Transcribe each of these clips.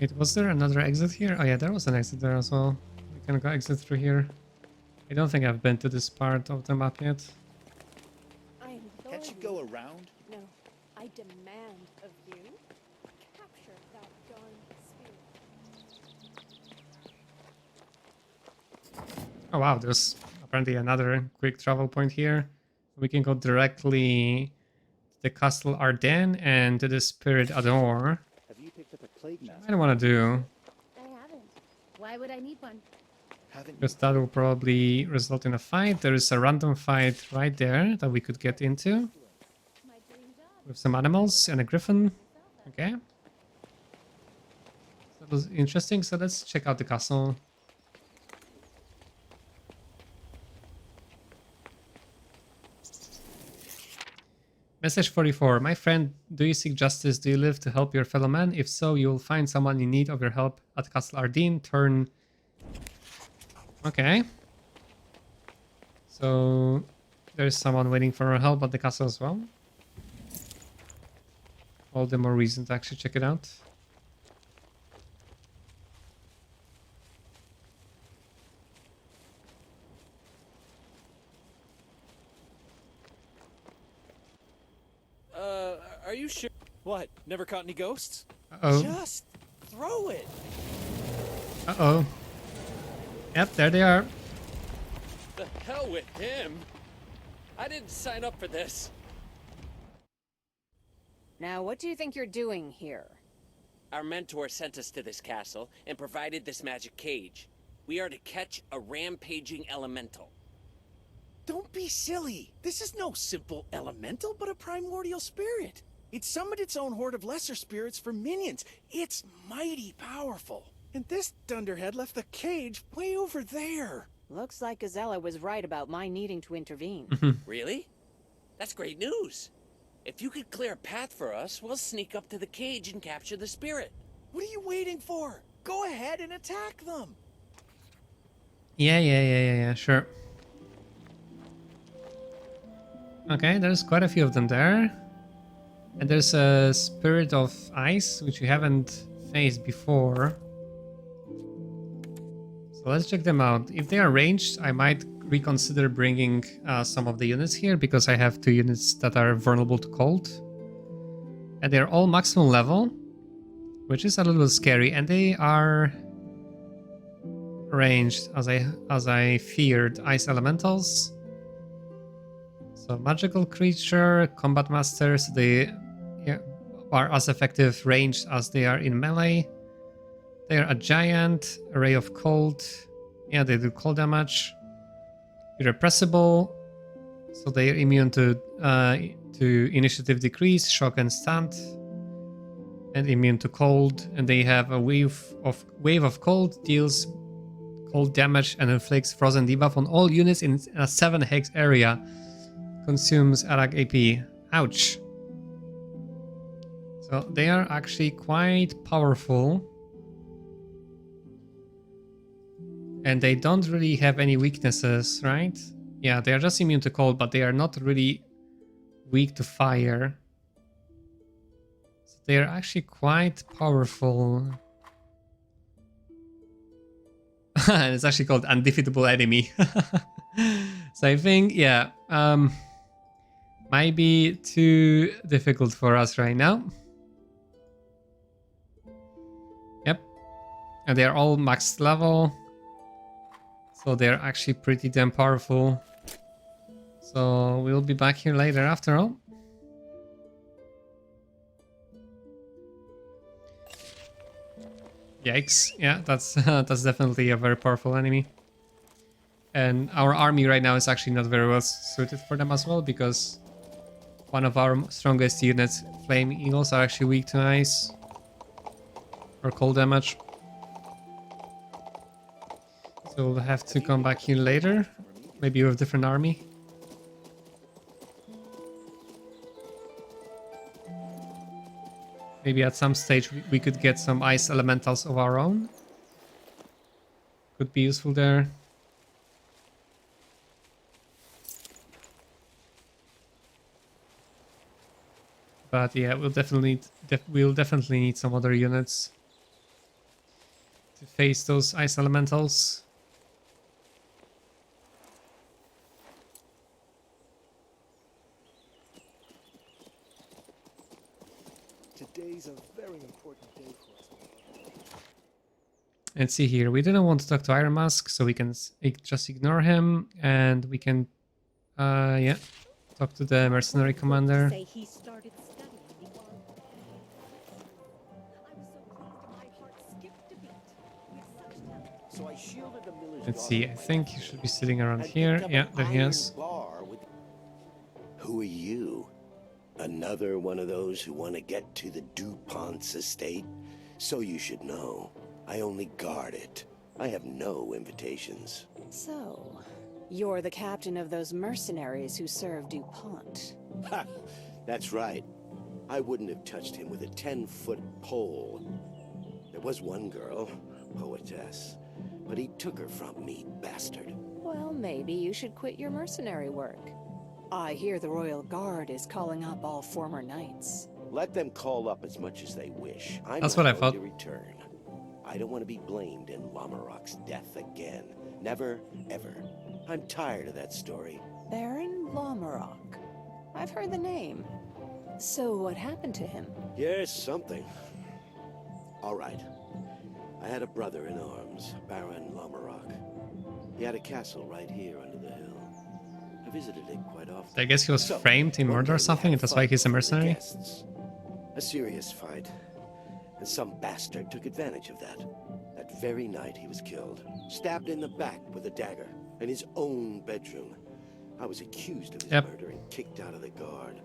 Wait, was there another exit here? Oh yeah, there was an exit there as well. We can go exit through here. I don't think I've been to this part of the map yet. Can't you go around? No, I demand of you capture that darn spirit. Oh wow, there's apparently another quick travel point here. We can go directly to the Castle Ardennes and to the Spirit Adore. Have you picked up a plague mask? I don't want to do, I haven't. Why would I need one? Haven't you? because that will probably result in a fight. There is a random fight right there that we could get into My dream job. with some animals and a griffin. Okay. That was interesting. So let's check out the castle. Message 44. My friend, do you seek justice? Do you live to help your fellow man? If so, you will find someone in need of your help at Castle Ardennes. Turn. Okay. So there's someone waiting for our help at the castle as well. All the more reason to actually check it out. Are you sure? What? Never caught any ghosts? Uh-oh. Just throw it. Uh-oh. Yep, there they are. The hell with him. I didn't sign up for this. Now, what do you think you're doing here? Our mentor sent us to this castle and provided this magic cage. We are to catch a rampaging elemental. Don't be silly. This is no simple elemental, but a primordial spirit. It summoned its own horde of lesser spirits for minions. It's mighty powerful. And this dunderhead left the cage way over there. Looks like Gazella was right about my needing to intervene. Really? That's great news. If you could clear a path for us, we'll sneak up to the cage and capture the spirit. What are you waiting for? Go ahead and attack them. Yeah, sure. Okay, there's quite a few of them there. And there's a Spirit of Ice, which we haven't faced before. So let's check them out. If they are ranged, I might reconsider bringing some of the units here, because I have 2 units that are vulnerable to cold. And they're all maximum level, which is a little scary. And they are ranged, as I feared, ice elementals. So magical creature, combat masters, they are as effective ranged as they are in melee. They are a giant, array of cold. Yeah, they do cold damage. Irrepressible, so they are immune to initiative decrease, shock and stunt, and immune to cold. And they have a wave of cold, deals cold damage and inflicts frozen debuff on all units in a 7 hex area. Consumes attack AP. Ouch. So they are actually quite powerful. And they don't really have any weaknesses, right? Yeah, they are just immune to cold, but they are not really weak to fire. So they are actually quite powerful. And it's actually called Undefeatable Enemy. So I think, yeah, might be too difficult for us right now. Yep. And they're all max level. So they're actually pretty damn powerful. So we'll be back here later after all. Yikes. Yeah, that's definitely a very powerful enemy. And our army right now is actually not very well suited for them as well, because one of our strongest units, Flame Eagles, are actually weak to ice or cold damage. So we'll have to come back here later, maybe with a different army. Maybe at some stage we could get some ice elementals of our own. Could be useful there. But yeah, we'll definitely need some other units. to face those ice elementals. Today's a very important day for us. Let's see here. We didn't want to talk to Iron Mask, so we can just ignore him, and we can, yeah, talk to the mercenary commander. Say he started studying the art. I was so pleased my heart skipped a beat. With such talent. So I shielded the miller's Let's see. I daughter think he should be sitting around and here. picked up Yeah, an there he iron is. bar with Who are you? Another one of those who want to get to the DuPont's estate? So you should know, I only guard it. I have no invitations. So, you're the captain of those mercenaries who serve DuPont. Ha! That's right. I wouldn't have touched him with a 10-foot pole. There was one girl, poetess, but he took her from me, bastard. Well, maybe you should quit your mercenary work. I hear the Royal Guard is calling up all former knights. Let them call up as much as they wish. I'm That's not what I going thought. to return. I don't want to be blamed in Lamarok's death again. Never, ever. I'm tired of that story. Baron Lamarok. I've heard the name. So what happened to him? Yes, something. All right. I had a brother in arms, Baron Lamarok. He had a castle right here under the hill. I visited it quite often. I guess he was So, framed in one murder day or we something, had and that's a why fight he's a with the mercenary. guests. A serious fight. And some bastard took advantage of that. That very night he was killed. Stabbed in the back with a dagger. In his own bedroom. I was accused of his Yep. murder and kicked out of the guard.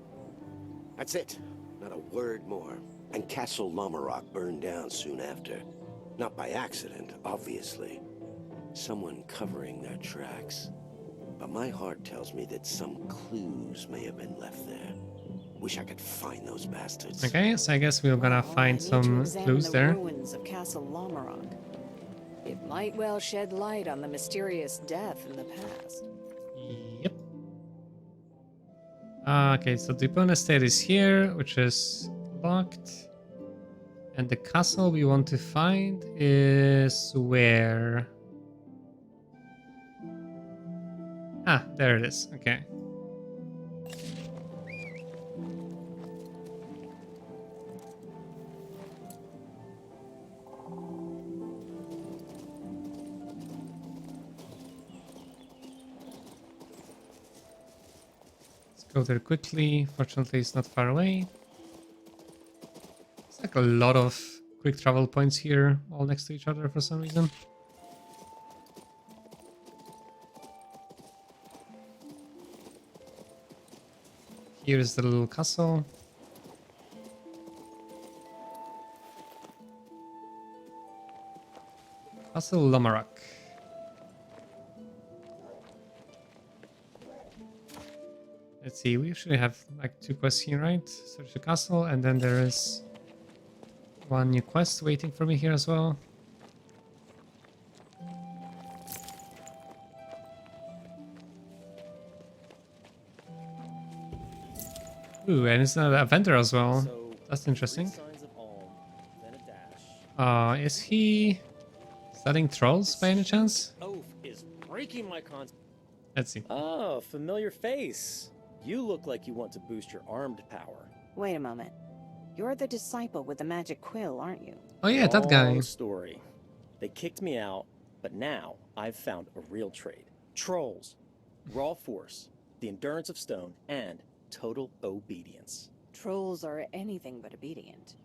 That's it. Not a word more. And Castle Lamarok burned down soon after. Not by accident, obviously. Someone covering their tracks. But my heart tells me that some clues may have been left there. Wish I could find those bastards. Okay, so I guess we're gonna Well, find I need to some examine clues the there. ruins of Castle Lamarok. It might well shed light on the mysterious death in the past. Yep. Okay, so the DuPont estate is here, which is locked. And the castle we want to find is where? Ah, there it is. Okay. Let's go there quickly. Fortunately, it's not far away. It's like a lot of quick travel points here, all next to each other for some reason. Here's the little castle. Castle Lamarok. Let's see, we usually have like 2 quests here, right? Search the castle, and then there is one new quest waiting for me here as well. Ooh, and it's a vendor as well. So, That's interesting. 3 signs of Alm, then a dash. Is he studying trolls by any chance? Oaf is breaking my con. Let's see. Oh, familiar face. You look like you want to boost your armed power. Wait a moment. You're the disciple with the magic quill, aren't you? Oh yeah, that guy. Long story. They kicked me out, but now I've found a real trade. Trolls, raw force, the endurance of stone, and total obedience. Trolls are anything but obedient.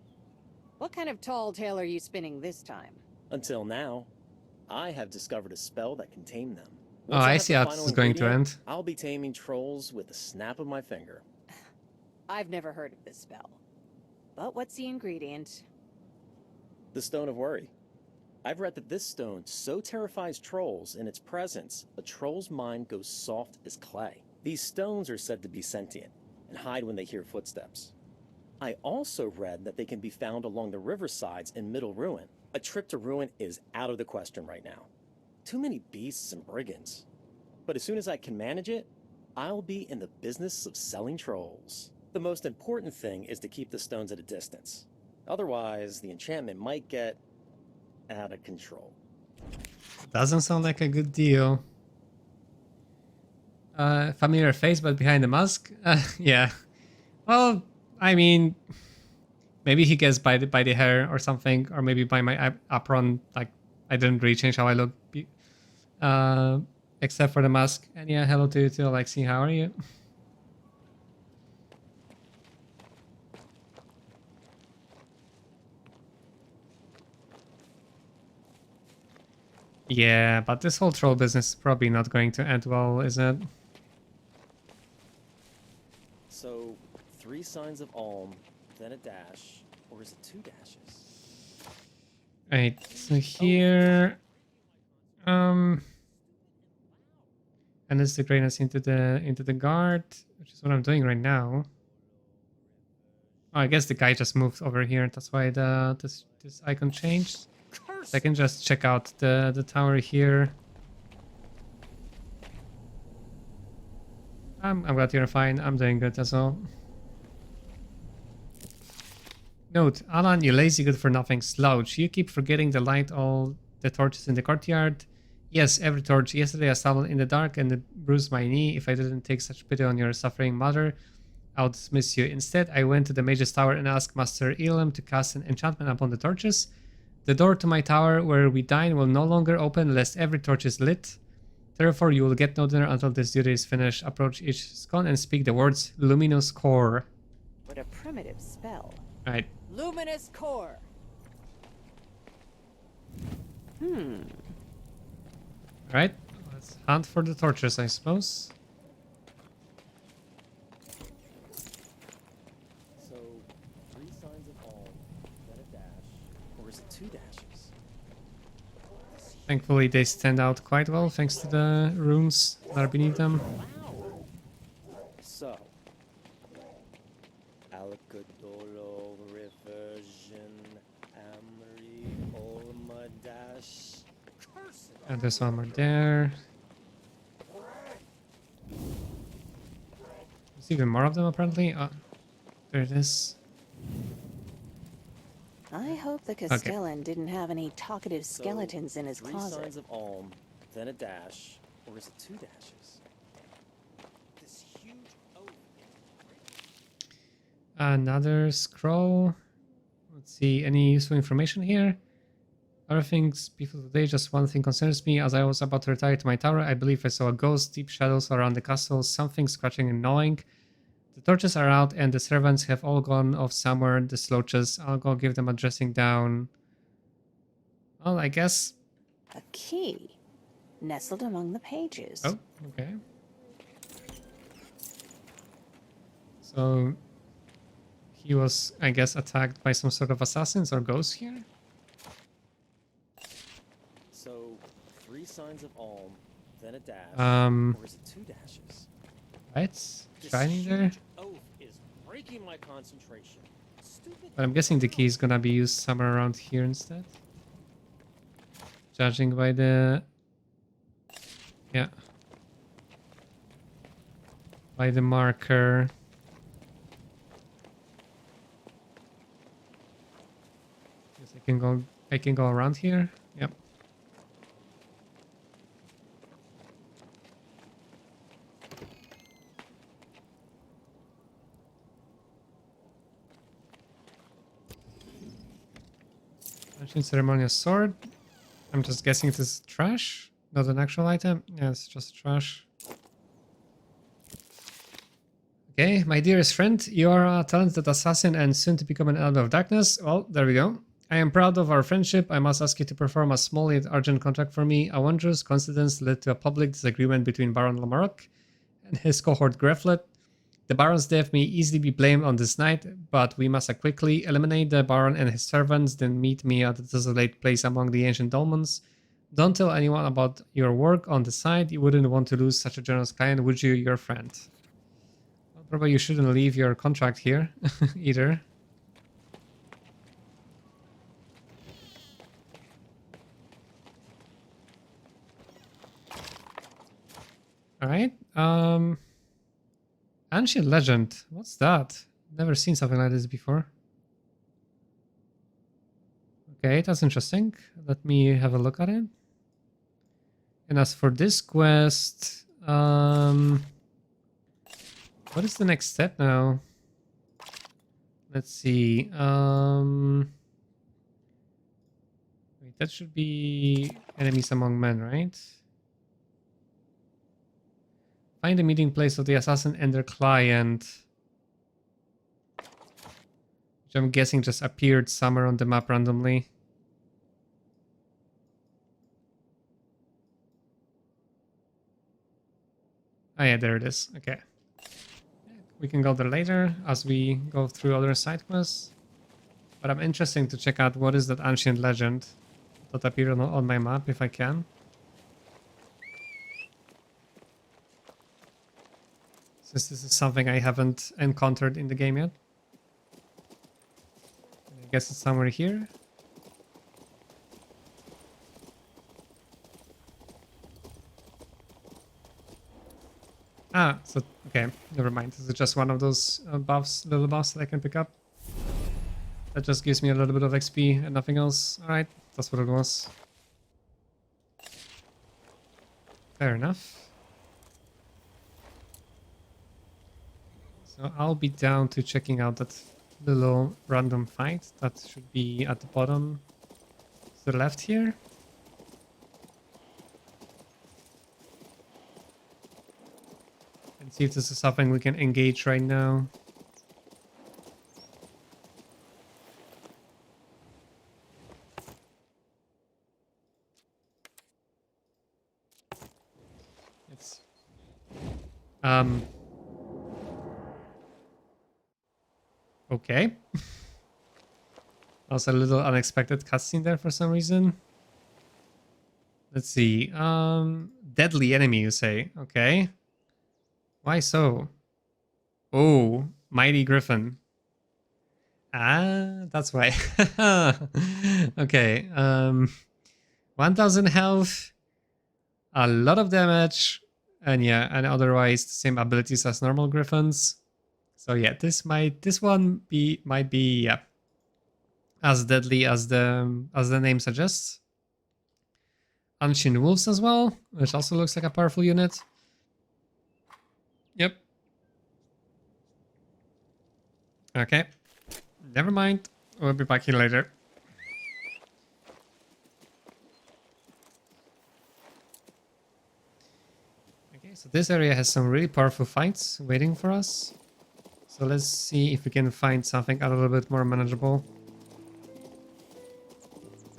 What kind of tall tale are you spinning this time? Until now, I have discovered a spell that can tame them. Oh, Once I have see the how this final is going to ingredient, end. I'll be taming trolls with the snap of my finger. I've never heard of this spell. But what's the ingredient? The Stone of Worry. I've read that this stone so terrifies trolls in its presence, a troll's mind goes soft as clay. These stones are said to be sentient and hide when they hear footsteps. I also read that they can be found along the riversides in Middle Ruin. A trip to Ruin is out of the question right now. Too many beasts and brigands. But as soon as I can manage it, I'll be in the business of selling trolls. The most important thing is to keep the stones at a distance. Otherwise, the enchantment might get out of control. Doesn't sound like a good deal. Familiar face, but behind the mask? Yeah. Well, I mean, maybe he gets by the hair or something, or maybe by my apron. Like, I didn't really change how I look, except for the mask. And yeah, hello to you too, Alexi. How are you? Yeah, but this whole troll business is probably not going to end well, is it? So, 3 signs of Alm, then a dash, or is it 2 dashes? Right, so here, and it's the greatness into the guard, which is what I'm doing right now. Oh, I guess the guy just moved over here. That's why this icon changed. So I can just check out the tower here. I'm glad you're fine. I'm doing good as well. Note, Alan, you lazy good for nothing slouch. You keep forgetting to light all the torches in the courtyard. Yes, every torch. Yesterday I stumbled in the dark and it bruised my knee. If I didn't take such pity on your suffering mother, I would dismiss you. Instead, I went to the Mage's tower and asked Master Elam to cast an enchantment upon the torches. The door to my tower where we dine will no longer open unless every torch is lit. Therefore, you will get no dinner until this duty is finished. Approach each scone and speak the words Luminous Core. What a primitive spell. Right. Luminous core. Right. Let's hunt for the torches, I suppose. So, 3 signs of Alm, then a dash, or is it 2 dashes? Thankfully, they stand out quite well thanks to the runes that are beneath them. So, Alcadolo, Reversion, Amory, Olmadash. And there's one more there. There's even more of them apparently. There it is. I hope the Castellan didn't have any talkative skeletons in his 3 closet. signs of Alm, then a dash, or is it 2 dashes? This huge oak. Another scroll. Let's see, any useful information here? Other things before today, just one thing concerns me. As I was about to retire to my tower, I believe I saw a ghost, deep shadows around the castle, something scratching and gnawing. The torches are out and the servants have all gone off somewhere, the slouches. I'll go give them a dressing down. Well, I guess... A key, nestled among the pages. Oh, okay. So, he was, I guess, attacked by some sort of assassins or ghosts here? So, 3 signs of Alm, then a dash, or is it 2 dashes? Right, shining there. Oath is breaking my concentration. Stupid. But I'm guessing the key is gonna be used somewhere around here instead. Judging by the... Yeah. By the marker. Guess I can go around here. Yep. Ancient ceremonial sword. I'm just guessing it is trash, not an actual item. Yeah, it's just trash. Okay, my dearest friend, you are a talented assassin and soon to become an Elder of Darkness. Well, there we go. I am proud of our friendship. I must ask you to perform a small yet urgent contract for me. A wondrous coincidence led to a public disagreement between Baron Lamarok and his cohort Greflet. The Baron's death may easily be blamed on this night, but we must quickly eliminate the Baron and his servants, then meet me at the desolate place among the ancient dolmens. Don't tell anyone about your work on the side. You wouldn't want to lose such a generous client, would you, your friend? Well, probably you shouldn't leave your contract here either. Alright, Ancient Legend. What's that? Never seen something like this before. Okay, that's interesting. Let me have a look at it. And as for this quest, what is the next step now? Let's see. Wait, that should be enemies among men, right? Find the meeting place of the assassin and their client. Which I'm guessing just appeared somewhere on the map randomly. Oh yeah, there it is. Okay. We can go there later as we go through other side quests. But I'm interested to check out what is that ancient legend that appeared on my map if I can. Since this is something I haven't encountered in the game yet. I guess it's somewhere here. Ah, so, okay, never mind. This is just one of those buffs, little buffs that I can pick up. That just gives me a little bit of XP and nothing else. Alright, that's what it was. Fair enough. So I'll be down to checking out that little random fight. That should be at the bottom to the left here. And see if this is something we can engage right now. It's okay. That was a little unexpected cutscene there for some reason. Let's see. Deadly enemy, you say? Okay. Why so? Oh, mighty griffin. Ah, that's why. Okay. 1000 health, a lot of damage, and yeah, and otherwise the same abilities as normal griffins. So yeah, this might be yeah, as deadly as the name suggests. Ancient wolves as well, which also looks like a powerful unit. Yep. Okay. Never mind. We'll be back here later. Okay, so this area has some really powerful fights waiting for us. So let's see if we can find something a little bit more manageable.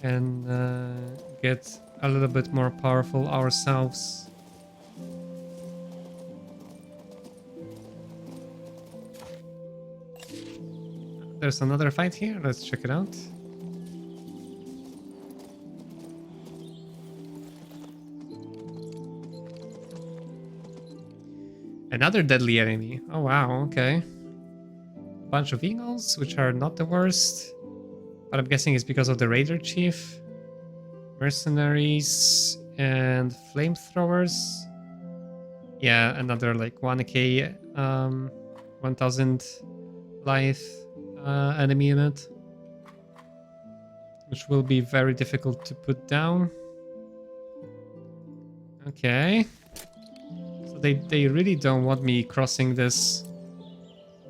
And get a little bit more powerful ourselves. There's another fight here. Let's check it out. Another deadly enemy. Oh wow, okay. A bunch of eagles, which are not the worst. But I'm guessing it's because of the raider chief. Mercenaries and flamethrowers. Yeah, another like 1k 1000 life enemy unit, which will be very difficult to put down. Okay, so they really don't want me crossing this,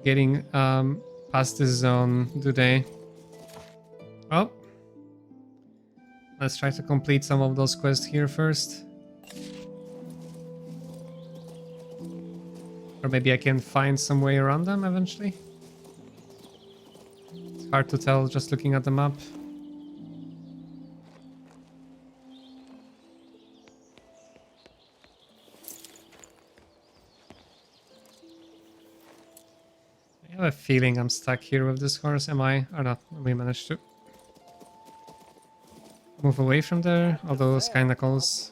getting past this zone, do they? Oh, let's try to complete some of those quests here first. Or maybe I can find some way around them eventually. It's hard to tell just looking at the map. I have a feeling I'm stuck here with this horse. Am I? Or not? We managed to move away from there, although it's kinda close.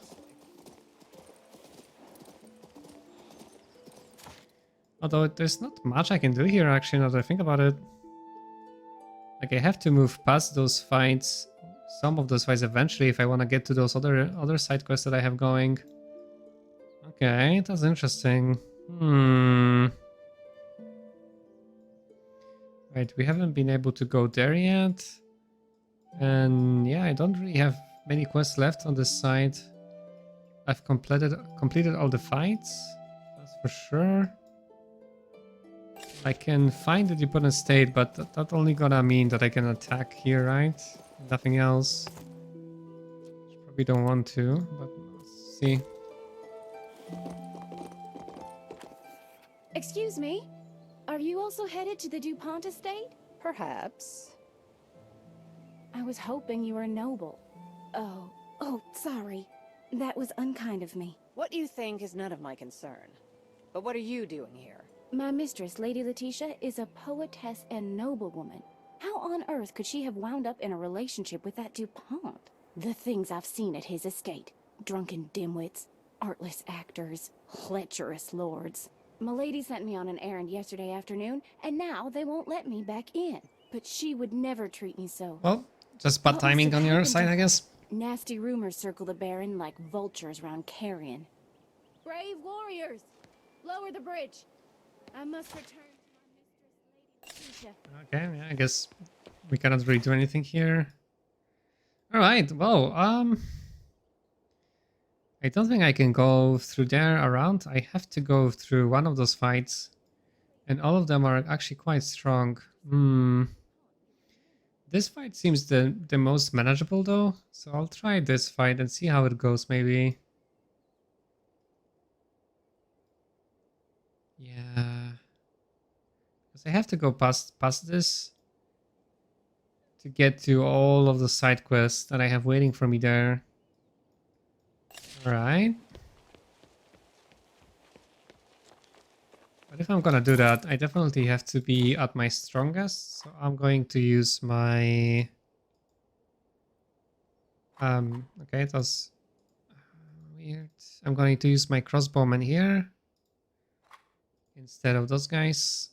Although there's not much I can do here actually, now that I think about it. Like I have to move past those fights, some of those fights eventually if I want to get to those other side quests that I have going. Okay, that's interesting. Right, we haven't been able to go there yet. And yeah, I don't really have many quests left on this side. I've completed all the fights, that's for sure. I can find the Deponent State, but that only gonna mean that I can attack here, right? Nothing else. Probably don't want to, but let's see. Excuse me? Are you also headed to the DuPont estate? Perhaps. I was hoping you were noble. Oh, sorry. That was unkind of me. What you think is none of my concern. But what are you doing here? My mistress, Lady Letitia, is a poetess and noblewoman. How on earth could she have wound up in a relationship with that DuPont? The things I've seen at his estate. Drunken dimwits, artless actors, lecherous lords. Milady sent me on an errand yesterday afternoon, and now they won't let me back in. But she would never treat me so. Well, just bad What must timing have on your happened side, to I guess. Nasty rumors circle the Baron like vultures round Carrion. Brave warriors! Lower the bridge! I must return to my mistress, Lady Letitia. Okay, yeah, I guess we cannot really do anything here. Alright, well, I don't think I can go through there around. I have to go through one of those fights. And all of them are actually quite strong. This fight seems the most manageable though. So I'll try this fight and see how it goes maybe. Yeah. Because I have to go past this to get to all of the side quests that I have waiting for me there. Alright. But if I'm gonna do that, I definitely have to be at my strongest. So I'm going to use my... okay, it was weird. I'm going to use my crossbowmen here instead of those guys.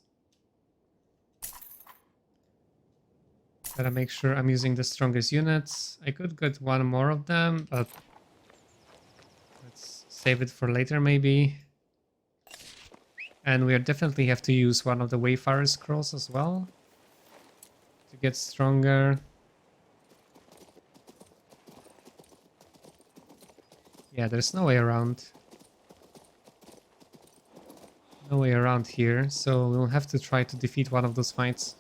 Gotta make sure I'm using the strongest units. I could get one more of them, but let's save it for later maybe. And we definitely have to use one of the Wayfarer scrolls as well to get stronger. Yeah, there's no way around. No way around here, so we'll have to try to defeat one of those fights.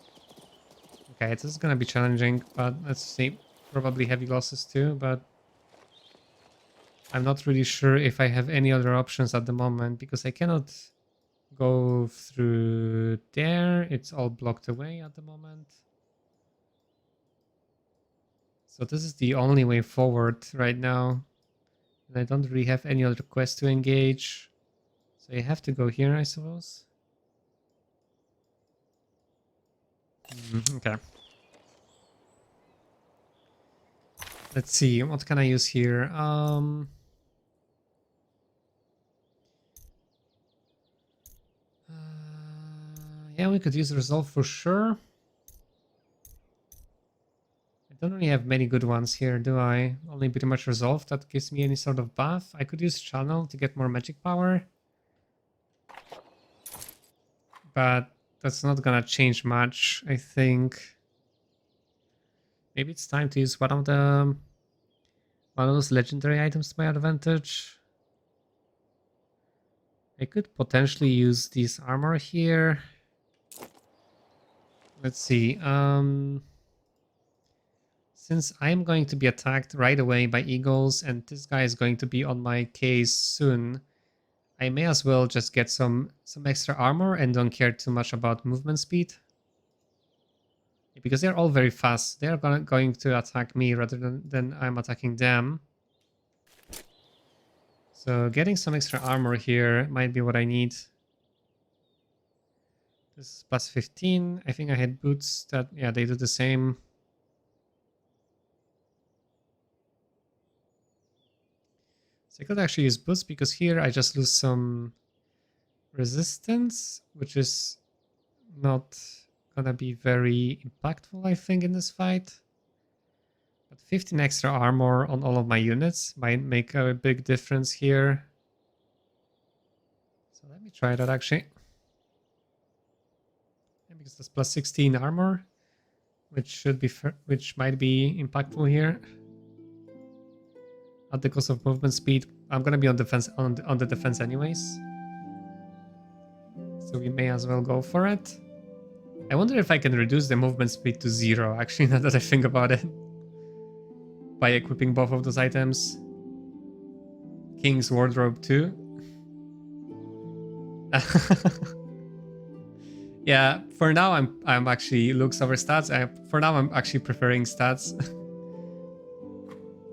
Okay, this is gonna be challenging, but let's see. Probably heavy losses too, but I'm not really sure if I have any other options at the moment because I cannot go through there. It's all blocked away at the moment. So this is the only way forward right now. And I don't really have any other quest to engage. So you have to go here, I suppose. Okay. Let's see, what can I use here? Yeah, we could use Resolve for sure. I don't really have many good ones here, do I? Only pretty much Resolve that gives me any sort of buff. I could use Channel to get more magic power. But that's not gonna change much, I think. Maybe it's time to use one of those legendary items to my advantage. I could potentially use this armor here. Let's see. Since I'm going to be attacked right away by eagles and this guy is going to be on my case soon, I may as well just get some extra armor and don't care too much about movement speed. Because they're all very fast. They're going to attack me rather than I'm attacking them. So getting some extra armor here might be what I need. This is plus 15. I think I had boots that, yeah, they do the same. So I could actually use boots because here I just lose some resistance, which is not gonna be very impactful, I think, in this fight. But 15 extra armor on all of my units might make a big difference here. So let me try that actually. Yeah, because that's plus 16 armor. which might be impactful here. At the cost of movement speed, I'm gonna be on defense on the defense anyways, so we may as well go for it. I wonder if I can reduce the movement speed to 0. Actually, now that I think about it, by equipping both of those items. King's Wardrobe too. Yeah, for now I'm actually looks over stats. For now I'm actually preferring stats,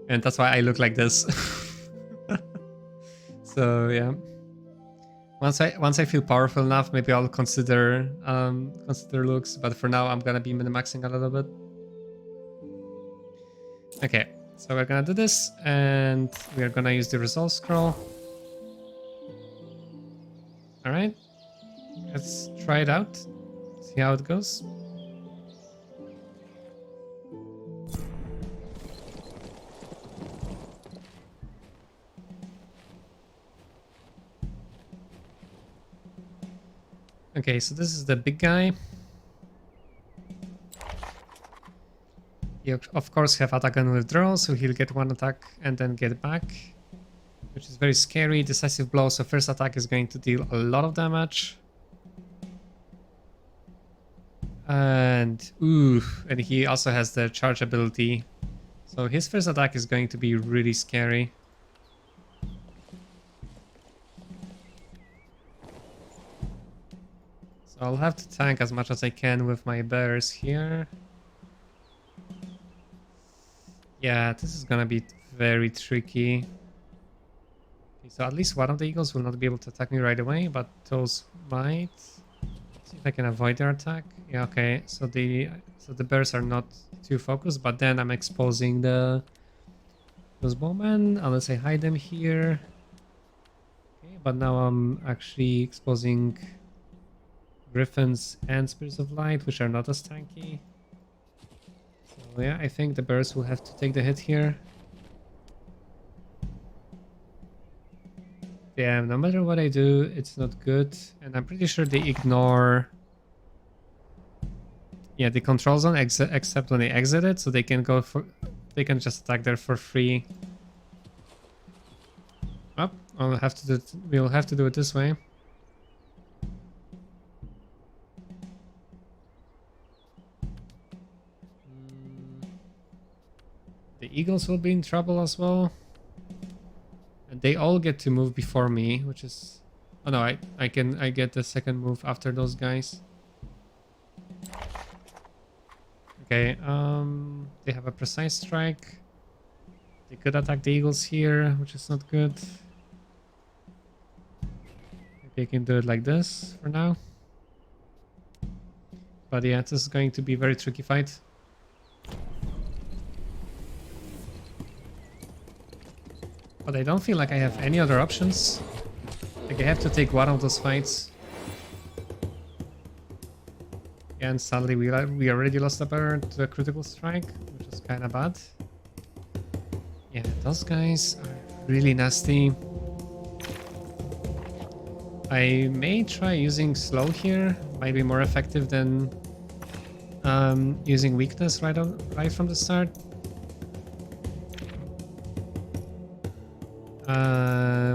and that's why I look like this. So yeah, once I feel powerful enough, maybe I'll consider looks. But for now, I'm gonna be min-maxing a little bit. Okay, so we're gonna do this, and we're gonna use the resolve scroll. All right. Let's try it out, see how it goes. Okay, so this is the big guy. You of course have attack and withdrawal, so he'll get 1 attack and then get back, which is very scary. Decisive blow, so first attack is going to deal a lot of damage. And and he also has the charge ability, so his first attack is going to be really scary. So I'll have to tank as much as I can with my bears here. Yeah, this is gonna be very tricky. Okay, so at least one of the eagles will not be able to attack me right away, but those might. See if I can avoid their attack. Yeah, okay. So the bears are not too focused, but then I'm exposing the crossbowmen unless I hide them here. Okay, but now I'm actually exposing griffins and spirits of light, which are not as tanky. So yeah, I think the bears will have to take the hit here. Yeah, no matter what I do, it's not good. And I'm pretty sure they ignore... Yeah, the control zone except when they exit it, so they can go for... They can just attack there for free. Oh, we'll have to do it this way. The eagles will be in trouble as well. And they all get to move before me, which is... Oh no, I get the second move after those guys. Okay, they have a precise strike. They could attack the eagles here, which is not good. Maybe I can do it like this for now. But yeah, this is going to be a very tricky fight. But I don't feel like I have any other options. Like I have to take one of those fights. And sadly we already lost a bear to a critical strike, which is kind of bad. Yeah, those guys are really nasty. I may try using slow here. Might be more effective than using weakness right from the start.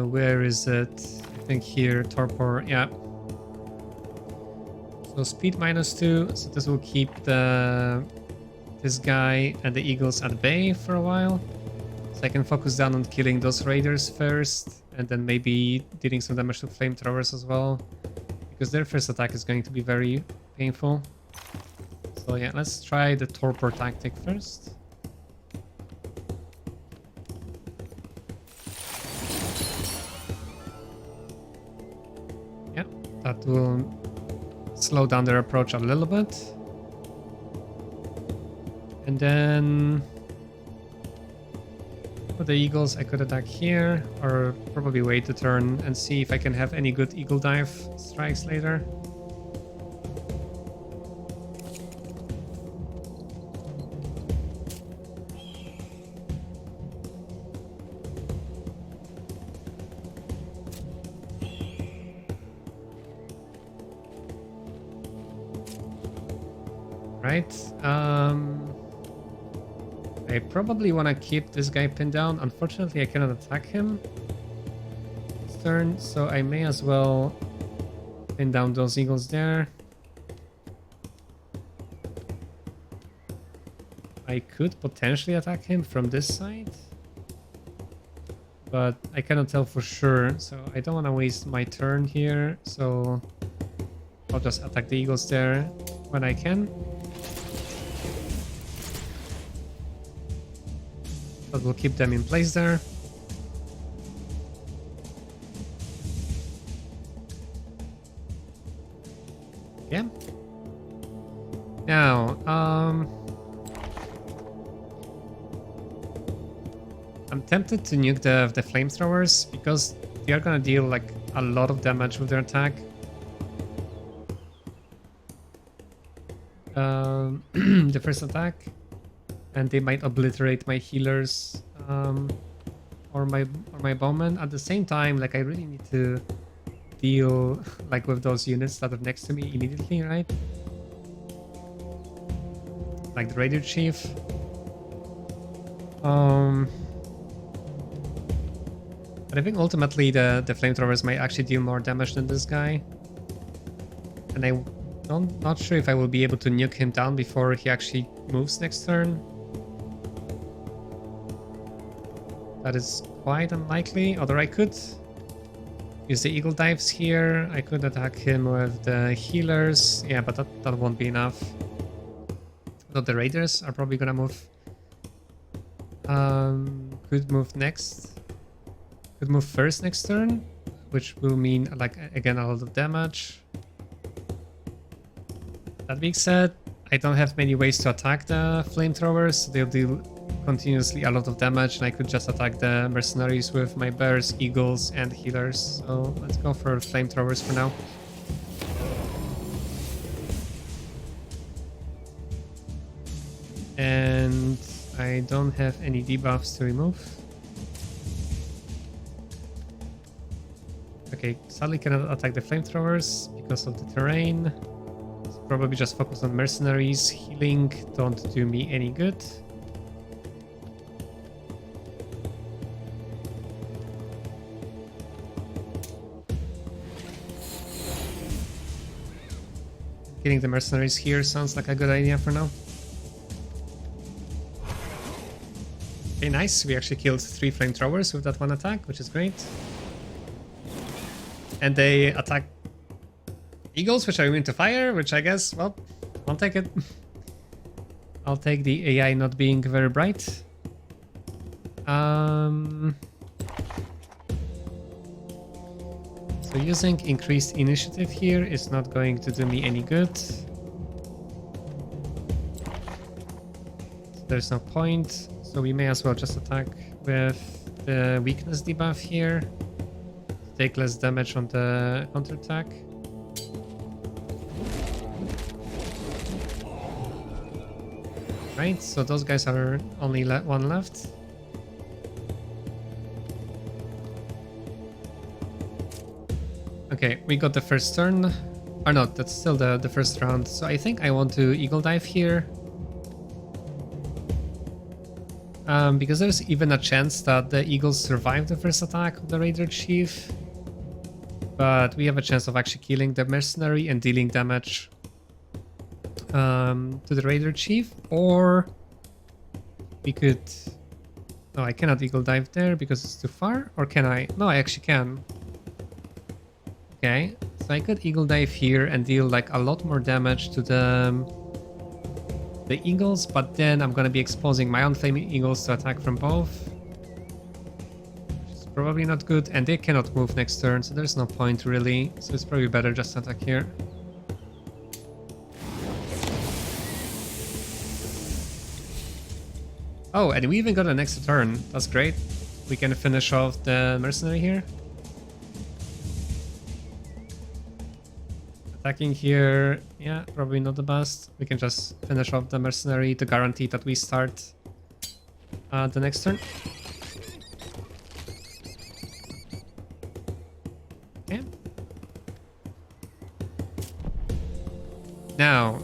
Where is it? I think here, torpor, yeah. So speed -2, so this will keep this guy and the eagles at bay for a while. So I can focus down on killing those raiders first, and then maybe dealing some damage to flamethrowers as well, because their first attack is going to be very painful. So yeah, let's try the torpor tactic first. That will slow down their approach a little bit. And then for the eagles, I could attack here, or probably wait the turn and see if I can have any good eagle dive strikes later. Right. I probably want to keep this guy pinned down. Unfortunately, I cannot attack him this turn, so I may as well pin down those eagles there. I could potentially attack him from this side, but I cannot tell for sure, so I don't want to waste my turn here, so I'll just attack the eagles there when I can. But we'll keep them in place there. Yeah. Now, I'm tempted to nuke the flamethrowers because they are gonna deal like a lot of damage with their attack. The first attack, and they might obliterate my healers or my bowmen. At the same time, like I really need to deal like with those units that are next to me immediately, right? Like the Raider Chief. But I think ultimately the flamethrowers might actually deal more damage than this guy. And I'm not sure if I will be able to nuke him down before he actually moves next turn. That is quite unlikely, although I could use the eagle dives here. I could attack him with the healers. Yeah, but that won't be enough. Though the raiders are probably gonna move. Could move next. Could move first next turn, which will mean, like, again, a lot of damage. That being said, I don't have many ways to attack the flamethrowers. They'll deal continuously a lot of damage, and I could just attack the mercenaries with my bears, eagles, and healers. So let's go for flamethrowers for now. And I don't have any debuffs to remove. Okay, sadly cannot attack the flamethrowers because of the terrain. So probably just focus on mercenaries. Healing don't do me any good. Killing the mercenaries here sounds like a good idea for now. Okay, nice. We actually killed 3 flamethrowers with that one attack, which is great. And they attack eagles, which are immune to fire, which I guess, well, I'll take it. I'll take the AI not being very bright. So using increased initiative here is not going to do me any good. So there's no point. So we may as well just attack with the weakness debuff here. Take less damage on the counterattack. Right, so those guys are only one left. Okay, we got the first turn. Or no, that's still the first round. So I think I want to eagle dive here. Because there's even a chance that the eagles survive the first attack of the Raider Chief. But we have a chance of actually killing the mercenary and dealing damage to the Raider Chief. Or we could... No, I cannot eagle dive there because it's too far. Or can I? No, I actually can. Okay, so I could eagle dive here and deal like a lot more damage to the eagles, but then I'm gonna be exposing my own flaming eagles to attack from both. Which is probably not good, and they cannot move next turn, so there's no point really. So it's probably better just to attack here. Oh, and we even got an extra turn. That's great. We can finish off the mercenary here. Attacking here, yeah, probably not the best. We can just finish off the mercenary to guarantee that we start the next turn. Okay. Now,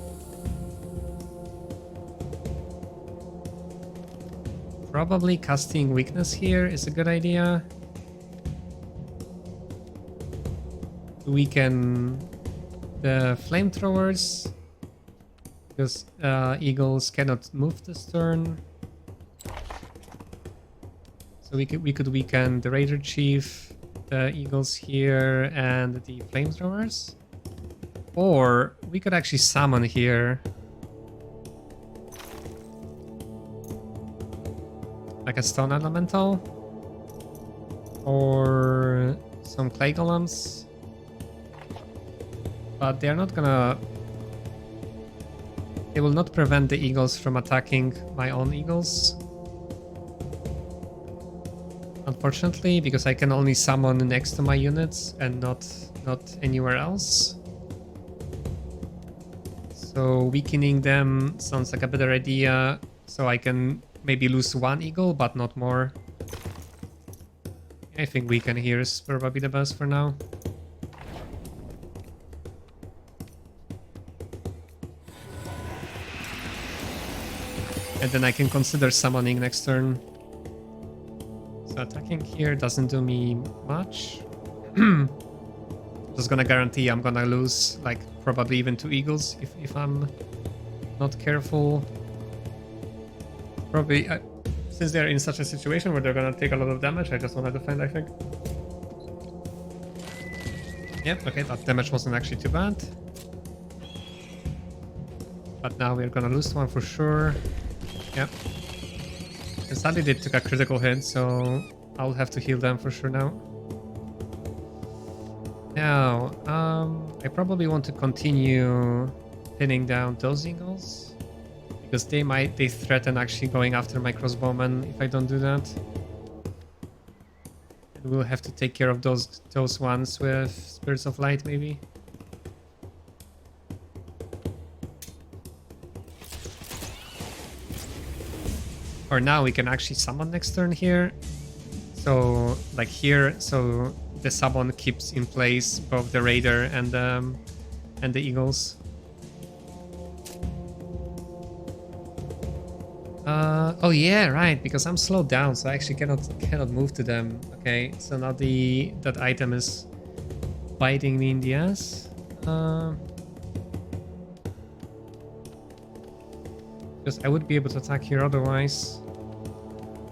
Probably casting weakness here is a good idea. Weaken the flamethrowers because eagles cannot move this turn. So we could weaken the Raider Chief, the eagles here, and the flamethrowers. Or we could actually summon here. Like a stone elemental. Or some clay golems. But they're not gonna... They will not prevent the eagles from attacking my own eagles. Unfortunately, because I can only summon next to my units and not anywhere else. So weakening them sounds like a better idea. So I can maybe lose one eagle, but not more. I think weaken here is probably the best for now. And then I can consider summoning next turn. So attacking here doesn't do me much. Just gonna guarantee I'm gonna lose like probably even 2 eagles if I'm not careful. Probably since they're in such a situation where they're gonna take a lot of damage, I just wanna defend, I think. Yep, okay, that damage wasn't actually too bad. But now we're gonna lose one for sure. Yep. And sadly they took a critical hit, so I'll have to heal them for sure now. Now, I probably want to continue pinning down those eagles. Because they threaten actually going after my crossbowmen if I don't do that. And we'll have to take care of those ones with Spirits of Light maybe. Or now we can actually summon next turn here. So like here, so the summon keeps in place both the Raider and the eagles. Oh yeah, right, because I'm slowed down, so I actually cannot move to them. Okay, so now that item is biting me in the ass. Because I would be able to attack here otherwise.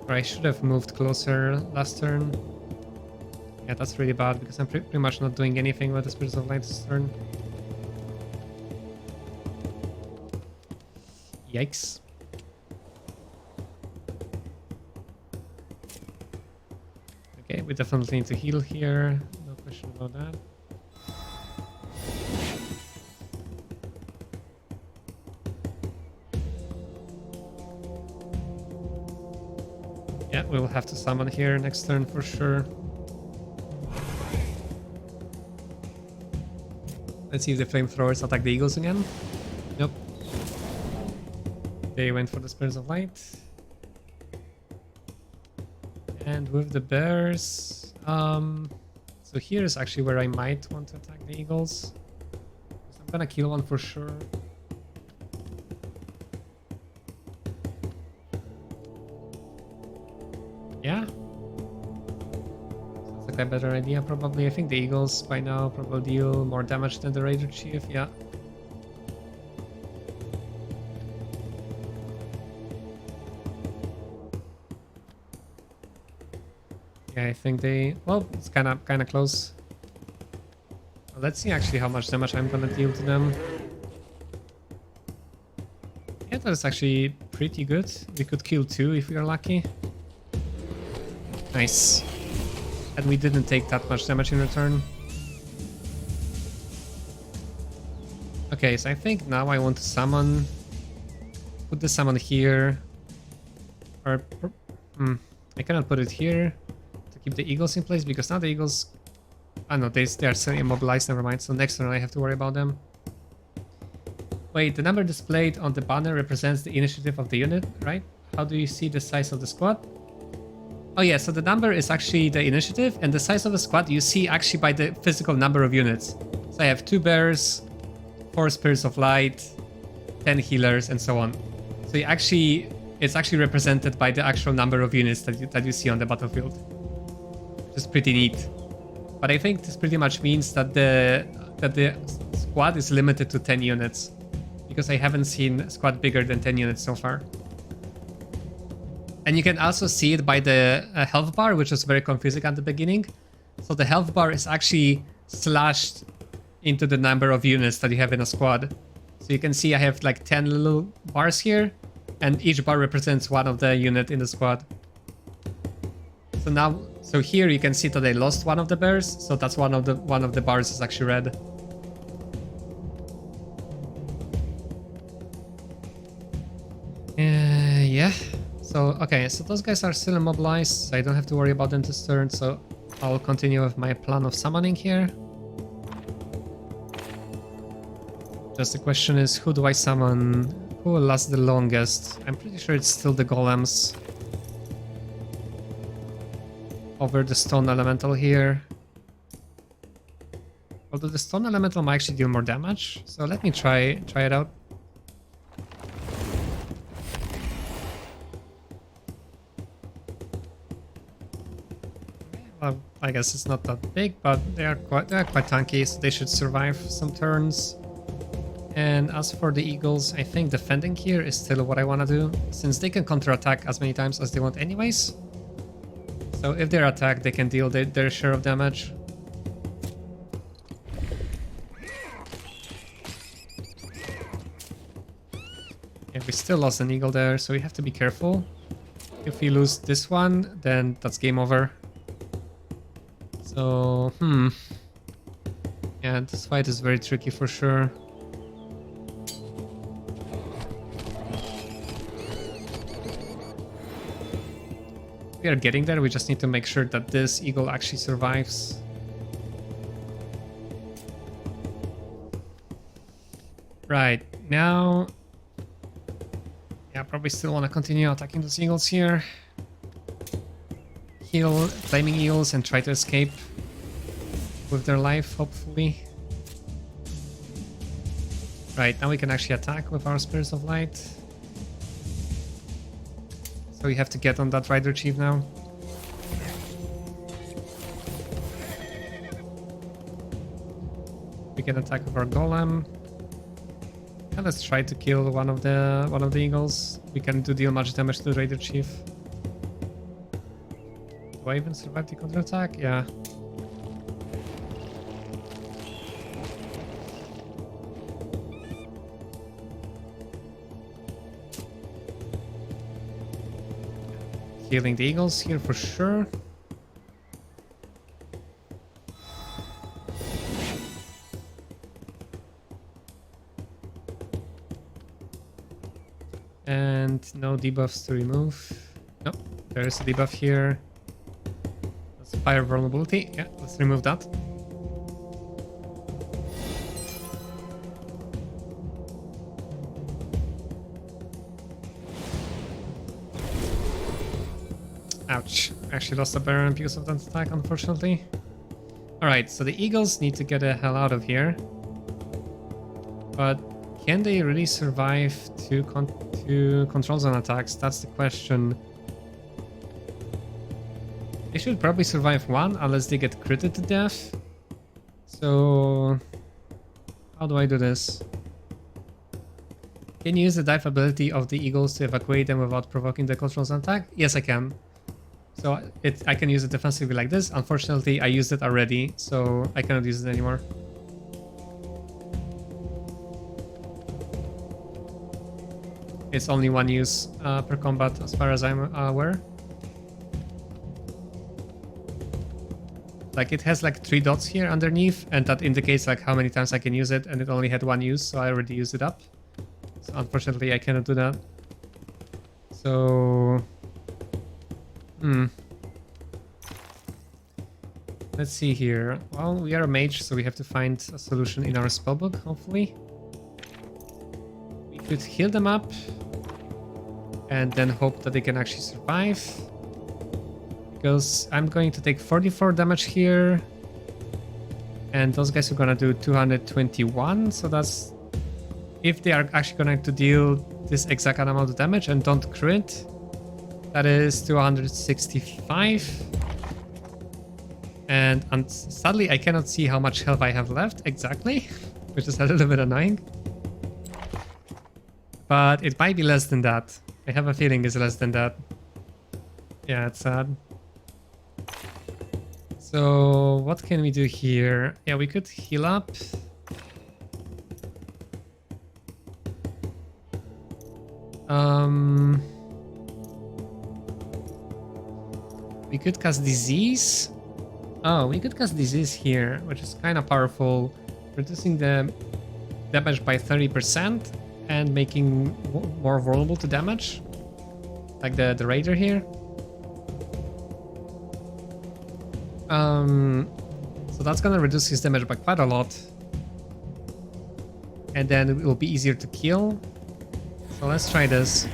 Or I should have moved closer last turn. Yeah, that's really bad because I'm pretty much not doing anything with the Spirits of Light this turn. Yikes. Okay, we definitely need to heal here. No question about that. Yeah, we'll have to summon here next turn for sure. Let's see if the flamethrowers attack the eagles again. Nope. They went for the Spirits of Light. And with the bears... so here is actually where I might want to attack the eagles. I'm gonna kill one for sure. Yeah. Sounds like a better idea probably. I think the eagles by now probably deal more damage than the Raider Chief, yeah. Yeah, I think they... Well, it's kind of close. Well, let's see actually how much damage I'm gonna deal to them. Yeah, that is actually pretty good. We could kill 2 if we are lucky. Nice. And we didn't take that much damage in return. Okay, so I think now I want to summon... Put the summon here. Or... I cannot put it here. Keep the eagles in place because now the eagles... Ah no, they are still immobilized, never mind. So next turn I have to worry about them. Wait, the number displayed on the banner represents the initiative of the unit, right? How do you see the size of the squad? Oh yeah, so the number is actually the initiative and the size of the squad you see actually by the physical number of units. So I have 2 bears, 4 Spirits of Light, 10 healers and so on. So you actually... it's actually represented by the actual number of units that you see on the battlefield. Which is pretty neat. But I think this pretty much means that the squad is limited to 10 units. Because I haven't seen a squad bigger than 10 units so far. And you can also see it by the health bar, which was very confusing at the beginning. So the health bar is actually slashed into the number of units that you have in a squad. So you can see I have like 10 little bars here, and each bar represents one of the unit in the squad. So here you can see that I lost one of the bears, so that's one of the bars is actually red. Yeah. So okay, so those guys are still immobilized, so I don't have to worry about them this turn. So I'll continue with my plan of summoning here. Just the question is, who do I summon? Who will last the longest? I'm pretty sure it's still the golems. Over the stone elemental here. Although the stone elemental might actually deal more damage. So let me try it out. Well, I guess it's not that big, but they are quite tanky, so they should survive some turns. And as for the eagles, I think defending here is still what I want to do, since they can counterattack as many times as they want anyways. So if they're attacked, they can deal their share of damage. Yeah, we still lost an eagle there, so we have to be careful. If we lose this one, then that's game over. So, yeah, this fight is very tricky for sure. We are getting there, we just need to make sure that this eagle actually survives. Right, now... yeah, probably still want to continue attacking those eagles here. Kill flaming eagles and try to escape with their life, hopefully. Right, now we can actually attack with our Spirits of Light. So we have to get on that Rider Chief now. We can attack with our Golem. And let's try to kill one of the eagles. We can deal much damage to the Raider Chief. Do I even survive the counterattack? Yeah. Healing the eagles here for sure. And no debuffs to remove. Nope, there is a debuff here. That's fire vulnerability. Yeah, let's remove that. Ouch. I actually lost a Baron because of that attack, unfortunately. Alright, so the eagles need to get the hell out of here. But can they really survive two control zone attacks? That's the question. They should probably survive one, unless they get critted to death. So... how do I do this? Can you use the dive ability of the eagles to evacuate them without provoking the control zone attack? Yes, I can. So I can use it defensively like this. Unfortunately, I used it already, so I cannot use it anymore. It's only one use per combat, as far as I'm aware. Like, it has like 3 dots here underneath, and that indicates like how many times I can use it, and it only had 1 use, so I already used it up. So unfortunately, I cannot do that. So... let's see here. Well, we are a mage, so we have to find a solution in our spellbook, hopefully. We could heal them up and then hope that they can actually survive. Because I'm going to take 44 damage here. And those guys are gonna do 221, so that's... if they are actually going to deal this exact amount of damage and don't crit. That is 265. And sadly, I cannot see how much health I have left exactly, which is a little bit annoying. But it might be less than that. I have a feeling it's less than that. Yeah, it's sad. So what can we do here? Yeah, we could heal up. We could cast disease. Oh, we could cast disease here, which is kind of powerful, reducing the damage by 30% and making more vulnerable to damage, like the raider here. So that's gonna reduce his damage by quite a lot, and then it will be easier to kill. So let's try this.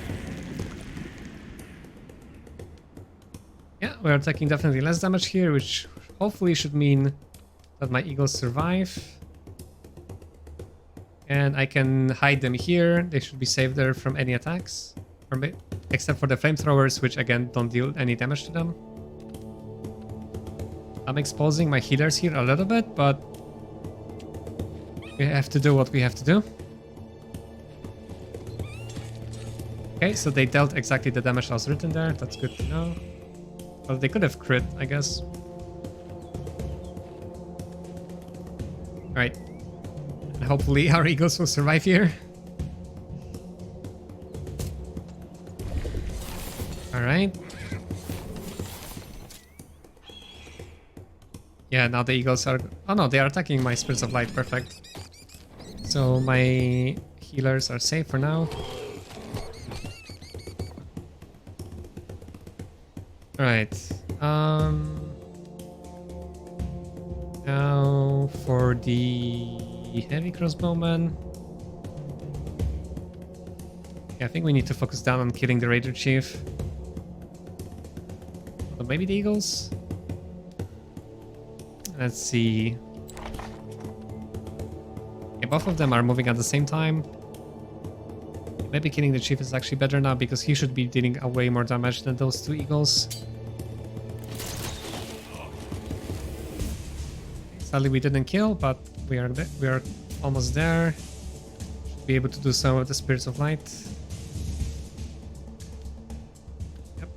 Yeah, we're taking definitely less damage here, which hopefully should mean that my eagles survive. And I can hide them here. They should be safe there from any attacks. Except for the flamethrowers, which again don't deal any damage to them. I'm exposing my healers here a little bit, but we have to do what we have to do. Okay, so they dealt exactly the damage that was written there. That's good to know. Well, they could have crit, I guess. Alright. And hopefully our eagles will survive here. Alright. Yeah, now the eagles are... Oh no, they are attacking my Spirits of Light. Perfect. So my healers are safe for now. Alright. Now for the heavy crossbowmen. Yeah, I think we need to focus down on killing the Raider Chief. But maybe the eagles? Let's see. Okay, both of them are moving at the same time. Maybe killing the chief is actually better now because he should be dealing way more damage than those two eagles. Sadly, we didn't kill, but we are almost there. Should be able to do some with the Spirits of Light. Yep.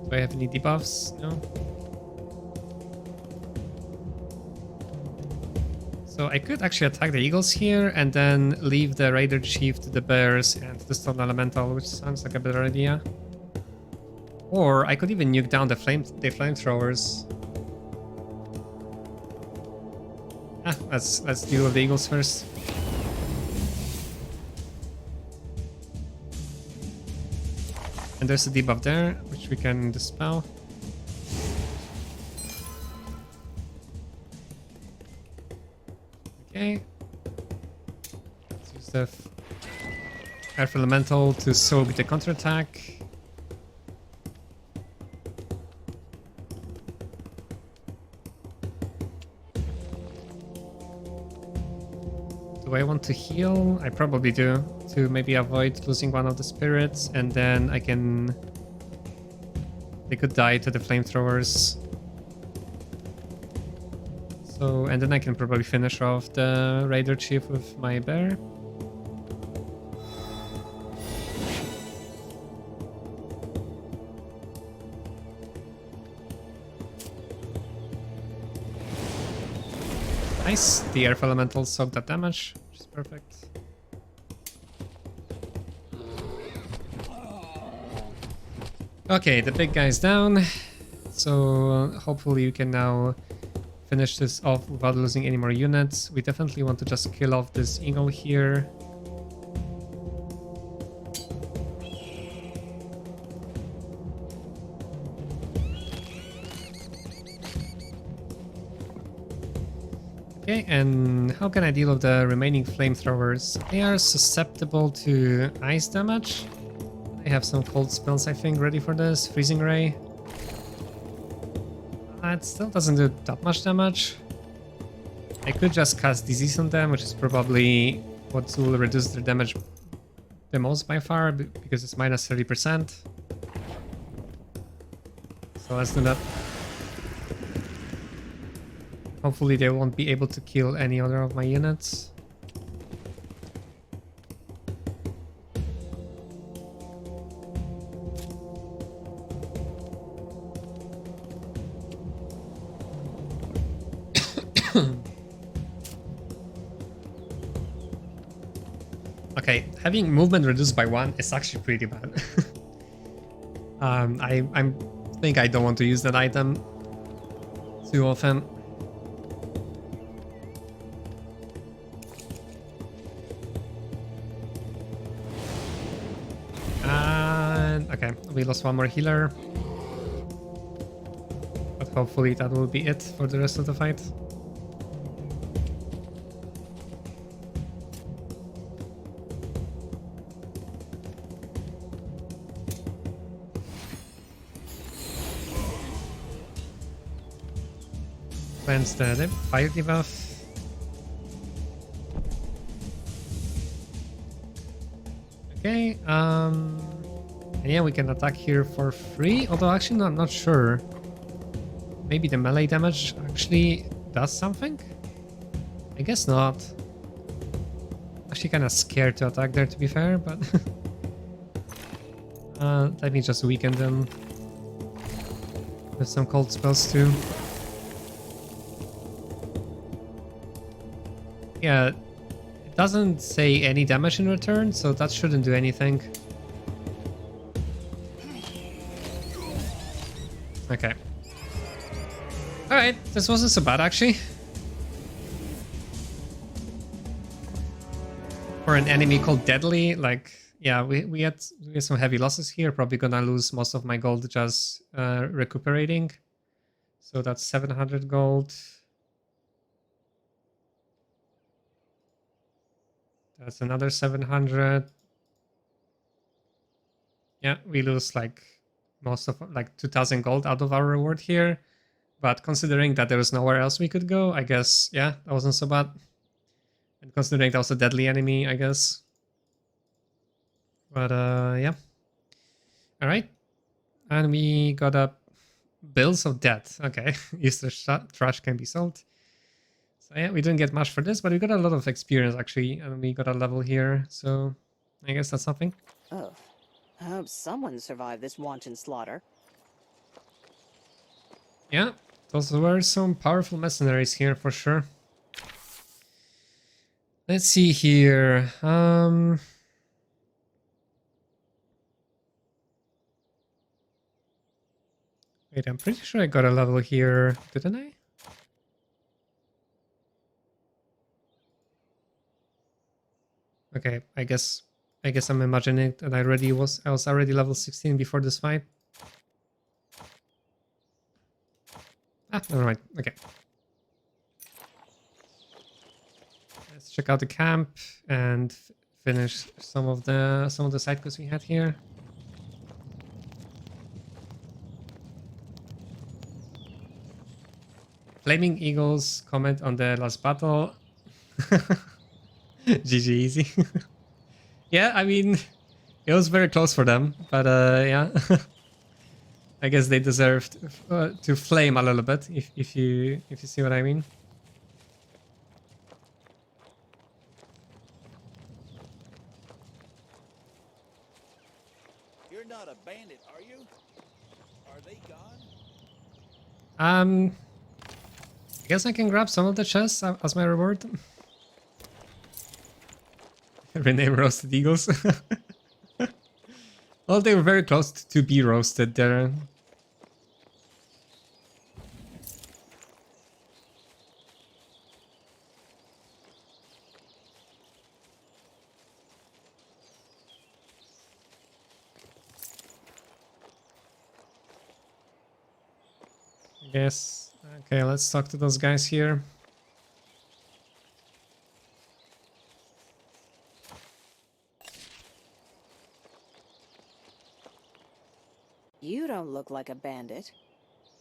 Do I have any debuffs? No. So I could actually attack the eagles here and then leave the Raider Chief to the bears and the Stone Elemental, which sounds like a better idea. Or I could even nuke down the flamethrowers. Let's deal with the eagles first. And there's a debuff there, which we can dispel. Okay. Let's use the Earth Elemental to soak the counterattack. Do I want to heal? I probably do, to maybe avoid losing one of the spirits, and then I can... They could die to the flamethrowers. So, and then I can probably finish off the Raider Chief with my bear. Nice, the Earth Elemental soaked that damage, which is perfect. Okay, the big guy's down, so hopefully you can now finish this off without losing any more units. We definitely want to just kill off this eagle here. Okay, and how can I deal with the remaining flamethrowers? They are susceptible to ice damage. I have some cold spells, I think, ready for this. Freezing Ray. It still doesn't do that much damage. I could just cast Disease on them, which is probably what will reduce their damage the most by far because it's minus 30%. So let's do that. Hopefully they won't be able to kill any other of my units. Okay, having movement reduced by 1 is actually pretty bad. I think I don't want to use that item too often. And okay, we lost one more healer. But hopefully that will be it for the rest of the fight. When's the fire debuff? Okay, and yeah, we can attack here for free, although actually no, I'm not sure. Maybe the melee damage actually does something? I guess not. Actually kind of scared to attack there, to be fair, but let me just weaken them with some cold spells too. Yeah, it doesn't say any damage in return, so that shouldn't do anything. Okay. Alright, this wasn't so bad actually. For an enemy called Deadly, like, yeah, we had some heavy losses here. Probably gonna lose most of my gold just recuperating. So that's 700 gold. That's another 700. Yeah, we lose like most of like 2000 gold out of our reward here. But considering that there was nowhere else we could go, I guess, yeah, that wasn't so bad. And considering that was a deadly enemy, I guess. But yeah. Alright. And we got up bills of debt. Okay, useless trash can be sold. So yeah, we didn't get much for this, but we got a lot of experience actually, and we got a level here, so I guess that's something. Oh, I hope someone survived this wanton slaughter. Yeah, those were some powerful mercenaries here for sure. Let's see here. Wait, I'm pretty sure I got a level here, didn't I? Okay, I guess I'm imagining that I was already level 16 before this fight. Ah, never mind. Okay. Let's check out the camp and finish some of the side quests we had here. Flaming Eagles comment on the last battle. GG easy. Yeah, I mean, it was very close for them, but yeah. I guess they deserved to flame a little bit, if you see what I mean. You're not a bandit, are you? Are they gone? I guess I can grab some of the chests as my reward. Rename roasted eagles. Well, they were very close to be roasted there. Yes. Okay, let's talk to those guys here. You don't look like a bandit.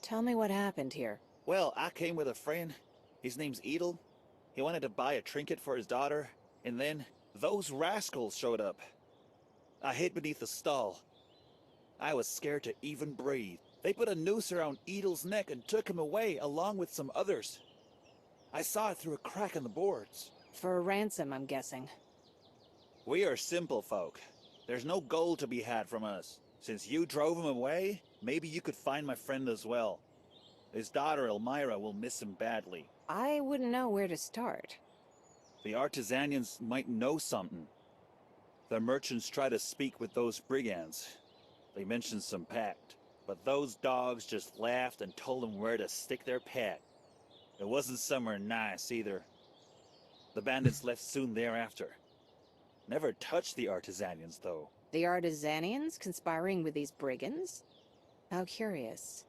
Tell me what happened here. Well, I came with a friend. His name's Edel. He wanted to buy a trinket for his daughter, and then those rascals showed up. I hid beneath the stall. I was scared to even breathe. They put a noose around Edel's neck and took him away along with some others. I saw it through a crack in the boards. For a ransom, I'm guessing. We are simple folk. There's no gold to be had from us. Since you drove him away, maybe you could find my friend as well. His daughter Elmira will miss him badly. I wouldn't know where to start. The Artisanians might know something. The merchants try to speak with those brigands. They mentioned some pact, but those dogs just laughed and told them where to stick their pet. It wasn't somewhere nice either. The bandits left soon thereafter. Never touched the Artisanians, though. The Artisanians conspiring with these brigands? How curious.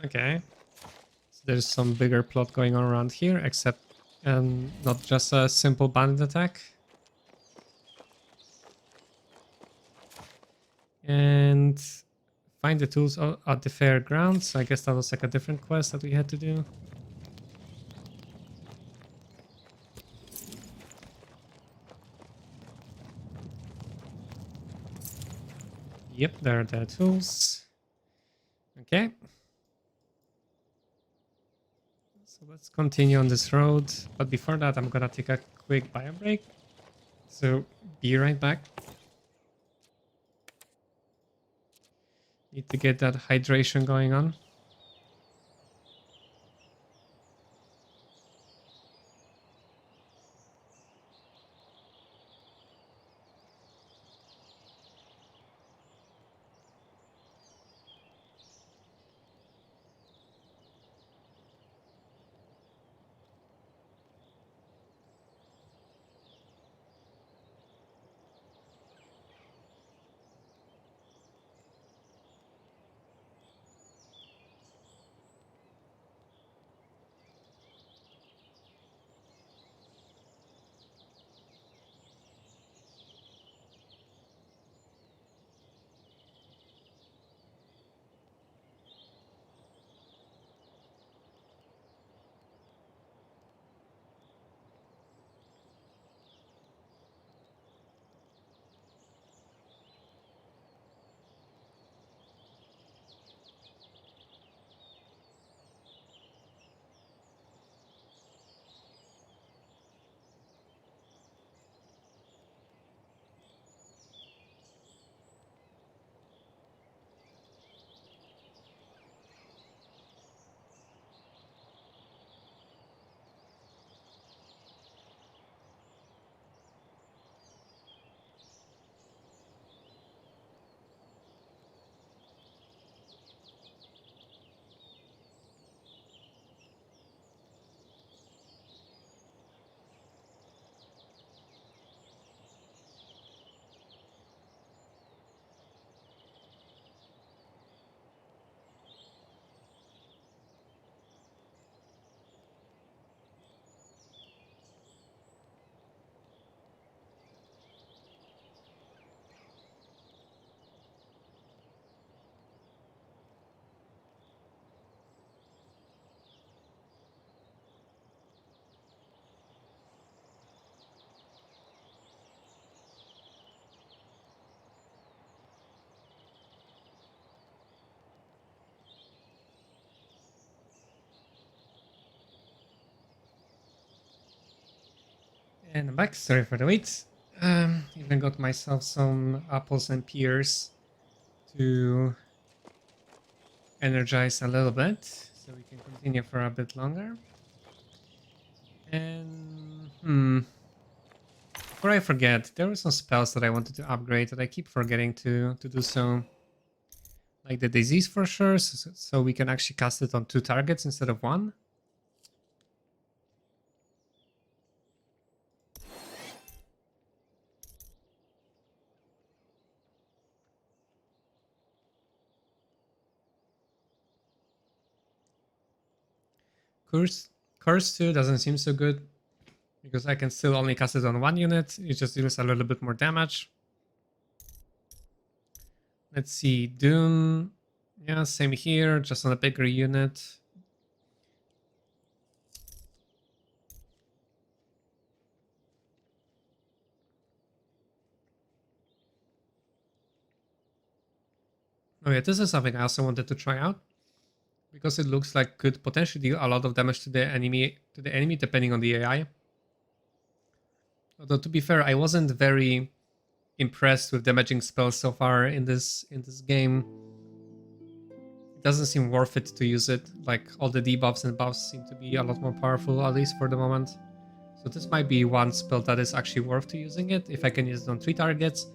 Okay. So there's some bigger plot going on around here, except not just a simple bandit attack. And find the tools at the fairgrounds. So I guess that was like a different quest that we had to do. Yep, there are the tools. Okay. So let's continue on this road. But before that, I'm gonna take a quick bio break. So be right back. Need to get that hydration going on. And I'm back. Sorry for the wait. Even got myself some apples and pears to energize a little bit, so we can continue for a bit longer. And before I forget, there were some spells that I wanted to upgrade that I keep forgetting to do so. Like the disease for sure, so we can actually cast it on 2 targets instead of 1. Curse 2 doesn't seem so good because I can still only cast it on 1 unit. It just deals a little bit more damage. Let's see, Dune. Yeah, same here, just on a bigger unit. Oh yeah, this is something I also wanted to try out because it looks like could potentially deal a lot of damage to the enemy depending on the AI. Although to be fair, I wasn't very impressed with damaging spells so far in this game. It doesn't seem worth it to use it. Like all the debuffs and buffs seem to be a lot more powerful, at least for the moment. So this might be one spell that is actually worth to using it if I can use it on 3 targets,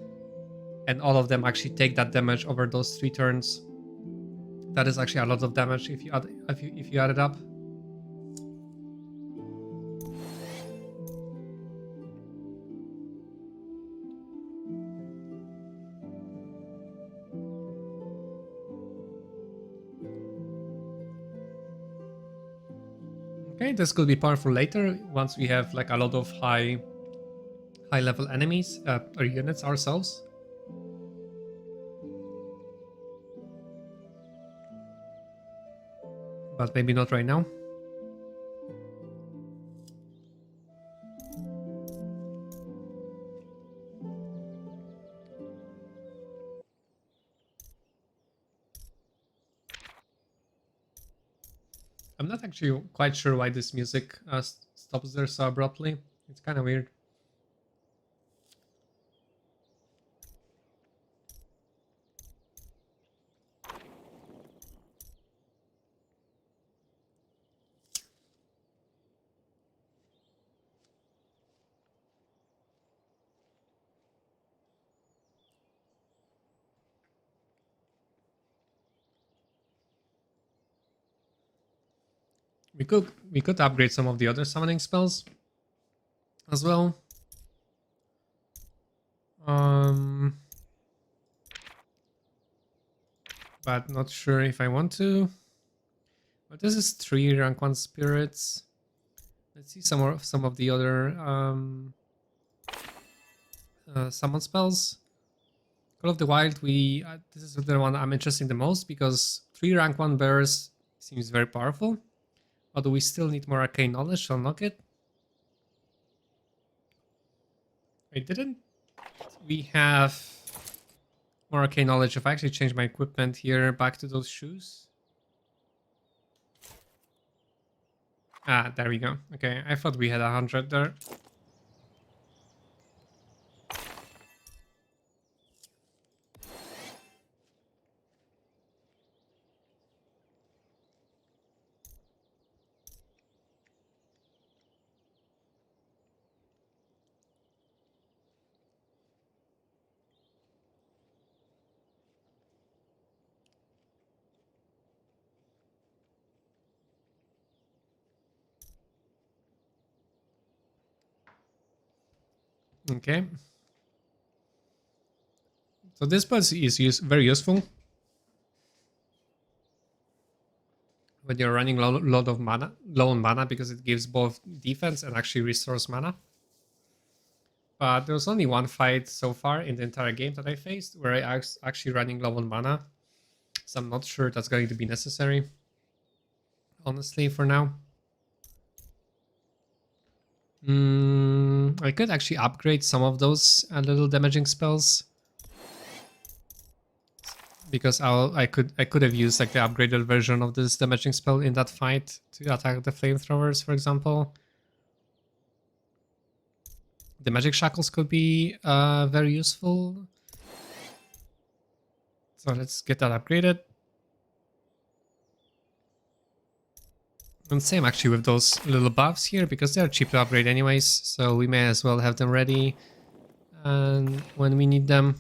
and all of them actually take that damage over those 3 turns. That is actually a lot of damage if you add it up. Okay, this could be powerful later once we have like a lot of high level enemies or units ourselves. But maybe not right now. I'm not actually quite sure why this music stops there so abruptly. It's kind of weird. We could upgrade some of the other summoning spells as well. But not sure if I want to. But this is 3 rank 1 spirits. Let's see some of the other summon spells. Call of the Wild, this is the one I'm interested in the most because 3 rank 1 bears seems very powerful. Although we still need more arcane knowledge to unlock it. Wait, didn't we have more arcane knowledge if I actually change my equipment here back to those shoes? Ah, there we go. Okay, I thought we had 100 there. Okay. So this spell is very useful when you're running low on mana because it gives both defense and actually restores mana. But there was only one fight so far in the entire game that I faced where I was actually running low on mana. So I'm not sure that's going to be necessary, honestly, for now. I could actually upgrade some of those little damaging spells. Because I could have used like the upgraded version of this damaging spell in that fight to attack the flamethrowers, for example. The magic shackles could be very useful. So let's get that upgraded. And same actually with those little buffs here because they're cheap to upgrade anyways, so we may as well have them ready and when we need them.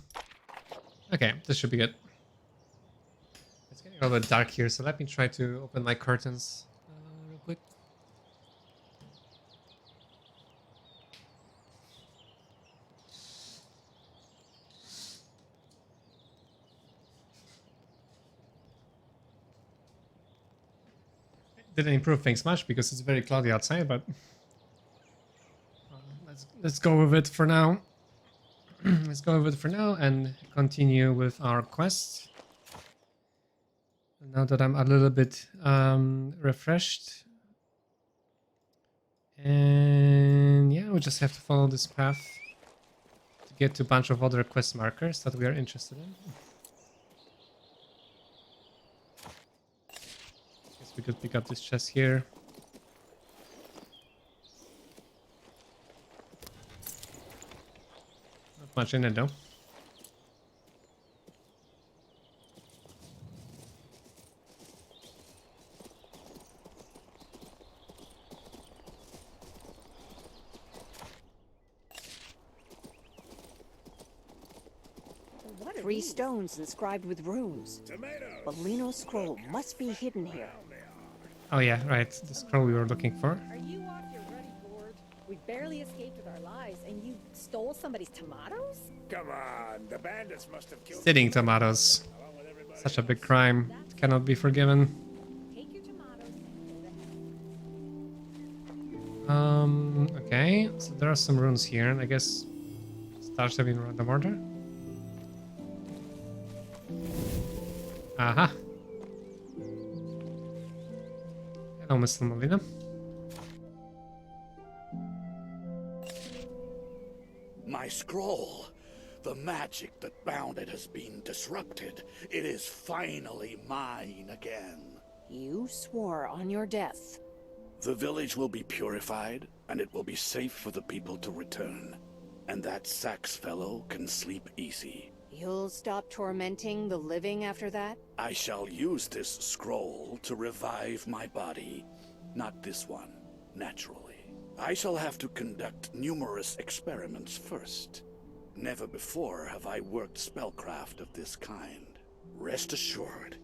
Okay, this should be good. It's getting a little bit dark here, so let me try to open my curtains real quick. Didn't improve things much because it's very cloudy outside, but let's go with it for now. Let's go with it for now and continue with our quest. Now that I'm a little bit refreshed, and yeah, we just have to follow this path to get to a bunch of other quest markers that we are interested in. we could pick up this chest here. Not much in it though. What are 3 these? stones inscribed with runes. Bellino's scroll must be hidden here. Oh yeah, right. The scroll we were looking for. Are you off your ruddy board? We barely escaped with our lives, and you stole somebody's tomatoes? Come on, the bandits must have killed Stealing tomatoes. Such a big crime. It cannot be forgiven. Take your tomatoes and go to Okay. So there are some runes here, and I guess start them in random order. Aha. Hello, Mr. Molina. My scroll. The magic that bound it has been disrupted. It is finally mine again. You swore on your death. The village will be purified, and it will be safe for the people to return. And that Sax fellow can sleep easy. You'll stop tormenting the living after that? I shall use this scroll to revive my body. Not this one, naturally. I shall have to conduct numerous experiments first. Never before have I worked spellcraft of this kind. Rest assured,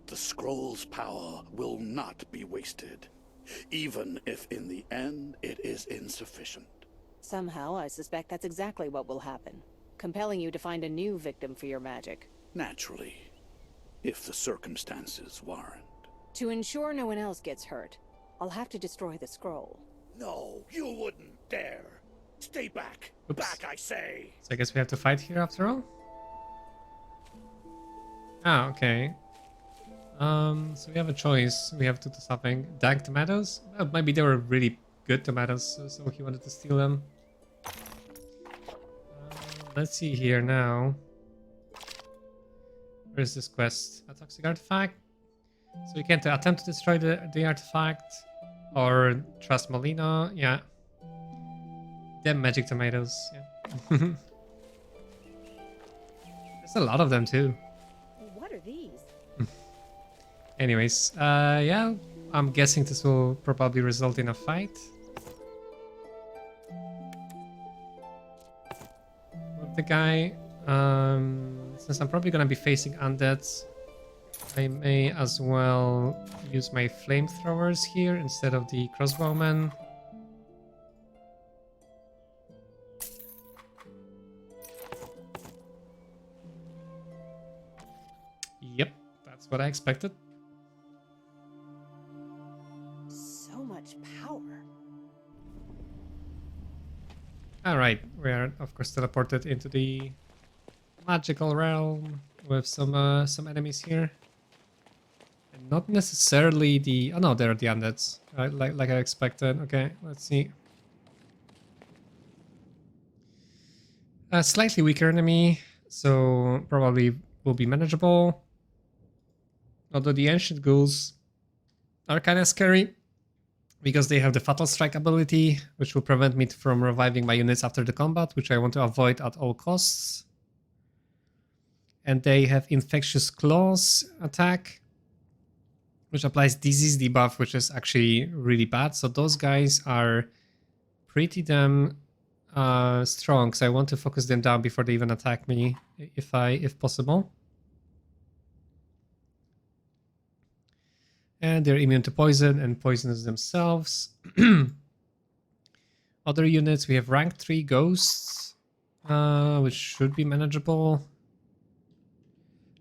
the scroll's power will not be wasted, even if in the end it is insufficient. Somehow, I suspect that's exactly what will happen, compelling you to find a new victim for your magic. Naturally, if the circumstances warrant. To ensure no one else gets hurt, I'll have to destroy the scroll. No, you wouldn't dare. Stay back. Oops. Back, I say. So I guess we have to fight here after all? Ah, okay. So we have a choice. We have to do something. Dank tomatoes? Well, maybe they were really good tomatoes, so he wanted to steal them. Let's see here now. Where's this quest? A toxic artifact? So you can attempt to destroy the artifact or trust Molina. Yeah. Them magic tomatoes. Yeah. There's a lot of them too. What are these? Anyways, yeah, I'm guessing this will probably result in a fight with the guy. Since I'm probably gonna be facing undeads, I may as well use my flamethrowers here instead of the crossbowmen. Yep, that's what I expected. So much power. Alright, we are of course teleported into the magical realm with some enemies here. And not necessarily the... Oh no, they're the undeads, like I expected. Okay, let's see. A slightly weaker enemy, so probably will be manageable. Although the ancient ghouls are kind of scary, because they have the Fatal Strike ability, which will prevent me from reviving my units after the combat, which I want to avoid at all costs. And they have Infectious Claws attack, which applies disease debuff, which is actually really bad. So those guys are pretty damn strong, so I want to focus them down before they even attack me, if possible. And they're immune to poison and poisonous themselves. Other units, we have rank 3 ghosts, which should be manageable.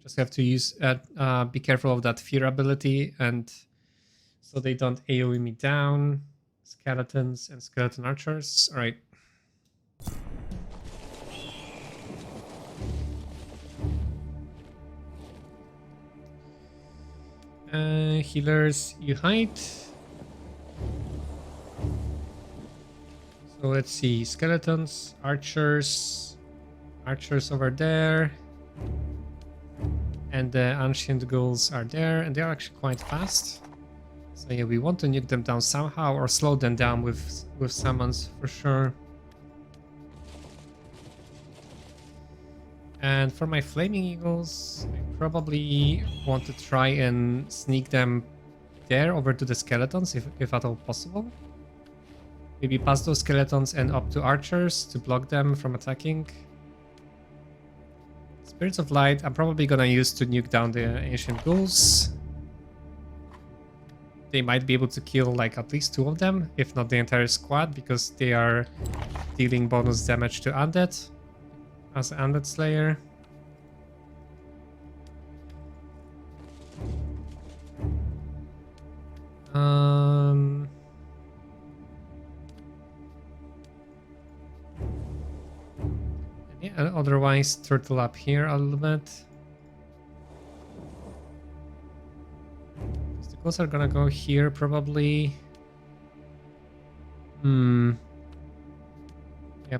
Just have to use be careful of that fear ability, and so they don't AoE me down. Skeletons and skeleton archers. All right. Healers, you hide. So let's see, skeletons, archers over there, and the ancient ghouls are there, and they are actually quite fast. So yeah, we want to nuke them down somehow or slow them down with summons for sure. And for my Flaming Eagles, I probably want to try and sneak them there over to the skeletons if at all possible. Maybe past those skeletons and up to archers to block them from attacking. Spirits of Light I'm probably gonna use to nuke down the ancient ghouls. They might be able to kill like at least 2 of them, if not the entire squad, because they are dealing bonus damage to undead as an undead slayer. Yeah, otherwise turtle up here a little bit. The ghouls are gonna go here probably. Yeah,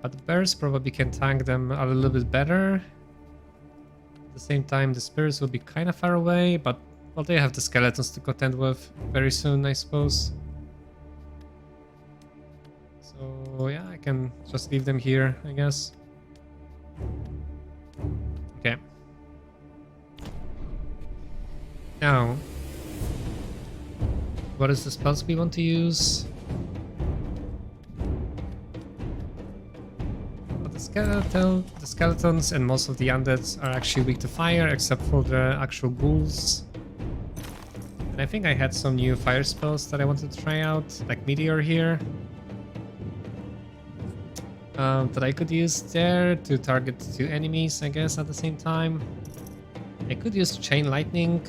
but the bears probably can tank them a little bit better. At the same time, the spirits will be kind of far away, but well, they have the skeletons to contend with very soon, I suppose. So yeah, I can just leave them here, I guess. Okay. Now, what is the spells we want to use? The skeletons and most of the undeads are actually weak to fire, except for the actual ghouls. And I think I had some new fire spells that I wanted to try out, like Meteor here. That I could use there to target 2 enemies, I guess, at the same time. I could use Chain Lightning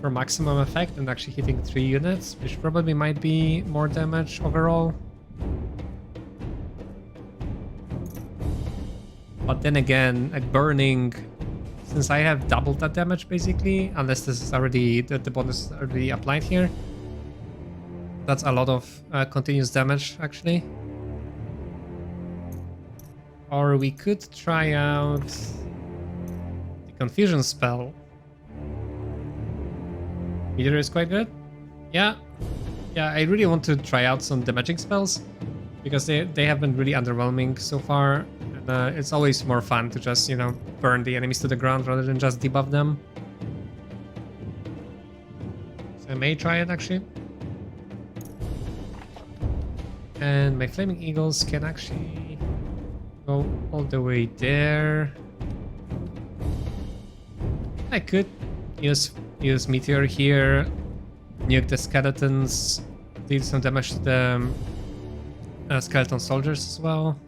for maximum effect and actually hitting 3 units, which probably might be more damage overall. But then again, like burning, since I have doubled that damage basically, unless this is already, the bonus is already applied here. That's a lot of continuous damage actually. Or we could try out the Confusion spell. Meteor is quite good. Yeah, I really want to try out some damaging spells because they have been really underwhelming so far. And it's always more fun to just, you know, burn the enemies to the ground rather than just debuff them. So I may try it actually. And my Flaming Eagles can actually go all the way there. I could use Meteor here, nuke the skeletons, deal some damage to the skeleton soldiers as well.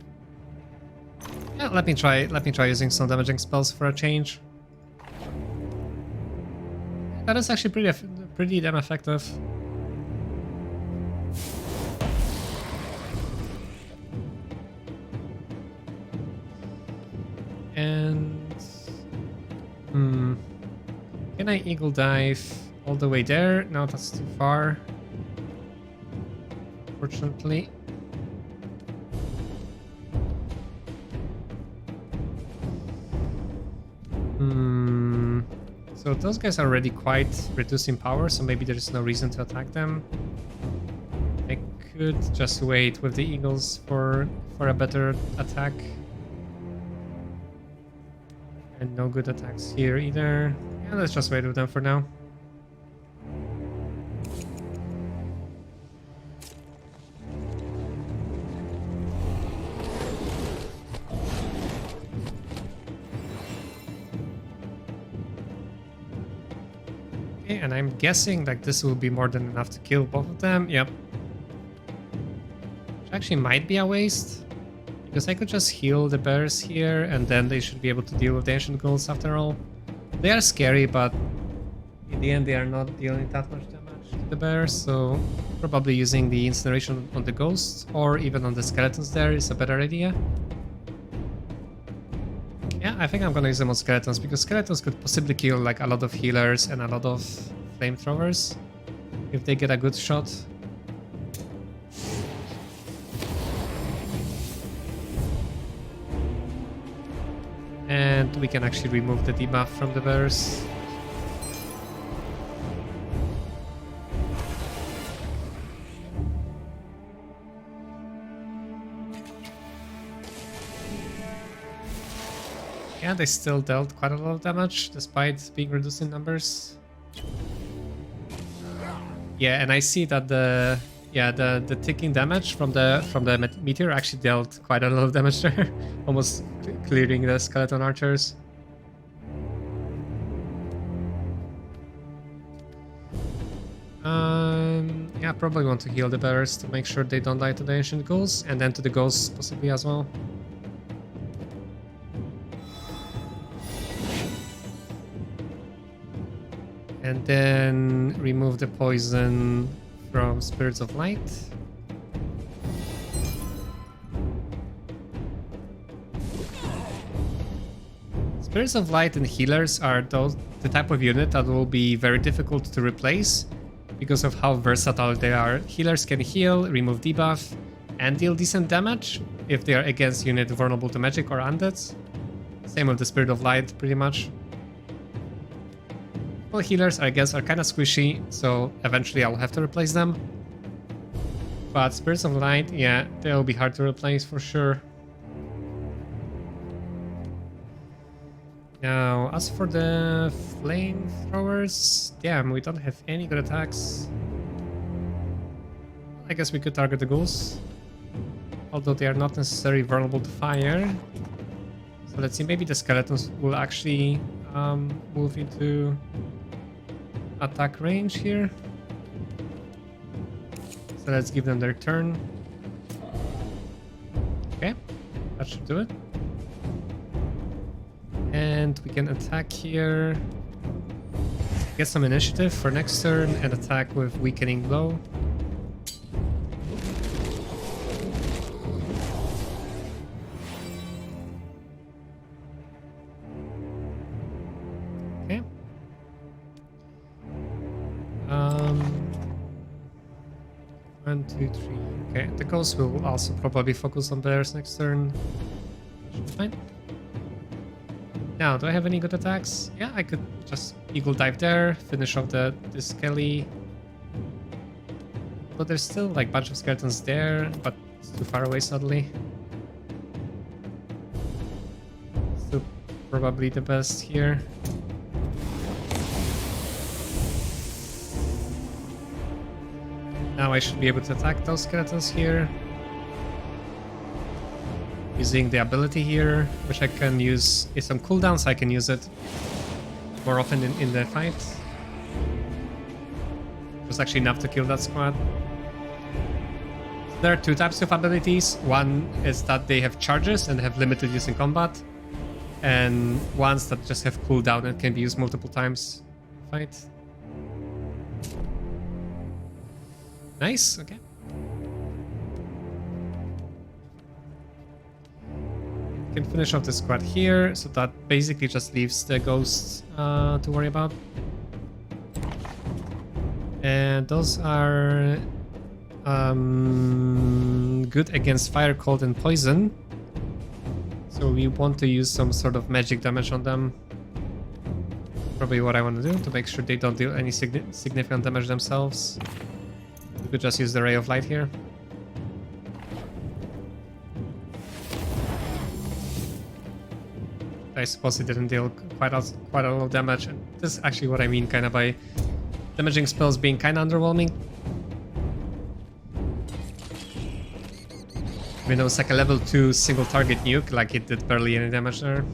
Yeah, let me try using some damaging spells for a change. That is actually pretty damn effective. And can I eagle dive all the way there? No, that's too far, unfortunately. So those guys are already quite reduced in power, so maybe there is no reason to attack them. I could just wait with the eagles for a better attack. And no good attacks here either. Yeah, let's just wait with them for now. Okay, and I'm guessing like this will be more than enough to kill both of them. Yep. Which actually might be a waste. Because I could just heal the bears here, and then they should be able to deal with the ancient ghouls after all. They are scary, but in the end they are not dealing that much damage to the bears, so probably using the incineration on the ghosts, or even on the skeletons there, is a better idea. Yeah, I think I'm gonna use them on skeletons, because skeletons could possibly kill like a lot of healers and a lot of flamethrowers if they get a good shot. And we can actually remove the debuff from the bears. Yeah, they still dealt quite a lot of damage despite being reduced in numbers. Yeah, and I see that the ticking damage from the meteor actually dealt quite a lot of damage there, almost clearing the skeleton archers. Yeah, probably want to heal the bears to make sure they don't die to the ancient ghouls, and then to the ghosts possibly as well. And then remove the poison from Spirits of Light. Spirits of Light and Healers are the type of unit that will be very difficult to replace because of how versatile they are. Healers can heal, remove debuff, and deal decent damage if they are against unit vulnerable to magic or undeads. Same with the Spirit of Light, pretty much. Well, healers, I guess, are kind of squishy, so eventually I'll have to replace them. But Spirits of Light, yeah, they'll be hard to replace for sure. Now, as for the flamethrowers, damn, we don't have any good attacks. I guess we could target the ghouls, although they are not necessarily vulnerable to fire. So let's see, maybe the skeletons will actually move into attack range here. So let's give them their turn. Okay, that should do it. And we can attack here. Get some initiative for next turn and attack with Weakening Blow. Okay. 1, 2, 3. Okay, the ghost will also probably focus on bears next turn. Should be fine. Now, do I have any good attacks? Yeah, I could just Eagle Dive there, finish off the Skelly. But there's still like a bunch of skeletons there, but it's too far away suddenly. Still probably the best here. Now I should be able to attack those skeletons here. Using the ability here, which I can use is some cooldowns, I can use it more often in the fight. It was actually enough to kill that squad. There are two types of abilities. One is that they have charges and have limited use in combat, and ones that just have cooldown and can be used multiple times in the fight. Nice, okay. Can finish off the squad here, so that basically just leaves the ghosts to worry about. And those are good against fire, cold, and poison. So we want to use some sort of magic damage on them. Probably what I want to do to make sure they don't deal any significant damage themselves. We could just use the Ray of Light here. I suppose it didn't deal quite a lot of damage. And this is actually what I mean kind of by damaging spells being kind of underwhelming. I mean, it was like a level 2 single target nuke, like it did barely any damage there.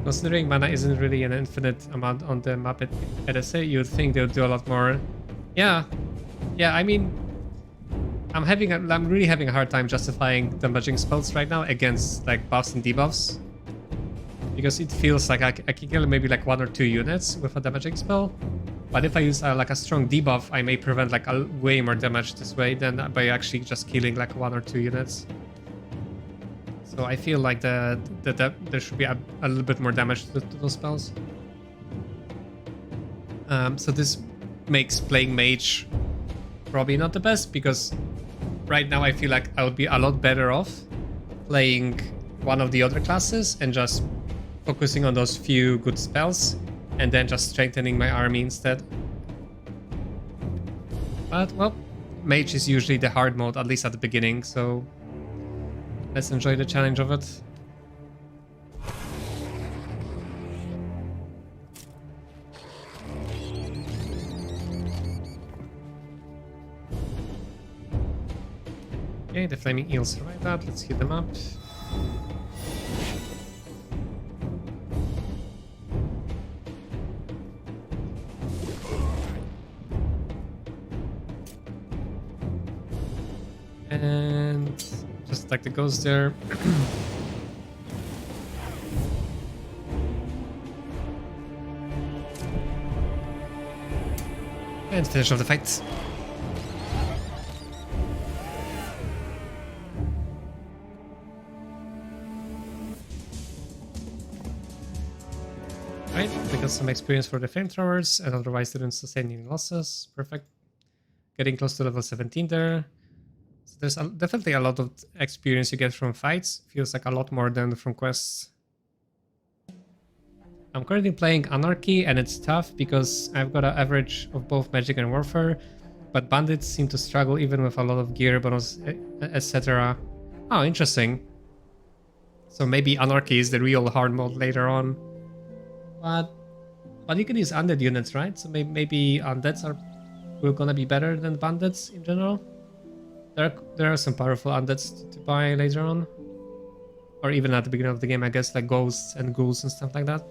Considering mana isn't really an infinite amount on the map at SA, you'd think they would do a lot more. Yeah, I mean, I'm really having a hard time justifying damaging spells right now against like buffs and debuffs, because it feels like I can kill maybe like 1 or 2 units with a damaging spell, but if I use like a strong debuff, I may prevent like way more damage this way than by actually just killing like 1 or 2 units. So I feel like there should be a little bit more damage to those spells. So this makes playing Mage probably not the best, because right now I feel like I would be a lot better off playing one of the other classes and just focusing on those few good spells and then just strengthening my army instead. But, well, Mage is usually the hard mode, at least at the beginning, so let's enjoy the challenge of it. Okay, the flaming eels survived that. Let's hit them up. And just attack the ghost there. And finish off the fight. Right, we got some experience for the flamethrowers and otherwise didn't sustain any losses. Perfect. Getting close to level 17 there. So there's definitely a lot of experience you get from fights. Feels like a lot more than from quests. I'm currently playing Anarchy and it's tough because I've got an average of both Magic and Warfare, but bandits seem to struggle even with a lot of gear, bonus, etc. Oh, interesting. So maybe Anarchy is the real hard mode later on. But you can use undead units, right? So maybe undeads will gonna be better than bandits in general. There are some powerful undeads to buy later on, or even at the beginning of the game, I guess, like ghosts and ghouls and stuff like that.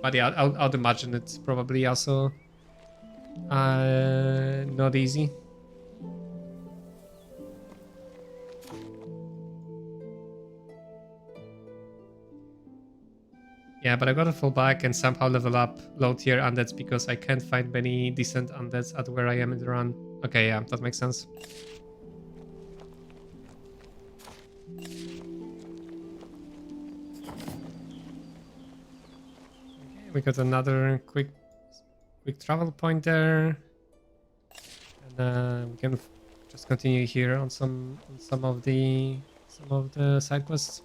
But yeah, I'd imagine it's probably also not easy. Yeah, but I gotta fall back and somehow level up low tier undeads because I can't find many decent undeads at where I am in the run. Okay, yeah, that makes sense. Okay, we got another quick travel point there, and we can just continue here on some of the side quests.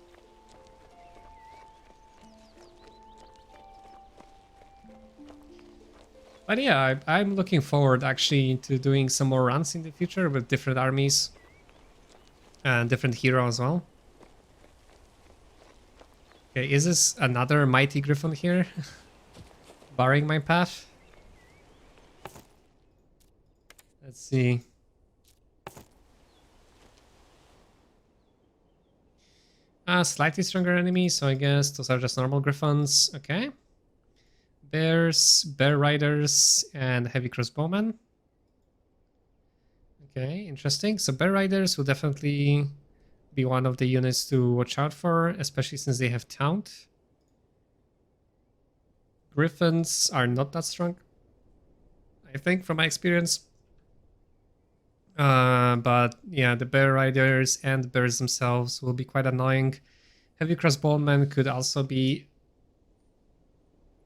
But yeah, I'm looking forward actually to doing some more runs in the future with different armies and different heroes as well. Okay, is this another Mighty Griffon here? Barring my path? Let's see. Slightly stronger enemy, so I guess those are just normal Griffons. Okay. Bears, bear riders, and heavy crossbowmen. Okay, interesting. So bear riders will definitely be one of the units to watch out for, especially since they have Taunt. Griffins are not that strong, I think, from my experience. But yeah, the bear riders and bears themselves will be quite annoying. Heavy crossbowmen could also be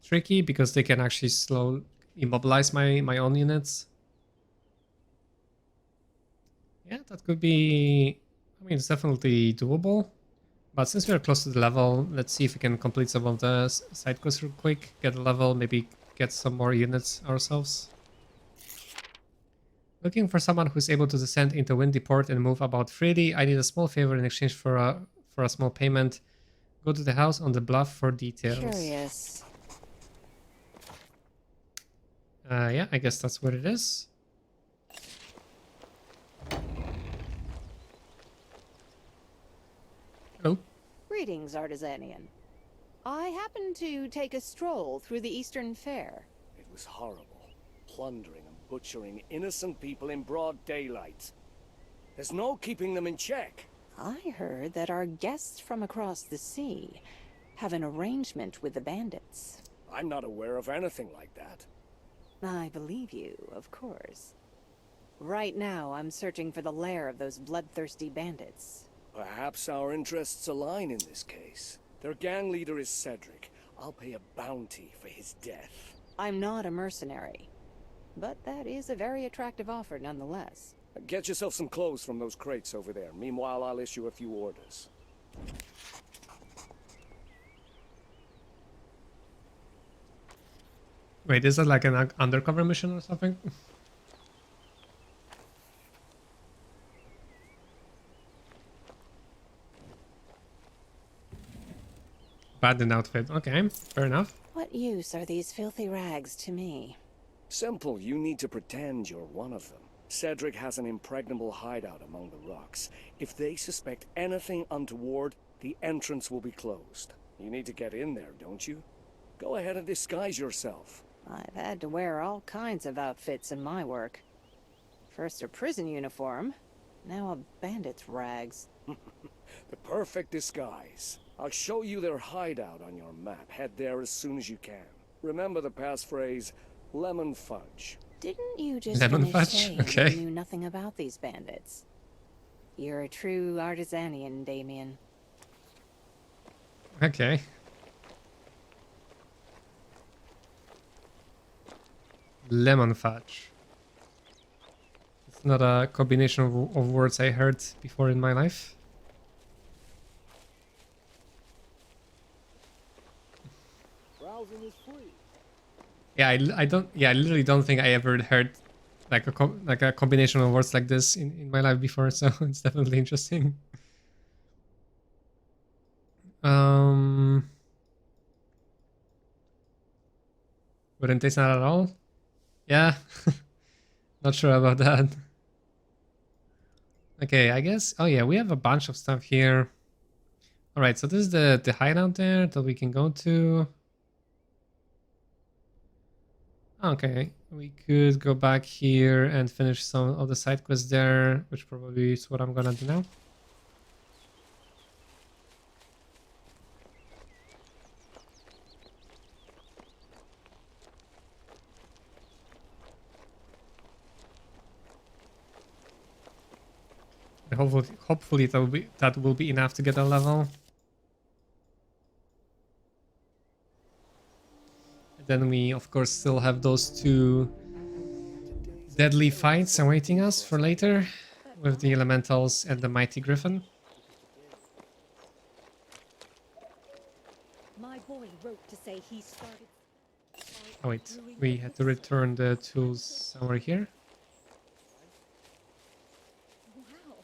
tricky because they can actually immobilize my own units. Yeah, that could be, I mean, it's definitely doable. But since we're close to the level, let's see if we can complete some of the side quests real quick, get a level, maybe get some more units ourselves. Looking for someone who's able to descend into Windy Port and move about freely. I need a small favor in exchange for a small payment. Go to the house on the bluff for details. Curious. Yeah, I guess that's what it is. Hello. Greetings, Artisanian. I happened to take a stroll through the Eastern Fair. It was horrible. Plundering and butchering innocent people in broad daylight. There's no keeping them in check. I heard that our guests from across the sea have an arrangement with the bandits. I'm not aware of anything like that. I believe you, of course. Right now, I'm searching for the lair of those bloodthirsty bandits. Perhaps our interests align in this case. Their gang leader is Cedric. I'll pay a bounty for his death. I'm not a mercenary, but that is a very attractive offer nonetheless. Get yourself some clothes from those crates over there. Meanwhile, I'll issue a few orders. Wait, is that like an undercover mission or something? Abandoned outfit. Okay, fair enough. What use are these filthy rags to me? Simple, you need to pretend you're one of them. Cedric has an impregnable hideout among the rocks. If they suspect anything untoward, the entrance will be closed. You need to get in there, don't you? Go ahead and disguise yourself. I've had to wear all kinds of outfits in my work. First a prison uniform, now a bandit's rags. The perfect disguise. I'll show you their hideout on your map. Head there as soon as you can. Remember the passphrase, lemon fudge. Didn't you just Lemon finish fudge? saying Okay. you knew nothing about these bandits? You're a true artisanian, Damien. Okay. Lemon fudge. It's not a combination of words I heard before in my life. Browsing is free. Yeah, I don't. Yeah, I literally don't think I ever heard like a combination of words like this in my life before. So it's definitely interesting. Wouldn't taste that at all. Yeah, not sure about that. Okay, I guess. Oh yeah, we have a bunch of stuff here. All right, so this is the hideout there that we can go to. Okay, we could go back here and finish some of the side quests there, which probably is what I'm gonna do now. And hopefully that will be enough to get a level. Then we, of course, still have those two deadly fights awaiting us for later with the elementals and the mighty griffin. My boy wrote to say he started. Oh wait, we had to return the tools somewhere here.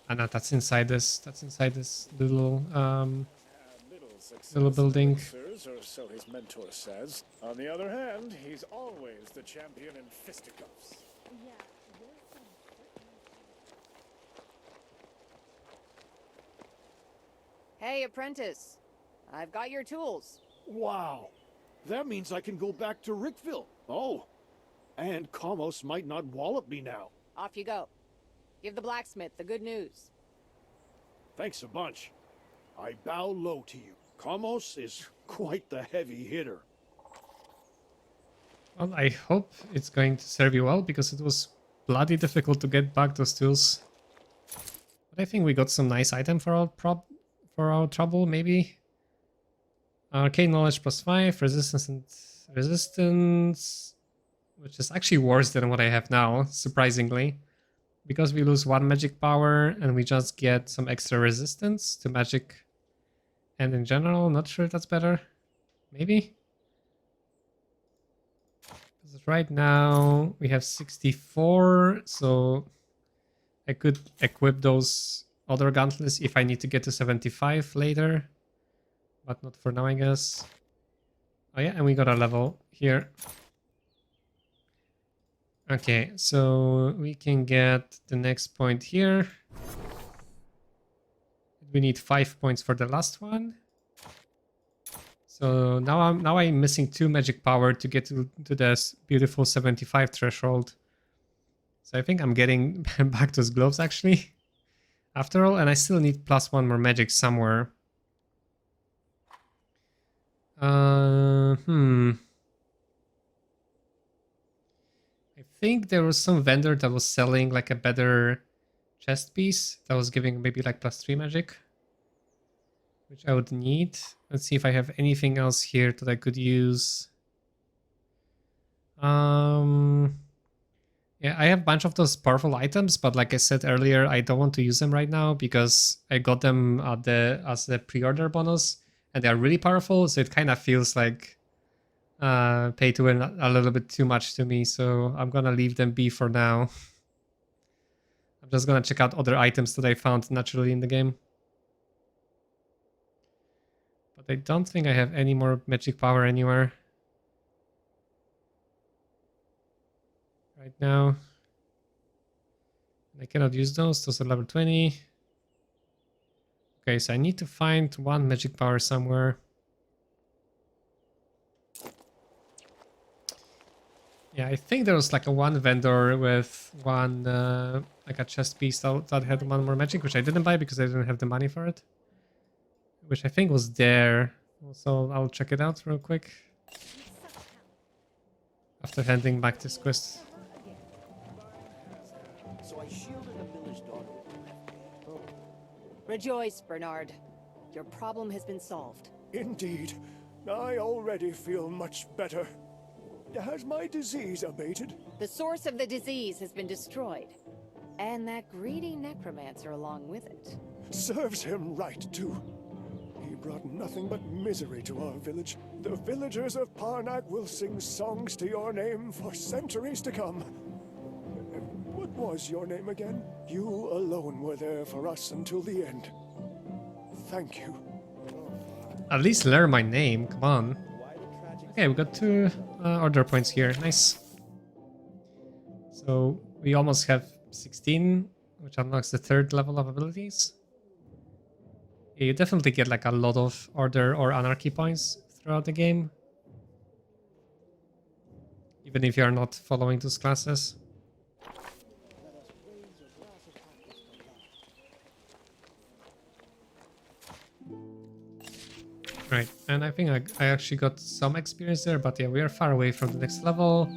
Ah, no, that's inside this. That's inside this little little building. Or so his mentor says. On the other hand, he's always the champion in fisticuffs. Hey, apprentice. I've got your tools. Wow. That means I can go back to Rickville. Oh. And Kamos might not wallop me now. Off you go. Give the blacksmith the good news. Thanks a bunch. I bow low to you. Kamos is quite the heavy hitter. Well, I hope it's going to serve you well, because it was bloody difficult to get back those tools. But I think we got some nice item for our trouble, maybe. Arcane knowledge +5, resistance, which is actually worse than what I have now, surprisingly. Because we lose 1 magic power and we just get some extra resistance to magic. And in general, not sure if that's better. Maybe? Because right now we have 64, so I could equip those other gauntlets if I need to get to 75 later. But not for now, I guess. Oh yeah, and we got a level here. Okay, so we can get the next point here. We need 5 points for the last one. So now I'm missing 2 magic power to get to this beautiful 75 threshold. So I think I'm getting back those gloves actually. After all, and I still need +1 more magic somewhere. I think there was some vendor that was selling like a better chest piece that was giving maybe like +3 magic, which I would need. Let's see if I have anything else here that I could use. Yeah, I have a bunch of those powerful items, but like I said earlier, I don't want to use them right now because I got them at as the pre-order bonus, and they are really powerful. So it kind of feels like pay to win a little bit too much to me. So I'm gonna leave them be for now. I'm just gonna check out other items that I found naturally in the game. But I don't think I have any more magic power anywhere right now. I cannot use those. Those are level 20. Okay, so I need to find one magic power somewhere. Yeah, I think there was like a one vendor with one like a chest piece that had one more magic, which I didn't buy because I didn't have the money for it. Which I think was there. So I'll check it out real quick. After handing back this quest. So I shielded a village daughter with my left hand. Rejoice, Bernard. Your problem has been solved. Indeed. I already feel much better. Has my disease abated? The source of the disease has been destroyed. And that greedy necromancer along with it. Serves him right, too. He brought nothing but misery to our village. The villagers of Parnac will sing songs to your name for centuries to come. What was your name again? You alone were there for us until the end. Thank you. At least learn my name, come on. Okay, we got 2 order points here, nice. So we almost have 16, which unlocks the 3rd level of abilities. Yeah, you definitely get like a lot of order or anarchy points throughout the game. Even if you are not following those classes. Right, and I think I actually got some experience there, but yeah, we are far away from the next level.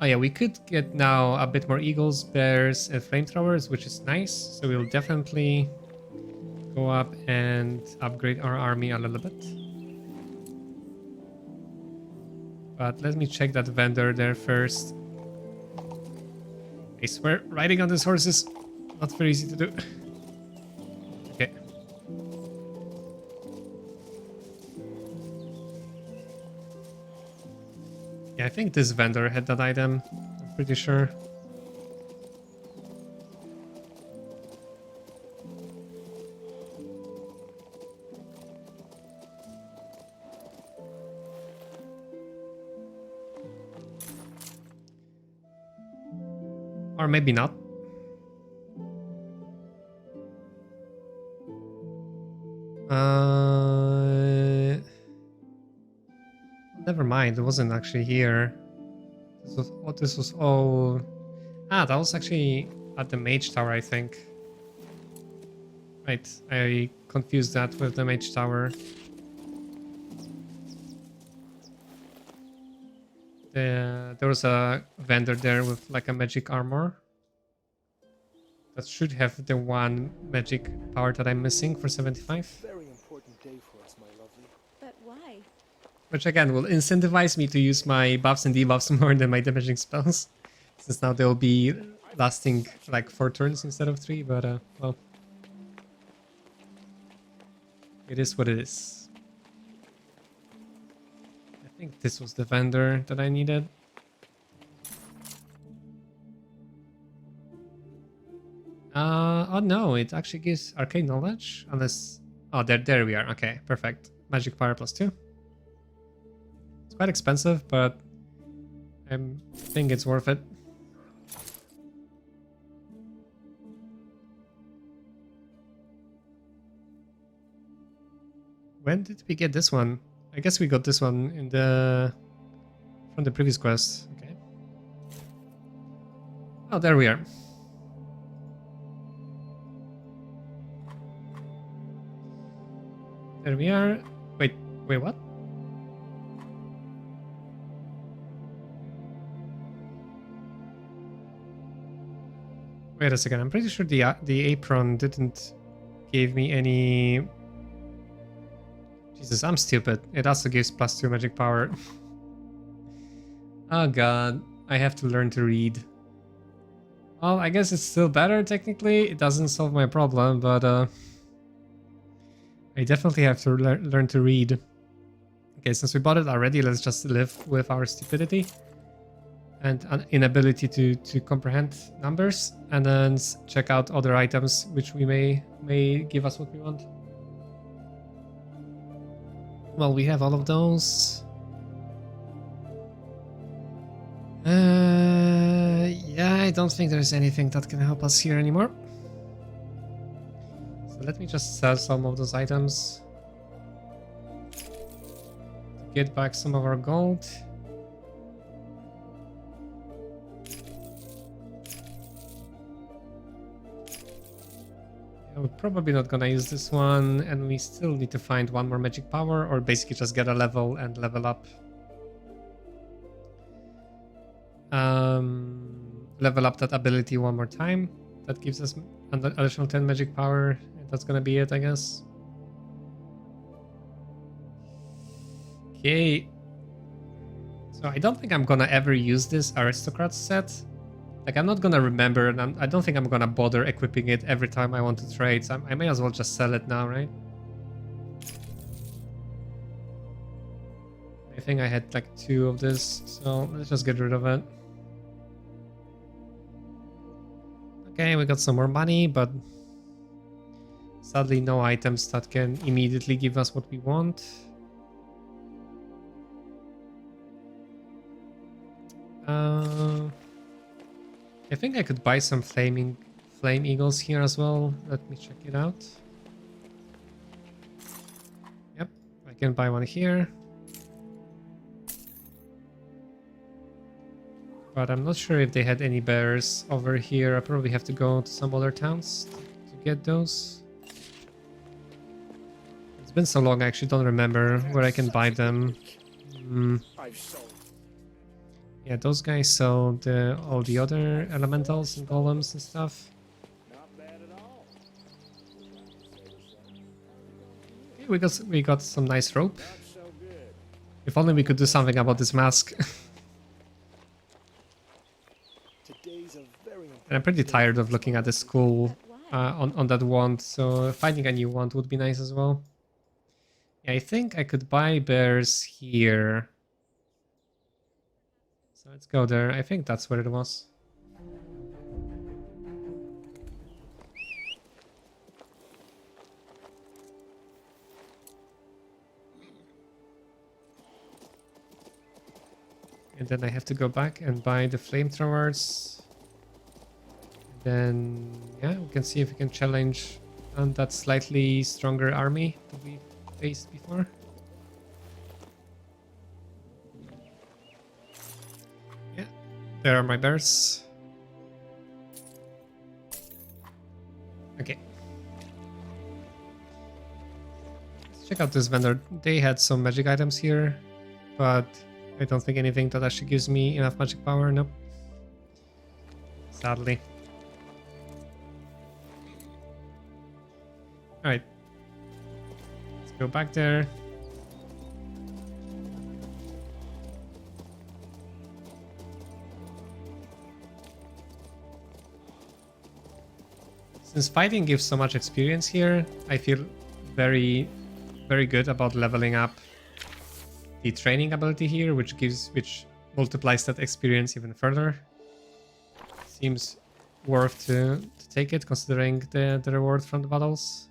Oh yeah, we could get now a bit more eagles, bears, and flamethrowers, which is nice. So we'll definitely go up and upgrade our army a little bit. But let me check that vendor there first. I swear, riding on these horses, not very easy to do. Okay. Yeah, I think this vendor had that item, I'm pretty sure. Or maybe not. Never mind, it wasn't actually here. This was all... Ah, that was actually at the Mage Tower, I think. Right, I confused that with the Mage Tower. There was a vendor there with like a magic armor. That should have the one magic power that I'm missing for 75. Very important day for us, my lovely. But why? Which again will incentivize me to use my buffs and debuffs more than my damaging spells. Since now they'll be lasting like 4 turns instead of 3, but well. It is what it is. I think this was the vendor that I needed. Oh no, it actually gives arcane knowledge. Unless... Oh, there we are. Okay, perfect. Magic power +2. It's quite expensive, but I think it's worth it. When did we get this one? I guess we got this one in from the previous quest. Okay. Oh, there we are. There we are. Wait, what? Wait a second. I'm pretty sure the apron didn't give me any. Jesus, I'm stupid. It also gives +2 magic power. Oh god, I have to learn to read. Well, I guess it's still better technically. It doesn't solve my problem, but I definitely have to learn to read. Okay, since we bought it already, let's just live with our stupidity and an inability to comprehend numbers, and then check out other items which we may give us what we want. Well, we have all of those. Yeah, I don't think there's anything that can help us here anymore. So let me just sell some of those items to get back some of our gold. Yeah, we're probably not gonna use this one, and we still need to find one more magic power, or basically just get a level and level up. Level up that ability one more time. That gives us an additional 10 magic power. And that's gonna be it, I guess. Okay. So I don't think I'm gonna ever use this aristocrat set. Like, I'm not gonna remember, and I don't think I'm gonna bother equipping it every time I want to trade. So I may as well just sell it now, right? I think I had like 2 of this, so let's just get rid of it. Okay, we got some more money, but sadly no items that can immediately give us what we want. I think I could buy some flame eagles here as well. Let me check it out. Yep, I can buy one here. But I'm not sure if they had any bears over here. I probably have to go to some other towns to get those. It's been so long, I actually don't remember where I can buy them. Yeah, those guys sold all the other elementals and golems and stuff. Okay, we got some nice rope. If only we could do something about this mask. And I'm pretty tired of looking at the skull on that wand, so finding a new wand would be nice as well. Yeah, I think I could buy bears here. So let's go there. I think that's where it was. And then I have to go back and buy the flamethrowers. Then, yeah, we can see if we can challenge that slightly stronger army that we faced before. Yeah, there are my bears. Okay. Let's check out this vendor. They had some magic items here, but I don't think anything that actually gives me enough magic power. Nope. Sadly. Alright. Let's go back there. Since fighting gives so much experience here, I feel very, very good about leveling up the training ability here, which multiplies that experience even further. Seems worth to take it, considering the reward from the battles.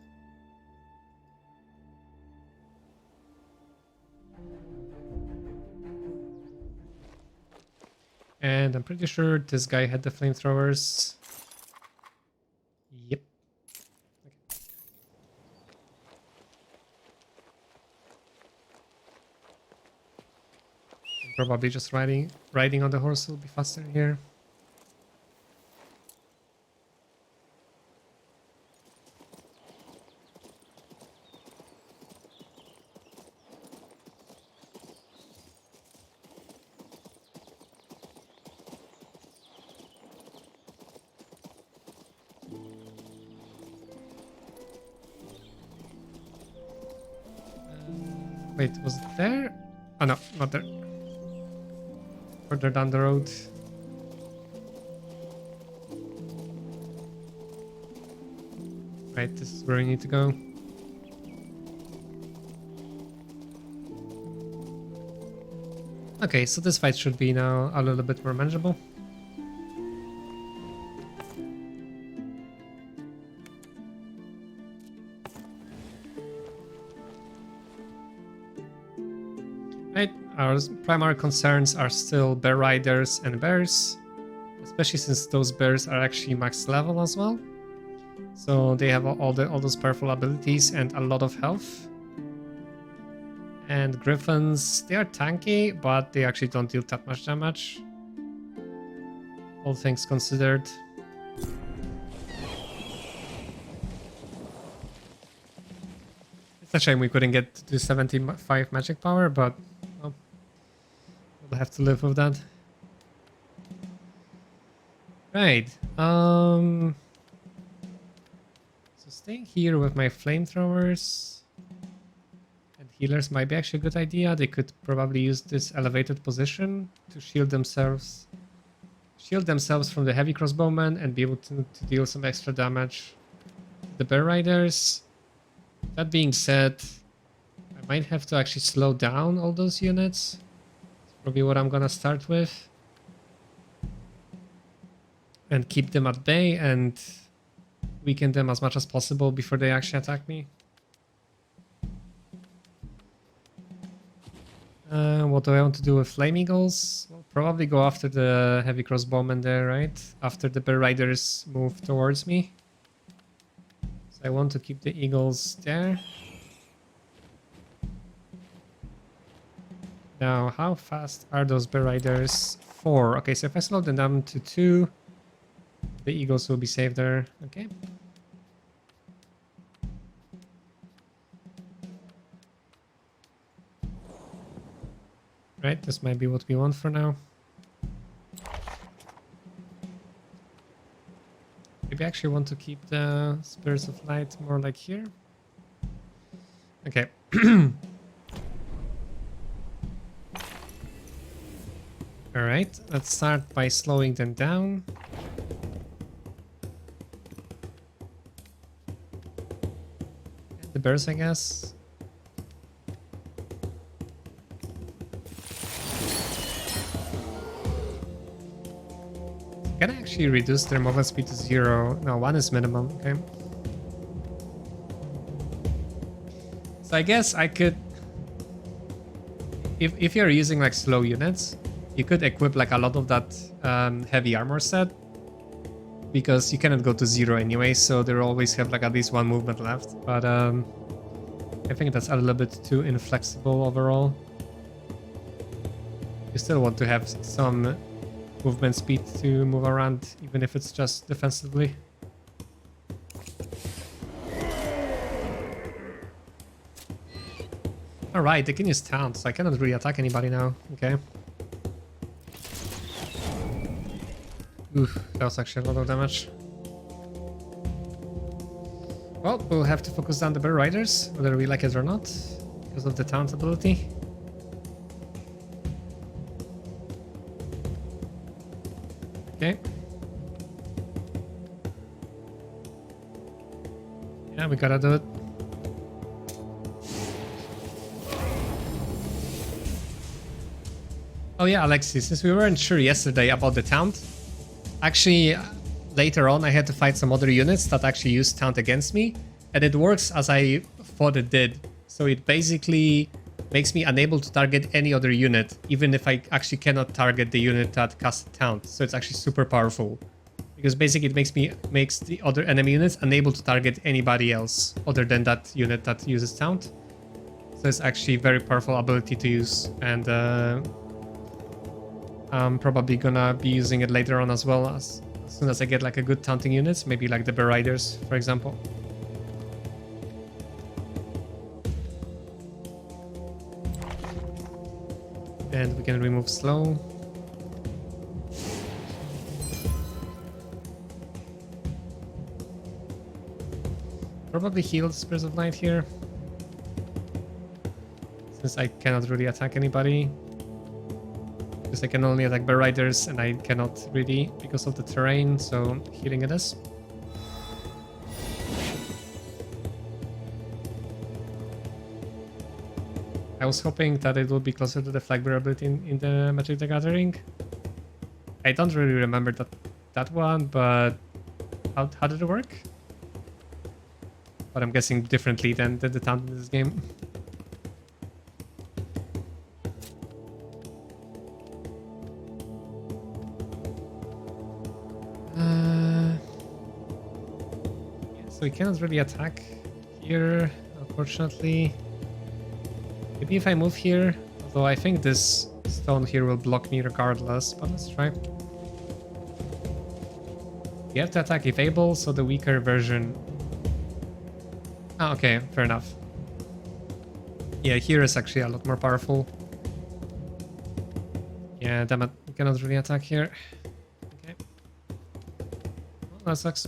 And I'm pretty sure this guy had the flamethrowers. Yep. Okay. Probably just riding on the horse will be faster here. Wait, was it there? Oh no, not there. Further down the road. Right, this is where we need to go. Okay, so this fight should be now a little bit more manageable. Right, our primary concerns are still bear riders and bears, especially since those bears are actually max level as well. So they have all those powerful abilities and a lot of health. And griffins, they are tanky, but they actually don't deal that much damage. All things considered. It's a shame we couldn't get to 75 magic power, but well, we'll have to live with that. Right. So staying here with my flamethrowers and healers might be actually a good idea. They could probably use this elevated position to shield themselves from the heavy crossbowmen and be able to deal some extra damage to the bear riders. That being said, I might have to actually slow down all those units. That's probably what I'm gonna start with. And keep them at bay and weaken them as much as possible before they actually attack me. What do I want to do with Flame Eagles? Well, probably go after the heavy crossbowmen there, right? After the bear riders move towards me. So I want to keep the eagles there. Now, how fast are those bear riders? 4. Okay, so if I slow them down to 2, the eagles will be safe there. Okay. Right, this might be what we want for now. Maybe I actually want to keep the Spirits of Light more like here. Okay. Alright, let's start by slowing them down. And the bears, I guess. Can I actually reduce their movement speed to 0? No, 1 is minimum, okay. So I guess I could... If you're using like slow units, you could equip like a lot of that heavy armor set. Because you cannot go to 0 anyway, so they'll always have like at least 1 movement left. But I think that's a little bit too inflexible overall. You still want to have some movement speed to move around, even if it's just defensively. Alright, they can use Taunt, so I cannot really attack anybody now. Okay. Oof, that was actually a lot of damage. Well, we'll have to focus down the bear riders, whether we like it or not, because of the Taunt ability. Okay. Yeah, we gotta do it. Oh yeah, Alexis, since we weren't sure yesterday about the Taunt, actually later on I had to fight some other units that actually used Taunt against me, and it works as I thought it did. So it basically makes me unable to target any other unit, even if I actually cannot target the unit that casts Taunt. So it's actually super powerful. Because basically it makes the other enemy units unable to target anybody else other than that unit that uses Taunt. So it's actually a very powerful ability to use, and I'm probably gonna be using it later on as well, as soon as I get like a good taunting units, maybe like the bear riders, for example. And we can remove slow. Probably heal the Spirits of Light here, since I cannot really attack anybody. Because I can only attack bear riders and I cannot really because of the terrain, so healing it is. I was hoping that it would be closer to the flag bearer ability in the Magic the Gathering. I don't really remember that one, but how did it work? But I'm guessing differently than the Taunt in this game. So we cannot really attack here, unfortunately. Maybe if I move here, although I think this stone here will block me regardless, but let's try. You have to attack if able, so the weaker version. Ah, okay, fair enough. Yeah, here is actually a lot more powerful. Yeah, damn it, we cannot really attack here. Okay. Well, that sucks.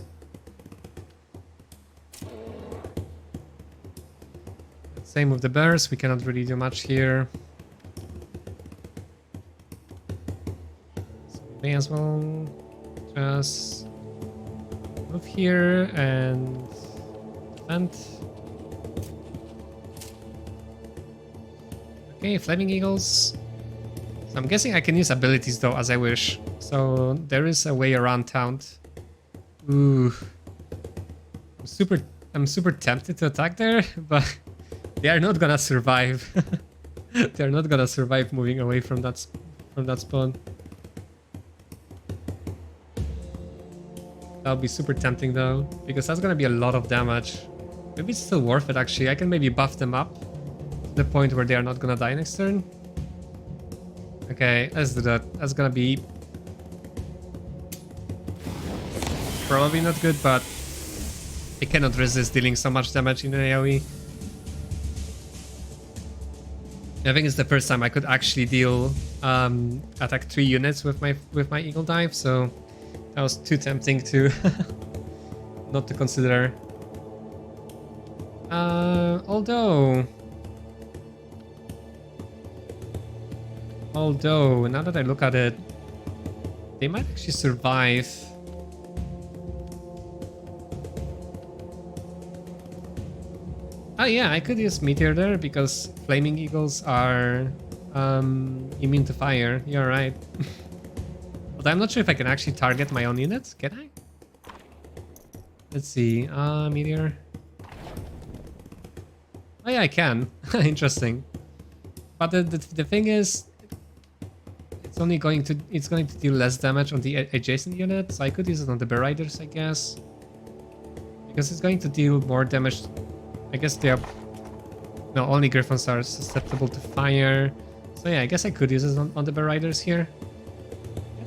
Same with the bears, we cannot really do much here. So we may as well just move here and defend. Okay, Flaming Eagles. So I'm guessing I can use abilities though as I wish. So there is a way around Taunt. Ooh. I'm super tempted to attack there, but they are not gonna survive. They are not gonna survive moving away from that spawn. That would be super tempting though, because that's gonna be a lot of damage. Maybe it's still worth it actually. I can maybe buff them up to the point where they are not gonna die next turn. Okay, let's do that. That's gonna be probably not good, but I cannot resist dealing so much damage in an AoE. I think it's the first time I could actually deal attack 3 units with my Eagle Dive, so that was too tempting to not to consider. Although now that I look at it, they might actually survive. Oh yeah, I could use Meteor there because Flaming Eagles are immune to fire. You're right. But I'm not sure if I can actually target my own units. Can I? Let's see. Meteor. Oh yeah, I can. Interesting. But the thing is, it's going to deal less damage on the adjacent unit. So I could use it on the Bear Riders, I guess, because it's going to deal more damage. I guess they are... No, only Griffons are susceptible to fire. So yeah, I guess I could use it on the Bear Riders here.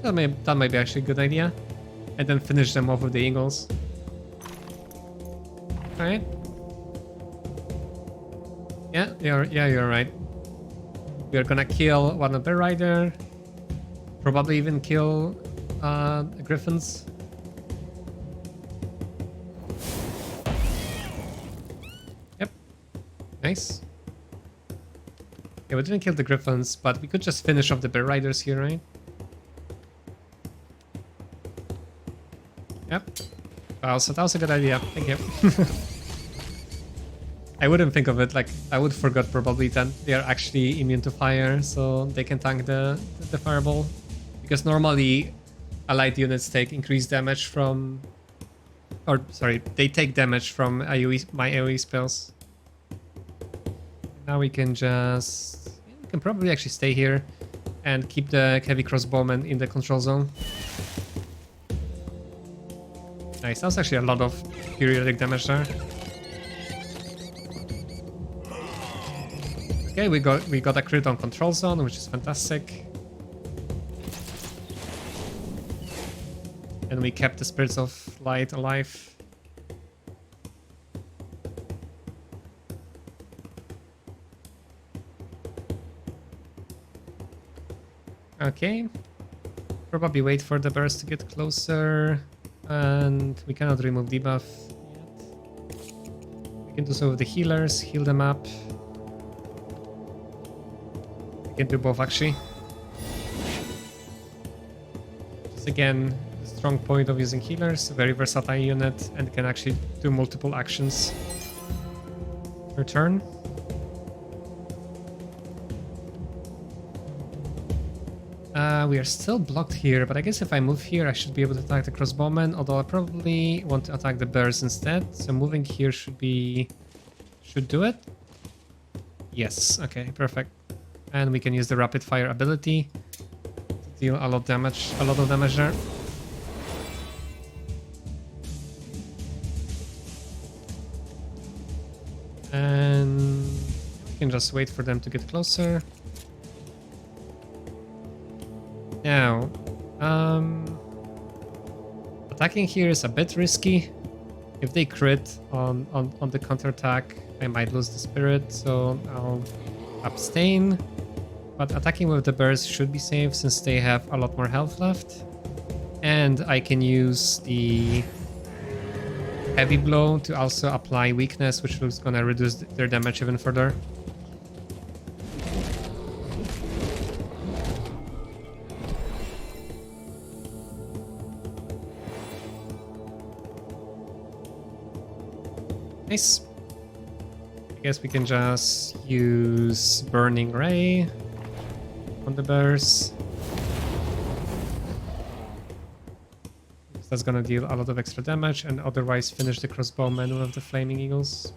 Yeah, that might be actually a good idea. And then finish them off with the Eagles. Alright. Yeah, you're right. We are gonna kill one of Bear Rider. Probably even kill Griffins. Nice. Yeah, we didn't kill the Griffins, but we could just finish off the Bear Riders here, right? Yep. Wow, so that was a good idea. Thank you. I wouldn't think of it, like, I would forget probably that they are actually immune to fire, so they can tank the fireball. Because normally, allied units take increased damage from... Or, sorry, they take damage from my AoE spells. Now we can just... We can probably actually stay here and keep the heavy crossbowmen in the control zone. Nice, that was actually a lot of periodic damage there. Okay, we got a crit on control zone, which is fantastic. And we kept the Spirits of Light alive. Okay, probably wait for the burst to get closer, and we cannot remove debuff yet. We can do so with the healers, heal them up. We can do both actually. Just again, the strong point of using healers, a very versatile unit, and can actually do multiple actions per turn. We are still blocked here, but I guess if I move here, I should be able to attack the crossbowmen, although I probably want to attack the bears instead. So moving here should do it. Yes, okay, perfect. And we can use the rapid fire ability to deal a lot of damage there. And we can just wait for them to get closer. Now, attacking here is a bit risky. If they crit on the counterattack, I might lose the spirit, so I'll abstain. But attacking with the bears should be safe since they have a lot more health left. And I can use the heavy blow to also apply weakness, which is gonna reduce their damage even further. Nice. I guess we can just use Burning Ray on the bears. That's gonna deal a lot of extra damage and otherwise finish the crossbowmen with the Flaming Eagles.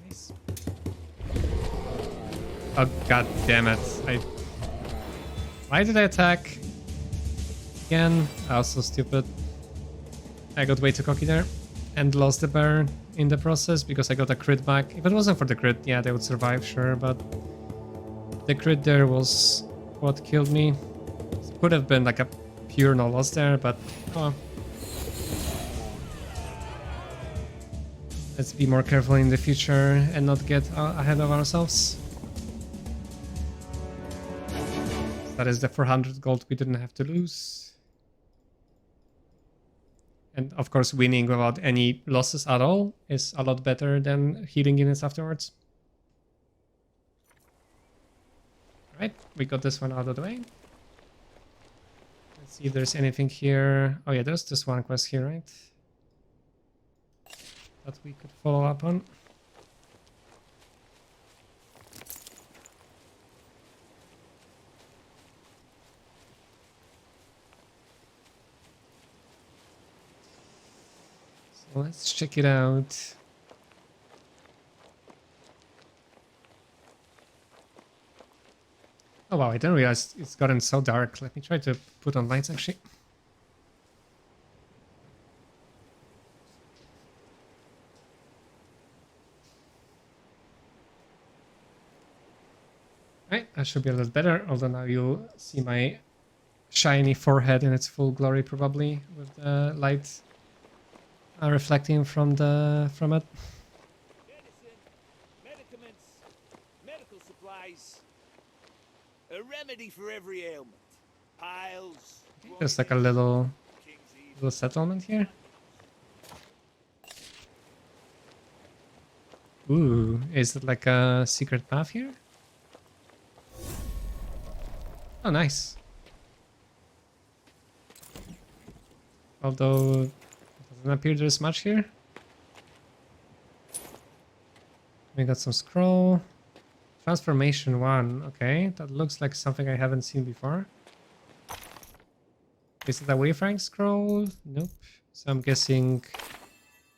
Nice. Oh god damn it. Why did I attack? Again, I was so stupid. I got way too cocky there and lost the bear in the process because I got a crit back. If it wasn't for the crit, yeah, they would survive, sure, but the crit there was what killed me. It could have been like a pure no loss there, but oh. Let's be more careful in the future and not get ahead of ourselves. That is the 400 gold we didn't have to lose. And of course, winning without any losses at all is a lot better than healing units afterwards. Right, we got this one out of the way. Let's see if there's anything here. Oh yeah, there's this one quest here, right? That we could follow up on. So let's check it out. Oh wow, I didn't realize it's gotten so dark. Let me try to put on lights actually. Right, that should be a little better, although now you'll see my shiny forehead in its full glory probably with the light reflecting from it. Medicine, medicaments, medical supplies. A remedy for every ailment. Piles. There's like a little settlement here. Ooh, is it like a secret path here? Oh, nice. Although it doesn't appear there's much here. We got some scroll. Transformation 1. Okay, that looks like something I haven't seen before. Is it a Wayfaring scroll? Nope. So I'm guessing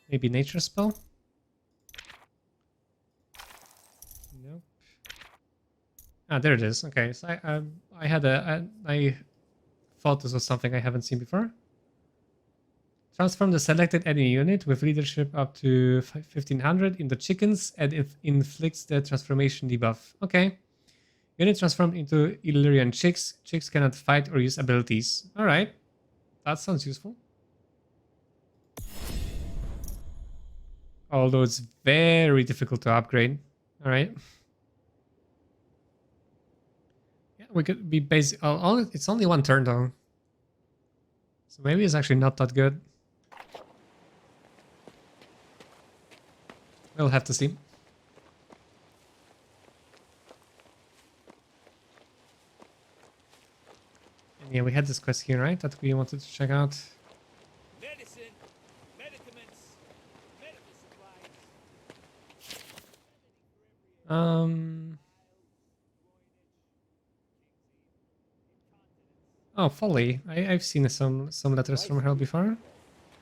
maybe nature spell. Nope. Ah, there it is. Okay, so I thought this was something I haven't seen before. Transform the selected enemy unit with leadership up to 1500 into chickens and it inflicts the transformation debuff. Okay. Unit transformed into Illyrian chicks. Chicks cannot fight or use abilities. Alright. That sounds useful. Although it's very difficult to upgrade. Alright. Yeah, we could be basic. It's only one turn though. So maybe it's actually not that good. We'll have to see. And yeah, we had this quest here, right? That we wanted to check out. Medicine, medicaments, medical supplies. Oh, Folly. I've seen some letters from her before.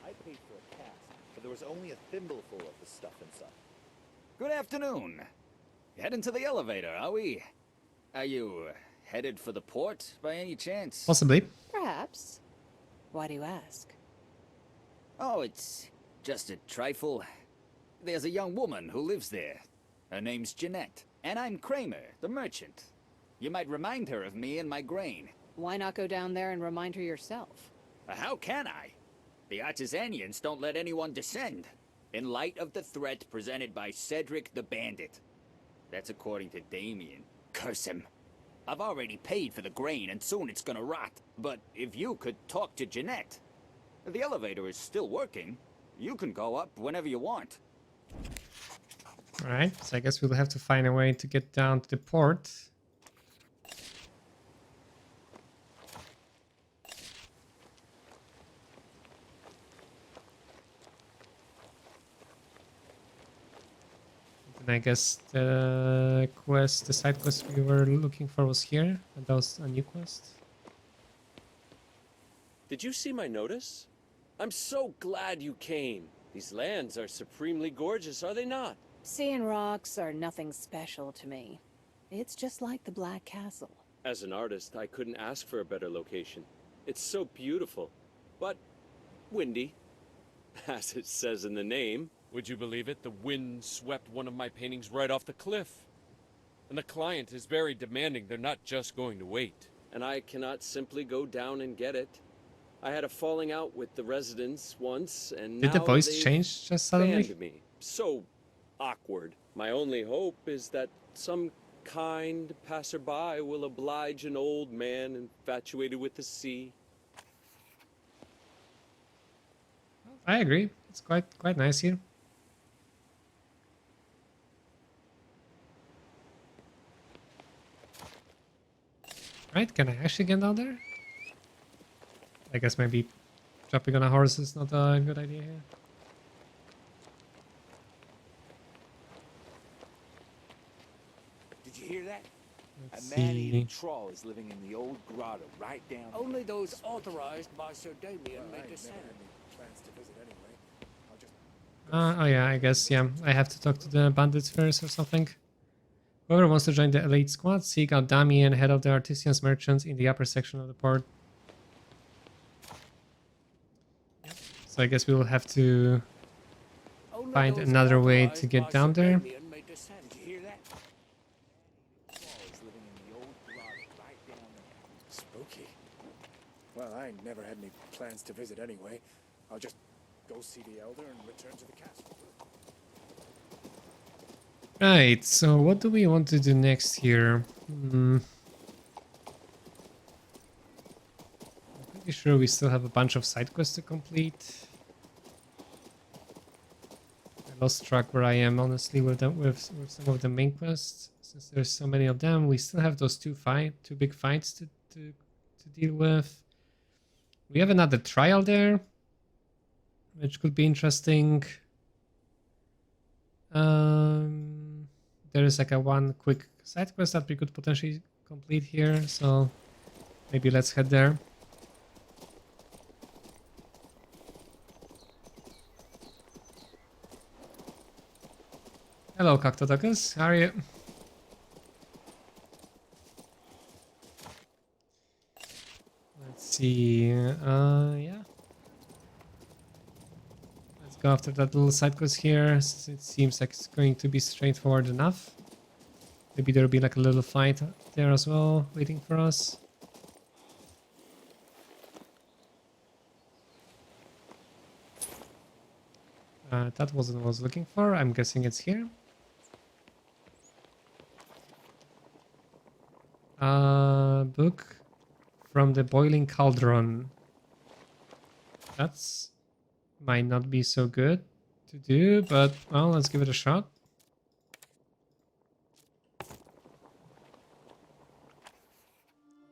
I paid for a cask, but there was only a thimbleful of the stuff inside. Good afternoon. Heading to the elevator, are we? Are you headed for the port by any chance? Possibly. Perhaps. Why do you ask? Oh, it's just a trifle. There's a young woman who lives there. Her name's Jeanette, and I'm Kramer, the merchant. You might remind her of me and my grain. Why not go down there and remind her yourself? How can I? The Artisanians don't let anyone descend, in light of the threat presented by Cedric the Bandit. That's according to Damien. Curse him. I've already paid for the grain, and soon it's gonna rot. But if you could talk to Jeanette... The elevator is still working. You can go up whenever you want. Alright, so I guess we'll have to find a way to get down to the port. And I guess the quest, the side quest we were looking for was here, and that was a new quest. Did you see my notice? I'm so glad you came. These lands are supremely gorgeous, are they not? Sea and rocks are nothing special to me. It's just like the Black Castle. As an artist, I couldn't ask for a better location. It's so beautiful, but windy. As it says in the name, would you believe it? The wind swept one of my paintings right off the cliff. And the client is very demanding. They're not just going to wait. And I cannot simply go down and get it. I had a falling out with the residents once, and Did the now voice they've change just suddenly? banned me. So awkward. My only hope is that some kind passerby will oblige an old man infatuated with the sea. I agree. It's quite nice here. Right, can I actually get down there? I guess maybe jumping on a horse is not a good idea here. Did you hear that? Let's A man-eating see. troll is living in the old grotto right down there. Only those authorized by Sir Damien may descend. Oh yeah, I guess, yeah. I have to talk to the bandits first or something. Whoever wants to join the elite squad, seek out Damien, head of the Artisans Merchants in the upper section of the port. Yep. So I guess we will have to find another way to get down there. Did you hear that? Troll is living in the old grotto right down there. Spooky. Well, I never had any plans to visit anyway. I'll just go see the Elder and return to the castle. Right, so what do we want to do next here? I'm pretty sure we still have a bunch of side quests to complete. I lost track where I am, honestly, with some of the main quests. Since there's so many of them, we still have those two big fights to deal with. We have another trial there, which could be interesting. There is like one quick side quest that we could potentially complete here, so maybe let's head there. Hello, Cactodocus. How are you? Let's see. Yeah. Let's go after that little side quest here. Since it seems like it's going to be straightforward enough. Maybe there'll be like a little fight there as well, waiting for us. That wasn't what I was looking for. I'm guessing it's here. Book from the Boiling Cauldron. That's might not be so good to do, but well, let's give it a shot.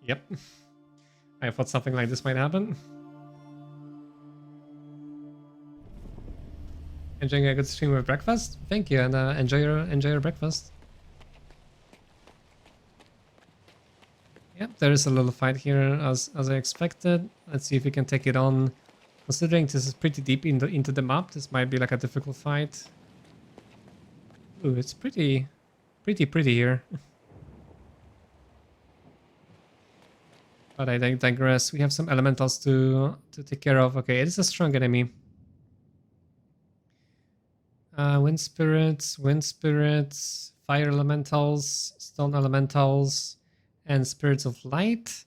Yep. I thought something like this might happen. Enjoying a good stream with breakfast? Thank you, and enjoy your breakfast. Yep, there is a little fight here as I expected. Let's see if we can take it on. Considering this is pretty deep into the map, this might be like a difficult fight. Ooh, it's pretty here. But I digress. We have some elementals to take care of. Okay, it is a strong enemy. Wind spirits, fire elementals, stone elementals, and spirits of light.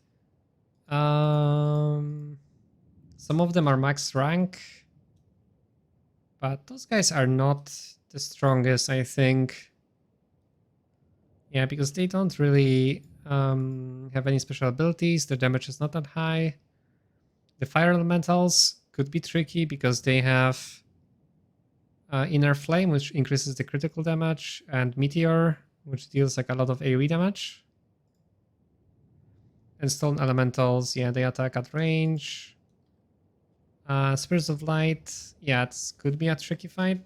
Some of them are max rank, but those guys are not the strongest, I think. Yeah, because they don't really have any special abilities. Their damage is not that high. The fire elementals could be tricky because they have Inner Flame, which increases the critical damage, and Meteor, which deals like a lot of AoE damage. And Stone Elementals, yeah, they attack at range. Spirits of Light, yeah, it could be a tricky fight,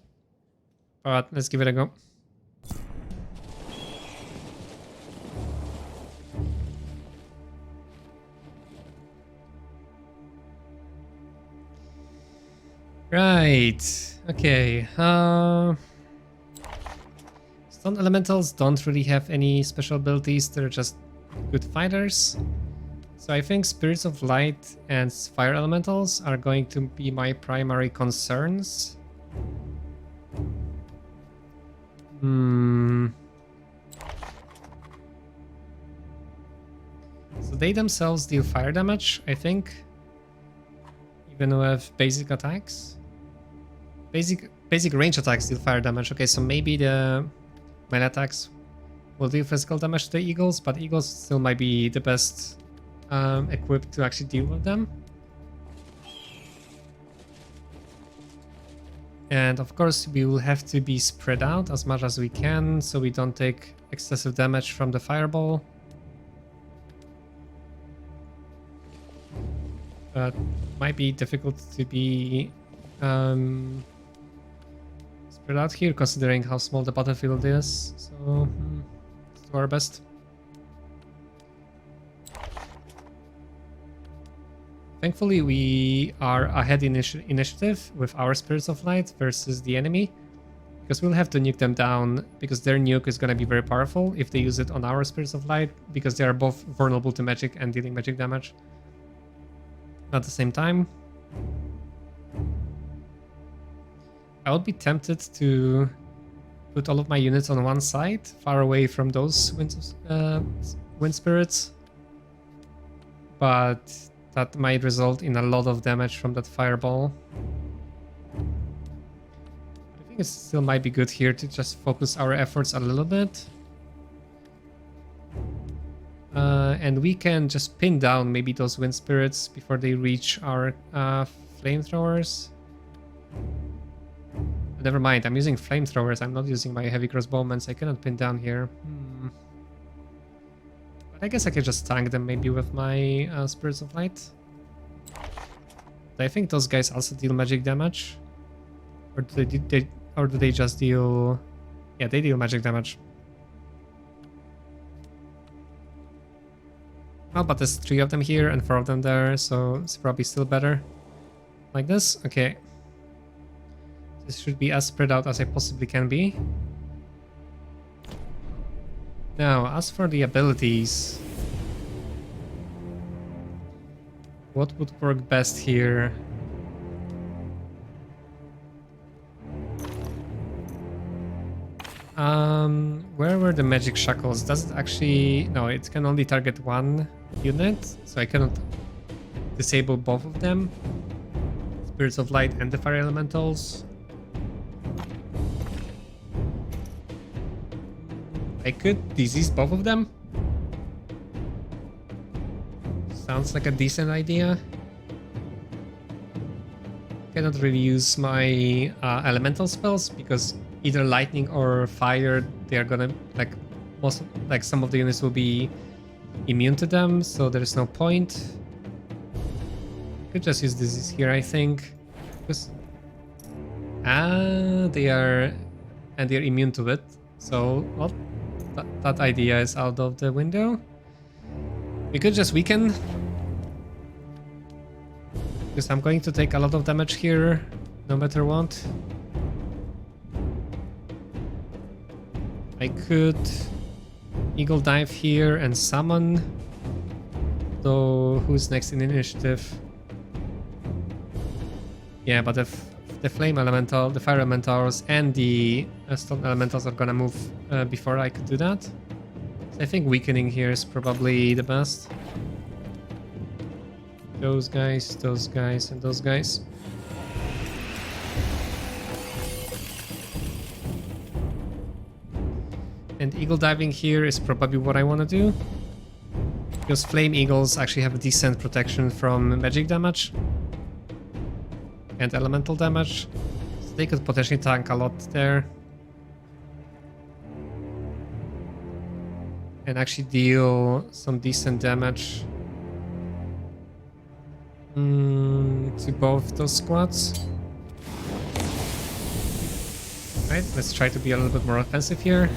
but let's give it a go. Right, okay. Stone Elementals don't really have any special abilities, they're just good fighters. So I think Spirits of Light and Fire Elementals are going to be my primary concerns. So they themselves deal fire damage, I think. Even with basic attacks. Basic range attacks deal fire damage. Okay, so maybe the melee attacks will deal physical damage to the eagles, but eagles still might be the best equipped to actually deal with them. And of course we will have to be spread out as much as we can so we don't take excessive damage from the fireball. But might be difficult to be spread out here considering how small the battlefield is. So let's do our best. Thankfully, we are ahead in initiative with our Spirits of Light versus the enemy, because we'll have to nuke them down, because their nuke is going to be very powerful if they use it on our Spirits of Light, because they are both vulnerable to magic and dealing magic damage at the same time. I would be tempted to put all of my units on one side, far away from those wind spirits, but that might result in a lot of damage from that fireball. I think it still might be good here to just focus our efforts a little bit. And we can just pin down maybe those wind spirits before they reach our flamethrowers. Never mind, I'm using flamethrowers, I'm not using my heavy crossbowmen, so I cannot pin down here. I guess I could just tank them maybe with my Spirits of Light. I think those guys also deal magic damage. Or do they just deal... Yeah, they deal magic damage. Well, but there's 3 of them here and 4 of them there, so it's probably still better. Like this? Okay. This should be as spread out as I possibly can be. Now, as for the abilities, what would work best here? Where were the magic shackles? Does it actually... No, it can only target one unit, so I cannot disable both of them. Spirits of Light and the Fire Elementals. I could disease both of them. Sounds like a decent idea. Cannot really use my elemental spells because either lightning or fire, they are gonna some of the units will be immune to them, so there is no point. Could just use disease here, I think, because they're immune to it. So well, that idea is out of the window. We could just weaken. Because I'm going to take a lot of damage here, no matter what. I could Eagle Dive here and summon. Though, who's next in initiative? Yeah, but if the Flame Elemental, the Fire Elementals, and the Stone Elementals are gonna move before I could do that. So I think weakening here is probably the best. Those guys, and those guys. And Eagle Diving here is probably what I want to do. Because Flame Eagles actually have a decent protection from magic damage. And elemental damage. So they could potentially tank a lot there. And actually deal some decent damage to both those squads. Right, let's try to be a little bit more offensive here.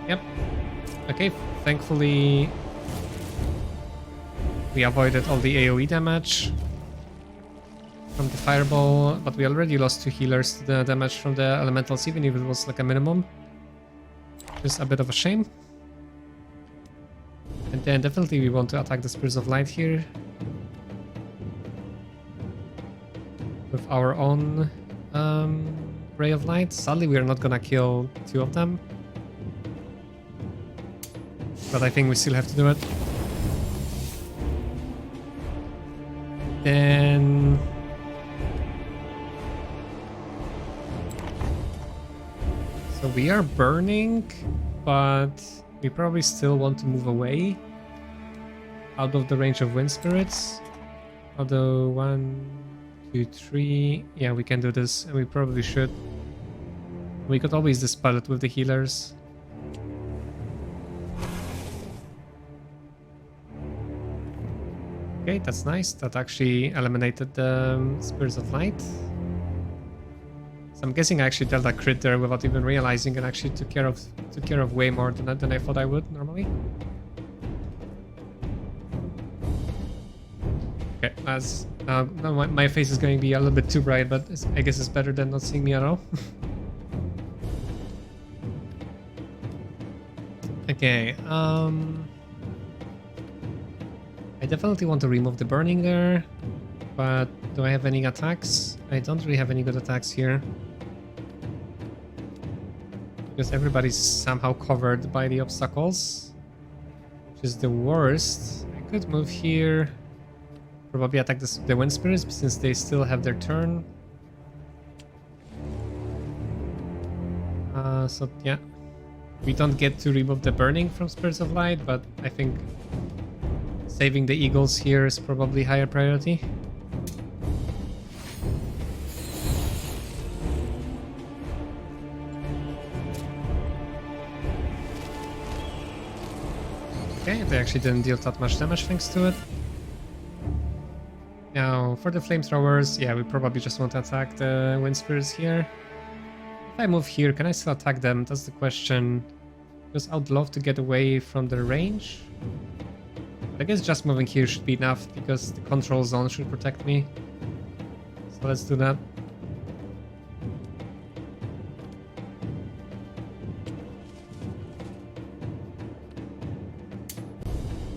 Yep. Okay, thankfully we avoided all the AoE damage from the fireball, but we already lost 2 healers to the damage from the elementals, even if it was like a minimum. Just a bit of a shame. And then definitely we want to attack the Spirits of Light here. With our own Ray of Light. Sadly we are not gonna kill 2 of them. But I think we still have to do it. Then... So we are burning, but we probably still want to move away out of the range of Wind Spirits. Although 1, 2, 3... Yeah, we can do this, and we probably should. We could always dispel it with the healers. Okay, that's nice. That actually eliminated the Spirits of Light. So I'm guessing I actually dealt a crit there without even realizing, and actually took care of way more than I thought I would normally. Okay, as now my face is going to be a little bit too bright, but I guess it's better than not seeing me at all. Okay, I definitely want to remove the burning there, but do I have any attacks? I don't really have any good attacks here. Because everybody's somehow covered by the obstacles, which is the worst. I could move here, probably attack the Wind Spirits since they still have their turn. So yeah, we don't get to remove the burning from Spirits of Light, but I think saving the Eagles here is probably higher priority. Okay, they actually didn't deal that much damage thanks to it. Now, for the flamethrowers, yeah, we probably just want to attack the Wind Spirits here. If I move here, can I still attack them? That's the question. Because I would love to get away from the range. I guess just moving here should be enough, because the control zone should protect me. So let's do that.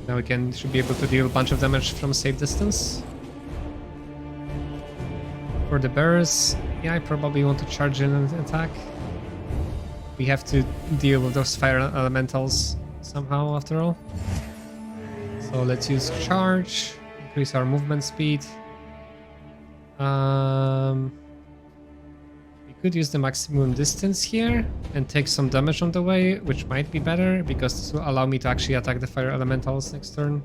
Now we should be able to deal a bunch of damage from safe distance. For the bears, yeah, I probably want to charge in and attack. We have to deal with those fire elementals somehow after all. So let's use charge, increase our movement speed. We could use the maximum distance here and take some damage on the way, which might be better because this will allow me to actually attack the fire elementals next turn.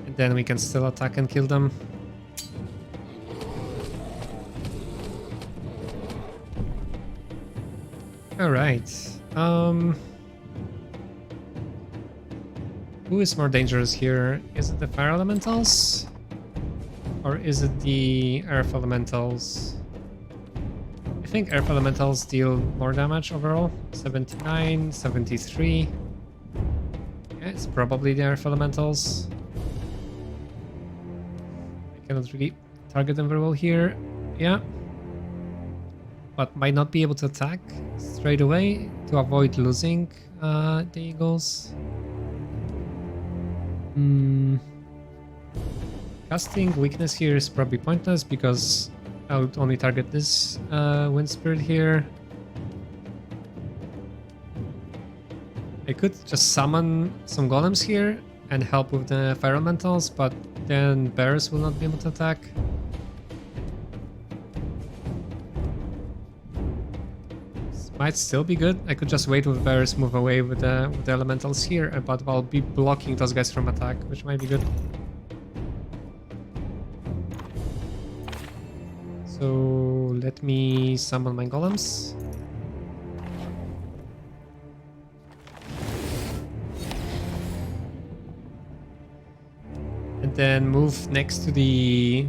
And then we can still attack and kill them. Alright, who is more dangerous here? Is it the fire elementals? or is it the Earth Elementals? I think Earth Elementals deal more damage overall. 79, 73. Yeah, it's probably the Earth Elementals. I cannot really target them very well here. Yeah. But might not be able to attack straight away to avoid losing the Eagles. Casting Weakness here is probably pointless because I would only target this Wind Spirit here. I could just summon some golems here and help with the Fire Elementals, but then bears will not be able to attack. This might still be good. I could just wait with bears, move away with the elementals here, but I'll be blocking those guys from attack, which might be good. So let me summon my golems. And then move next to the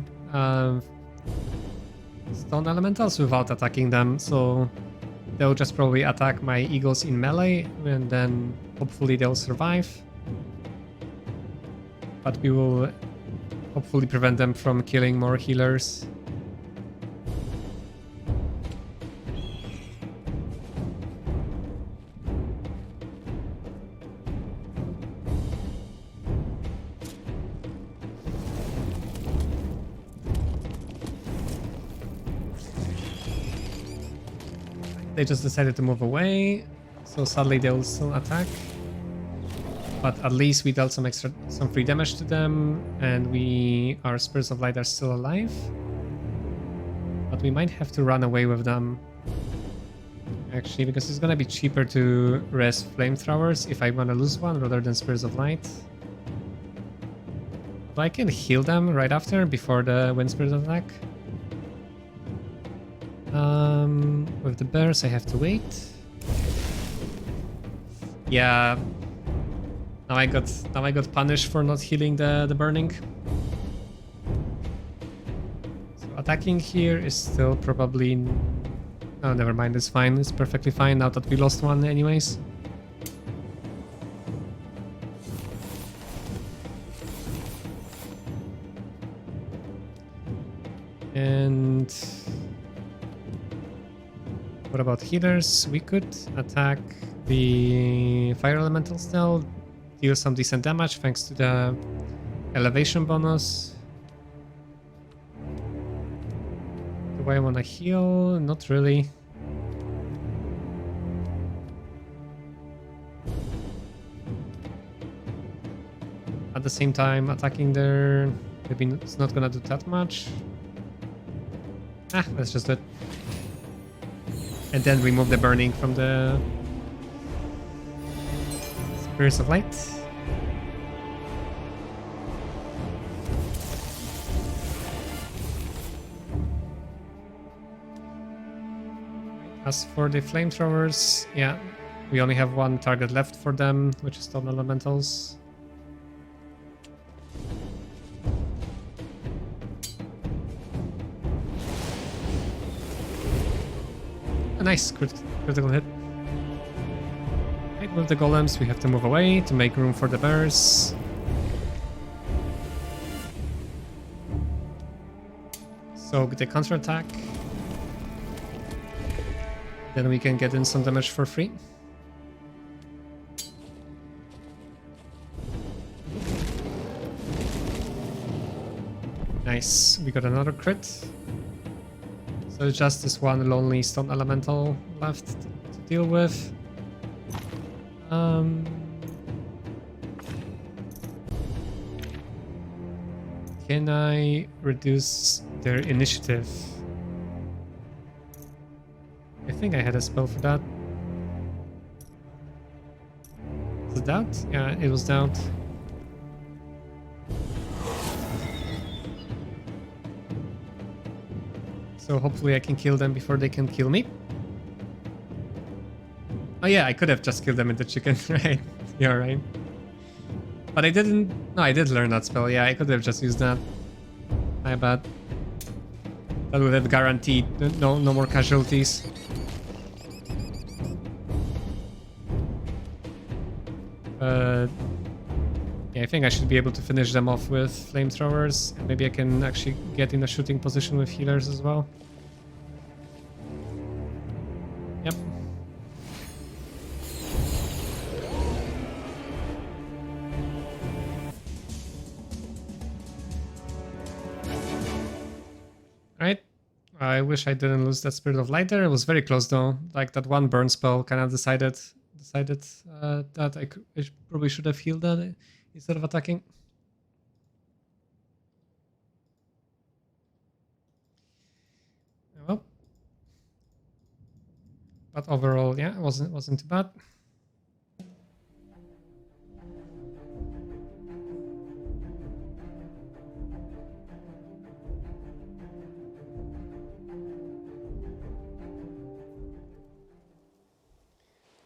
stone elementals without attacking them. So they'll just probably attack my eagles in melee and then hopefully they'll survive. But we will hopefully prevent them from killing more healers. They just decided to move away, so sadly they will still attack. But at least we dealt some free damage to them, and our Spirits of Light are still alive. But we might have to run away with them, actually, because it's gonna be cheaper to res Flamethrowers if I wanna lose one rather than Spirits of Light. But I can heal them right after, before the Wind Spirit attack. With the bears, I have to wait. Yeah. Now I got punished for not healing the burning. So attacking here is still probably. Oh, never mind. It's fine. It's perfectly fine now that we lost one, anyways. And. What about healers? We could attack the Fire Elementals now, deal some decent damage thanks to the elevation bonus. Do I want to heal? Not really. At the same time, attacking there, maybe it's not gonna do that much. Let's just do it. And then remove the burning from the Spirits of Light. As for the Flamethrowers, yeah, we only have one target left for them, which is Stone Elementals. Nice critical hit. Right, with the golems, we have to move away to make room for the bears. So the counterattack. Then we can get in some damage for free. Nice, we got another crit. So it's just this one lonely stone elemental left to deal with. Can I reduce their initiative? I think I had a spell for that. Was it doubt? Yeah, it was doubt. So hopefully I can kill them before they can kill me. Oh yeah, I could have just killed them in the chicken, right? You're right. But I didn't... No, I did learn that spell. Yeah, I could have just used that. My bad. That would have guaranteed no more casualties. But yeah, I think I should be able to finish them off with flamethrowers. And maybe I can actually get in a shooting position with healers as well. Yep. Alright. I wish I didn't lose that Spirit of Light there. It was very close though. Like that one burn spell kind of decided that I probably should have healed that instead of attacking. Well, but overall, yeah, it wasn't too bad.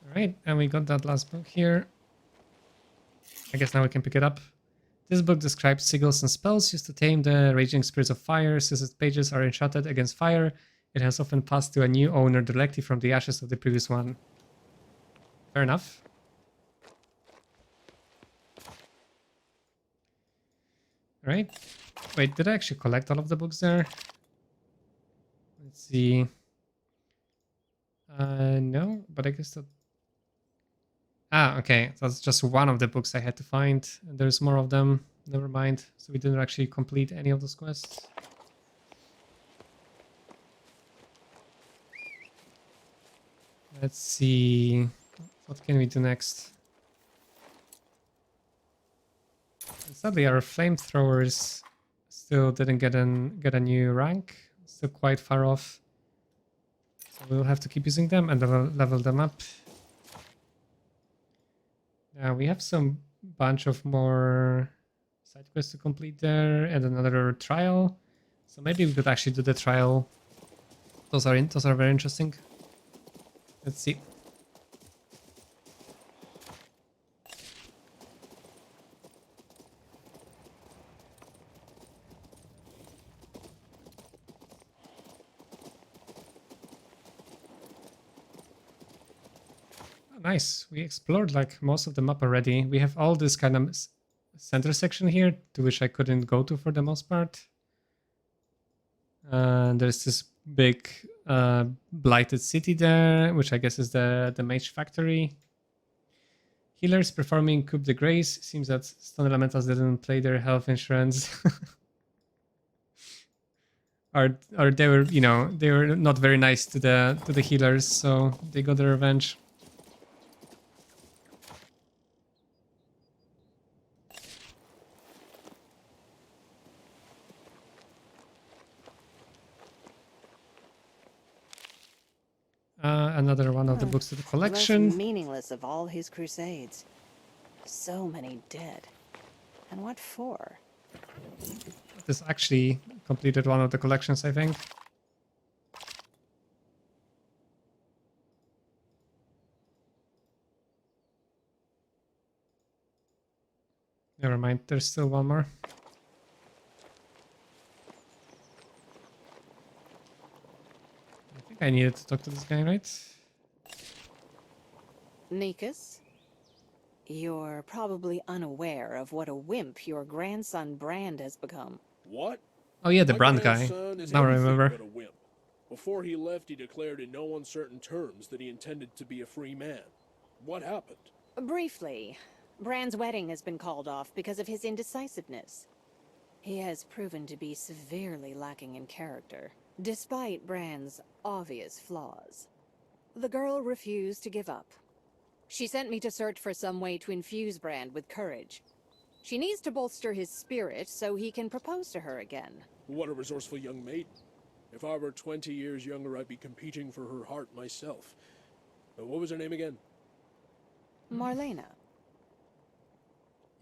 Alright, and we got that last book here. I guess now we can pick it up. This book describes sigils and spells used to tame the raging spirits of fire. Since its pages are enchanted against fire, it has often passed to a new owner directly from the ashes of the previous one. Fair enough. Alright. Wait, did I actually collect all of the books there? Let's see. No, but I guess that... Ah, okay. That's just one of the books I had to find. And there's more of them. Never mind. So we didn't actually complete any of those quests. Let's see. What can we do next? And sadly, our flamethrowers still didn't get a new rank. Still quite far off. So we'll have to keep using them and level them up. We have some bunch of more side quests to complete there and another trial. So maybe we could actually do the trial. Those are very interesting. Let's see. Nice. We explored like most of the map already. We have all this kind of center section here to which I couldn't go to for the most part. There's this big blighted city there, which I guess is the Mage factory. Healers performing Coup de Grace. Seems that stone elementals didn't play their health insurance. or they were, they were not very nice to the healers, so they got their revenge. Another one of the books to the collection. The most meaningless of all his crusades. So many dead. And what for? This actually completed one of the collections, I think. Never mind, there's still one more. I needed to talk to this guy, right? Nikas? You're probably unaware of what a wimp your grandson Brand has become. What? Oh yeah, the My Brand guy. grandson is Now I anything remember. but a wimp. Before he left, he declared in no uncertain terms that he intended to be a free man. What happened? Briefly, Brand's wedding has been called off because of his indecisiveness. He has proven to be severely lacking in character, despite Brand's obvious flaws. The girl refused to give up. She sent me to search for some way to infuse Brand with courage. She needs to bolster his spirit so he can propose to her again. What a resourceful young maiden. If I were 20 years younger, I'd be competing for her heart myself. What was her name again? Marlena.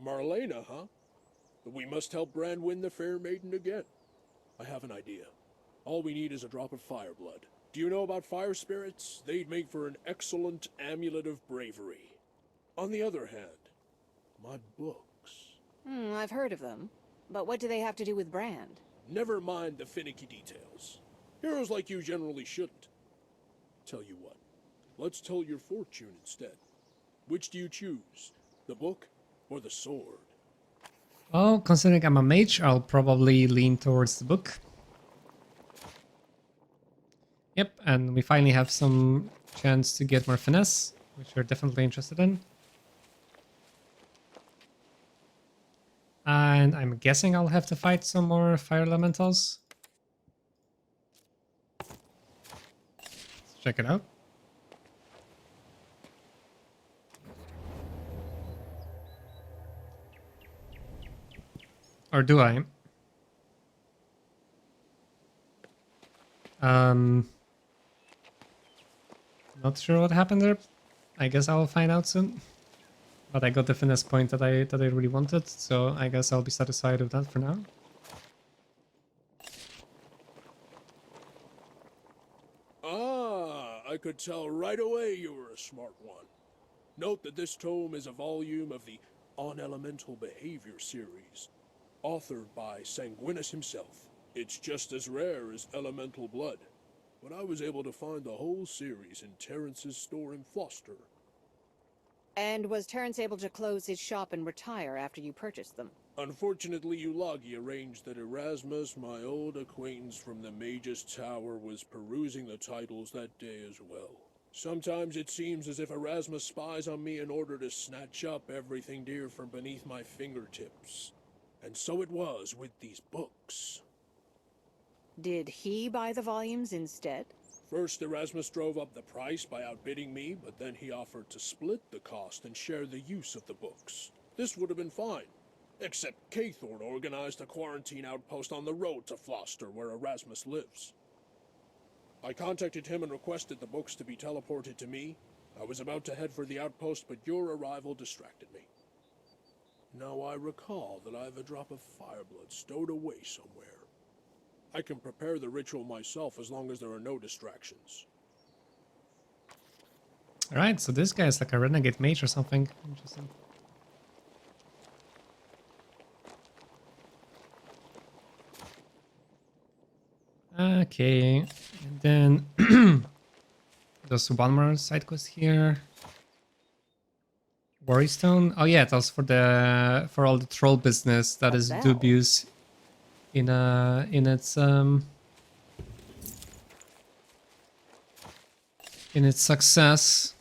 Marlena, huh? We must help Brand win the fair maiden again. I have an idea. All we need is a drop of fire blood. Do you know about fire spirits? They'd make for an excellent amulet of bravery. On the other hand, my books. I've heard of them. But what do they have to do with Brand? Never mind the finicky details. Heroes like you generally shouldn't. Tell you what, let's tell your fortune instead. Which do you choose? The book or the sword? Well, considering I'm a mage, I'll probably lean towards the book. Yep, and we finally have some chance to get more finesse, which we're definitely interested in. And I'm guessing I'll have to fight some more fire elementals. Let's check it out. Or do I? Not sure what happened there. I guess I'll find out soon. But I got the finesse point that I really wanted, so I guess I'll be satisfied with that for now. Ah, I could tell right away you were a smart one. Note that this tome is a volume of the On Elemental Behavior series, authored by Sanguinus himself. It's just as rare as Elemental Blood, but I was able to find the whole series in Terrence's store in Floster. And was Terrence able to close his shop and retire after you purchased them? Unfortunately, Eulagi arranged that Erasmus, my old acquaintance from the Mage's Tower, was perusing the titles that day as well. Sometimes it seems as if Erasmus spies on me in order to snatch up everything dear from beneath my fingertips. And so it was with these books. Did he buy the volumes instead? First, Erasmus drove up the price by outbidding me, but then he offered to split the cost and share the use of the books. This would have been fine, except Cathord organized a quarantine outpost on the road to Floster, where Erasmus lives. I contacted him and requested the books to be teleported to me. I was about to head for the outpost, but your arrival distracted me. Now I recall that I have a drop of fireblood stowed away somewhere. I can prepare the ritual myself as long as there are no distractions. Alright, so this guy is like a renegade mage or something. Interesting. Okay, and then there's one more side quest here. Worrystone. Oh yeah, that's for all the troll business that is dubious in its success.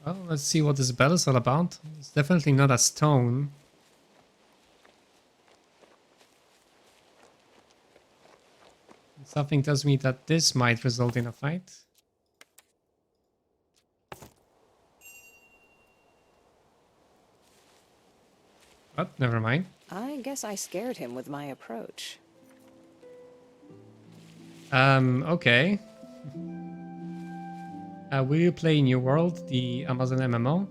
Well, let's see what this bell is all about. It's definitely not a stone. Something tells me that this might result in a fight. But never mind. I guess I scared him with my approach. Okay. Will you play New World, the Amazon MMO?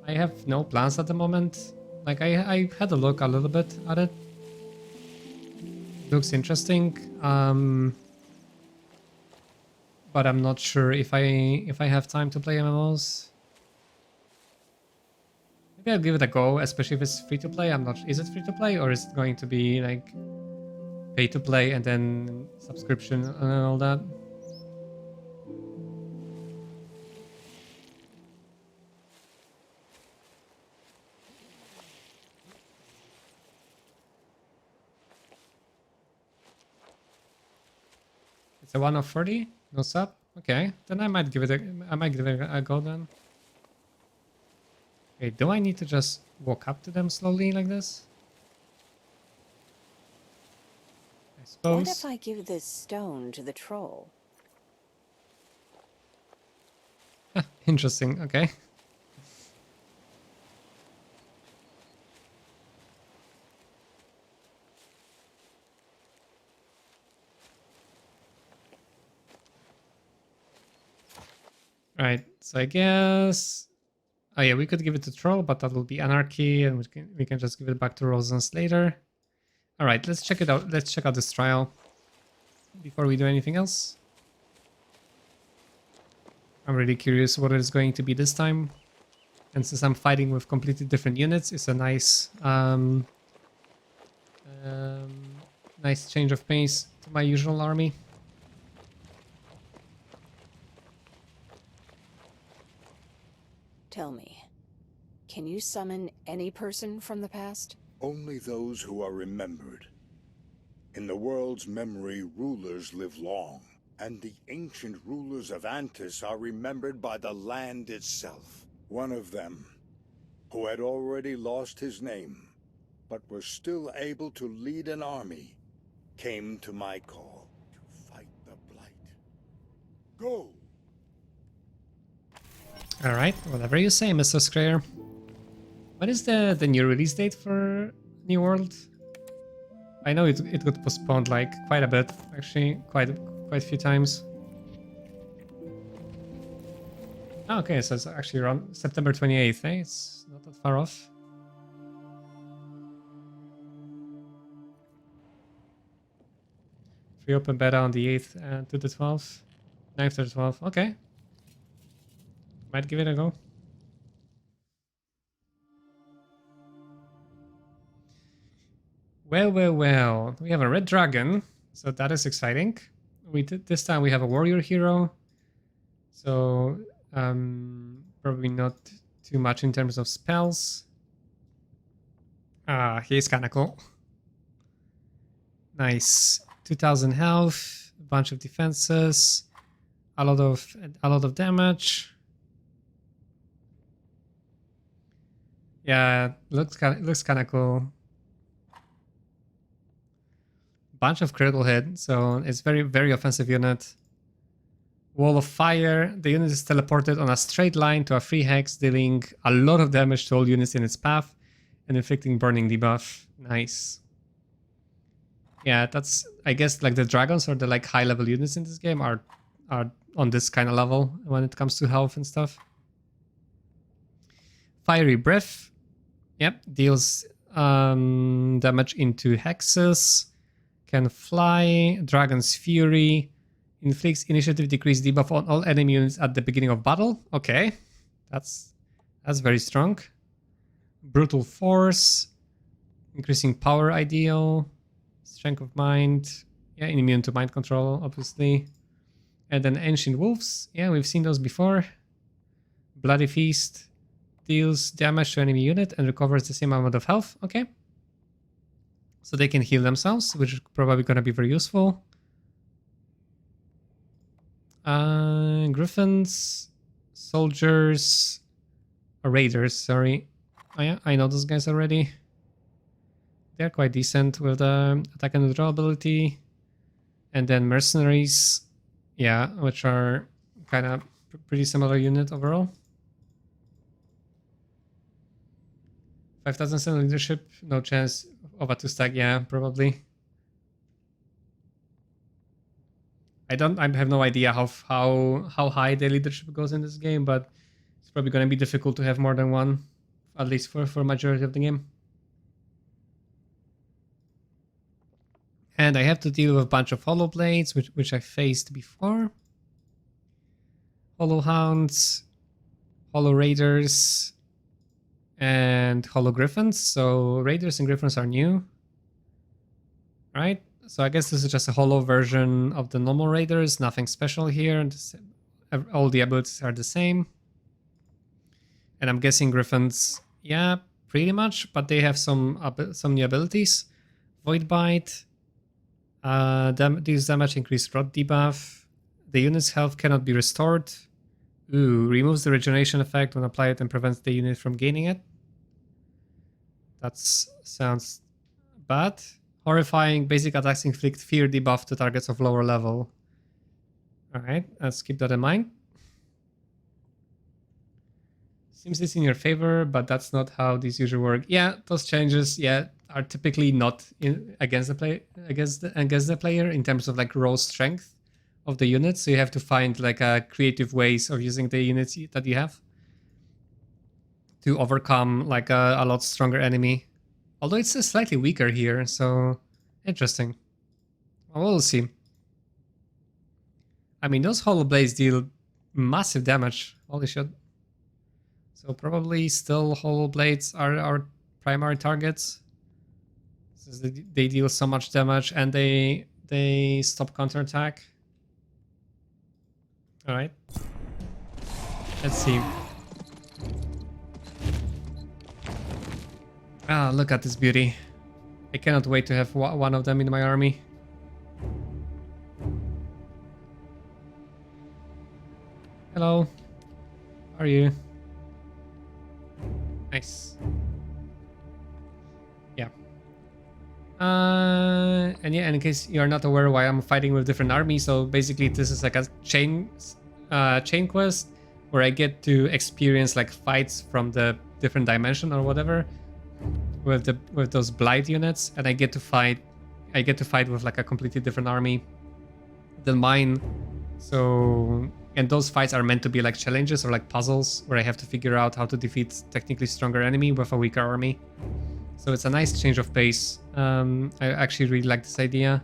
I have no plans at the moment. Like, I had a look a little bit at it. Looks interesting. But I'm not sure if I have time to play MMOs. Maybe I'll give it a go, especially if it's free to play. I'm not. Is it free to play or is it going to be like pay to play and then subscription and all that? It's a 1 of 40, no sub. Okay, then I might give it a go then. Okay, do I need to just walk up to them slowly like this? I suppose. What if I give this stone to the troll? Interesting. Okay. Right, so I guess... Oh yeah, we could give it to Troll, but that will be Anarchy, and we can just give it back to Rosens later. Alright, let's check it out. Let's check out this trial before we do anything else. I'm really curious what it's going to be this time. And since I'm fighting with completely different units, it's a nice nice change of pace to my usual army. Tell me, can you summon any person from the past? Only those who are remembered. In the world's memory, rulers live long, and the ancient rulers of Antis are remembered by the land itself. One of them, who had already lost his name, but was still able to lead an army, came to my call to fight the Blight. Go! Alright, whatever you say, Mr. Scrayer. What is the new release date for New World? I know it got postponed like quite a bit, actually, quite a few times. Oh, okay, so it's actually around September 28th, eh? It's not that far off. Free open beta on the 8th and to the 12th. 9th to the 12th, okay. Might give it a go. Well. We have a red dragon, so that is exciting. This time we have a warrior hero, so probably not too much in terms of spells. He's kind of cool. Nice, 2000 health, a bunch of defenses, a lot of damage. Yeah, looks kind of cool. Bunch of critical hit, so it's very offensive unit. Wall of Fire. The unit is teleported on a straight line to a free hex, dealing a lot of damage to all units in its path and inflicting burning debuff. Nice. Yeah, that's, I guess, like the dragons or the like high level units in this game are on this kind of level when it comes to health and stuff. Fiery Breath. Yep, deals damage into hexes. Can fly. Dragon's Fury. Inflicts initiative decrease debuff on all enemy units at the beginning of battle. Okay, that's very strong. Brutal Force. Increasing power ideal. Strength of mind. Yeah, immune to mind control, obviously. And then Ancient Wolves. Yeah, we've seen those before. Bloody Feast. Deals damage to enemy unit and recovers the same amount of health. Okay. So they can heal themselves, which is probably going to be very useful. Griffins, soldiers, raiders, sorry. Oh yeah, I know those guys already. They're quite decent with attack and withdraw ability. And then mercenaries, yeah, which are kind of pretty similar unit overall. 5,000 leadership, no chance of a 2-stack, yeah, probably. I have no idea how high the leadership goes in this game, but it's probably going to be difficult to have more than one, at least for majority of the game. And I have to deal with a bunch of hollow blades, which I faced before. Hollow hounds, hollow raiders, and hollow griffins. So raiders and griffins are new, right? So I guess this is just a hollow version of the normal raiders. Nothing special here. All the abilities are the same. And I'm guessing griffins, yeah, pretty much, but they have some new abilities. Void Bite. Deals damage, increased rot debuff. The unit's health cannot be restored. Ooh, removes the regeneration effect when applied and prevents the unit from gaining it. That sounds bad. Horrifying. Basic attacks inflict fear debuff to targets of lower level. Alright, let's keep that in mind. Seems it's in your favor, but that's not how these usually work. Yeah, those changes, yeah, are typically not against the player in terms of like raw strength of the units. So you have to find like creative ways of using the units that you have to overcome like a lot stronger enemy. Although it's slightly weaker here, so interesting. Well, we'll see. I mean, those hollow blades deal massive damage. Holy shit. So probably still Hollow Blades are our primary targets. Since they deal so much damage and they stop counterattack. Alright. Let's see. Ah, look at this beauty. I cannot wait to have one of them in my army. Hello. How are you? Nice. Yeah. And yeah, in case you're not aware why I'm fighting with different armies, so basically this is like a chain quest where I get to experience like fights from the different dimension or whatever with those blight units, and I get to fight with like a completely different army than mine. So, and those fights are meant to be like challenges or like puzzles where I have to figure out how to defeat technically stronger enemy with a weaker army. So it's a nice change of pace. I actually really like this idea.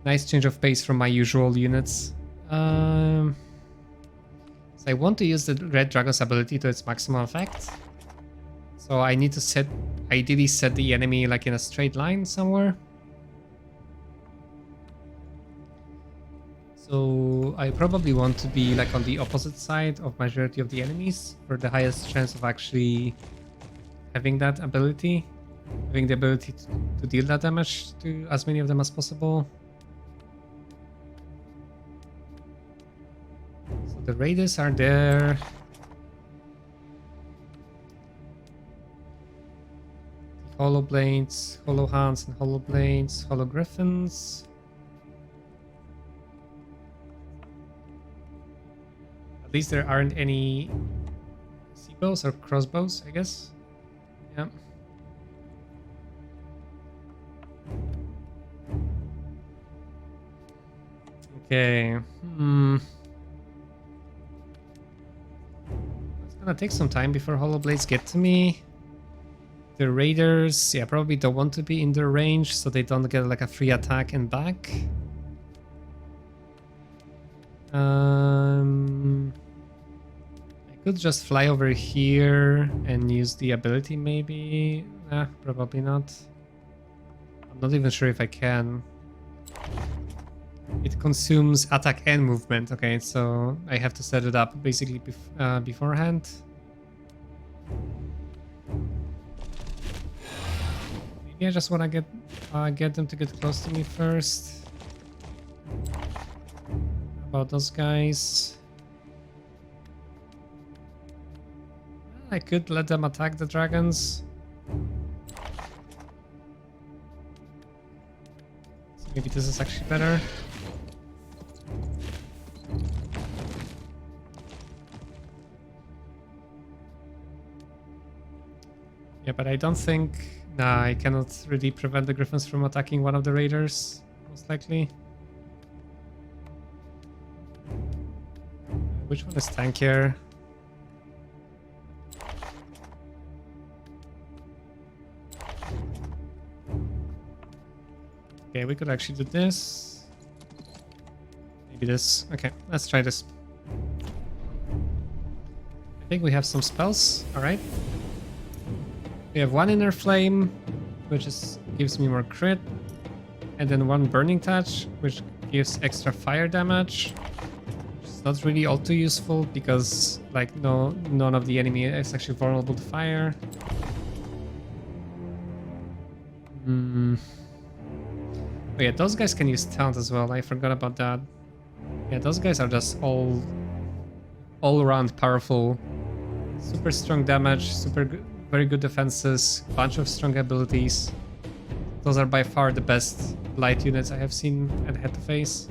Nice change of pace from my usual units. So I want to use the Red Dragon's ability to its maximum effect. So I need to ideally set the enemy like in a straight line somewhere. So I probably want to be like on the opposite side of majority of the enemies for the highest chance of actually having that ability. Having the ability to deal that damage to as many of them as possible. So the raiders are there. The Hollow Blades, Hollow Hounds and Hollow Blades, Hollow Griffins. At least there aren't any seabows or crossbows, I guess. Yeah. Okay. It's gonna take some time before Hollow Blades get to me. The raiders, yeah, probably don't want to be in their range, so they don't get like a free attack and back. I could just fly over here and use the ability maybe. Probably not. I'm not even sure if I can. It consumes attack and movement. Okay, so I have to set it up basically beforehand. Maybe I just want to get them to get close to me first. How about those guys? I could let them attack the dragons. So maybe this is actually better. Yeah, but I don't think... Nah, I cannot really prevent the griffins from attacking one of the raiders, most likely. Which one is tankier? Okay, we could actually do this. Maybe this. Okay, let's try this. I think we have some spells. Alright. We have one Inner Flame, which gives me more crit. And then one Burning Touch, which gives extra fire damage. Which is not really all too useful because like none of the enemy is actually vulnerable to fire. Oh yeah, those guys can use Taunt as well. I forgot about that. Yeah, those guys are just all around powerful. Super strong damage, very good defenses, bunch of strong abilities. Those are by far the best light units I have seen and had to face.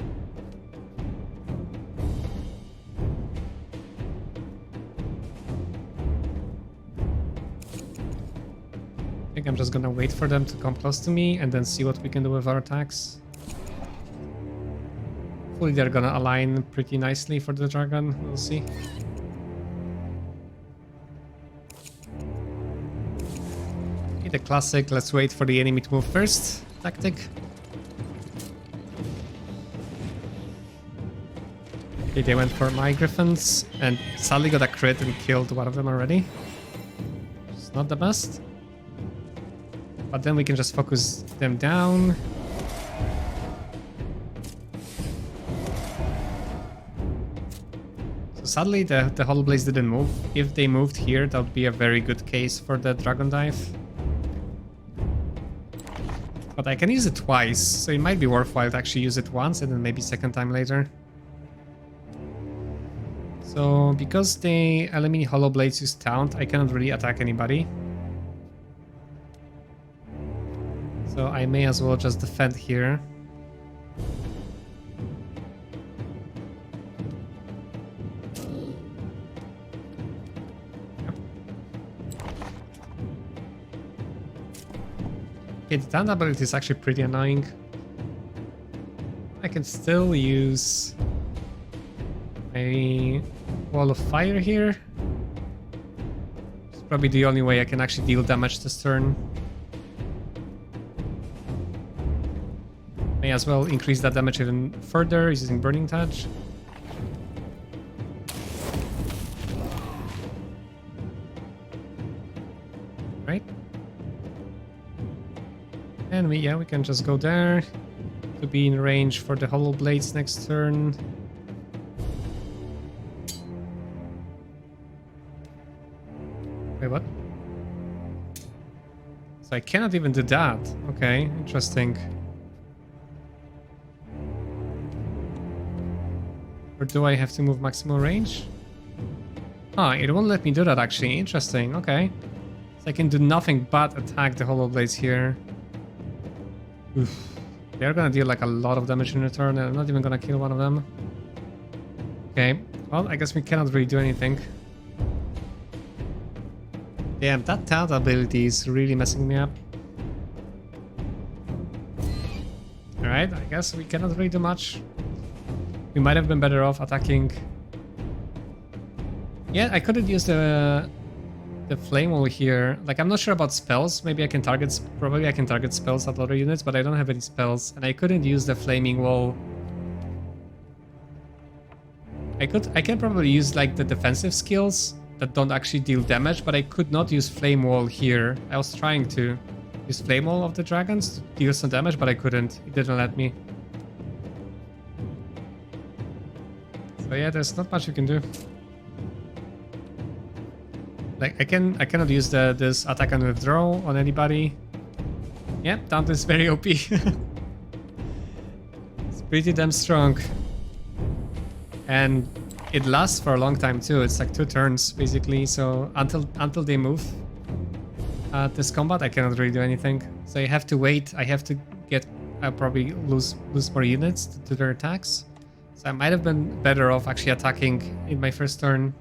I think I'm just gonna wait for them to come close to me and then see what we can do with our attacks. Hopefully they're gonna align pretty nicely for the dragon, we'll see. Okay, the classic, let's wait for the enemy to move first tactic. Okay, they went for my griffins and sadly got a crit and killed one of them already. It's not the best. But then we can just focus them down. So sadly the Hollow Blades didn't move. If they moved here, that would be a very good case for the Dragon Dive. But I can use it twice, so it might be worthwhile to actually use it once and then maybe second time later. So because the enemy Hollow Blades use Taunt, I cannot really attack anybody. So I may as well just defend here. Okay, the Taunt ability is actually pretty annoying. I can still use a Wall of Fire here. It's probably the only way I can actually deal damage this turn. May as well increase that damage even further using Burning Touch. Right? And we can just go there to be in range for the Hollow Blades next turn. Wait, what? So I cannot even do that. Okay, interesting. Or do I have to move maximal range? Ah, it won't let me do that actually. Interesting, okay. So I can do nothing but attack the Hollow Blades here. Oof. They're gonna deal like a lot of damage in return, and I'm not even gonna kill one of them. Okay, well, I guess we cannot really do anything. Damn, that Taunt ability is really messing me up. Alright, I guess we cannot really do much. We might have been better off attacking. Yeah, I couldn't use the flame wall here. Like, I'm not sure about spells. Maybe I can target, probably I can target spells at other units, but I don't have any spells, and I couldn't use the flaming wall. I can probably use like the defensive skills that don't actually deal damage, but I could not use flame wall here. I was trying to use flame wall of the dragons to deal some damage, but I couldn't. It didn't let me. So yeah, there's not much you can do. Like I cannot use this attack and withdraw on anybody. Yeah, Taunt is very OP. It's pretty damn strong. And it lasts for a long time too. It's like 2 turns basically. So until they move this combat, I cannot really do anything. So I have to wait. I have to get probably lose more units to their attacks. So I might have been better off actually attacking in my first turn.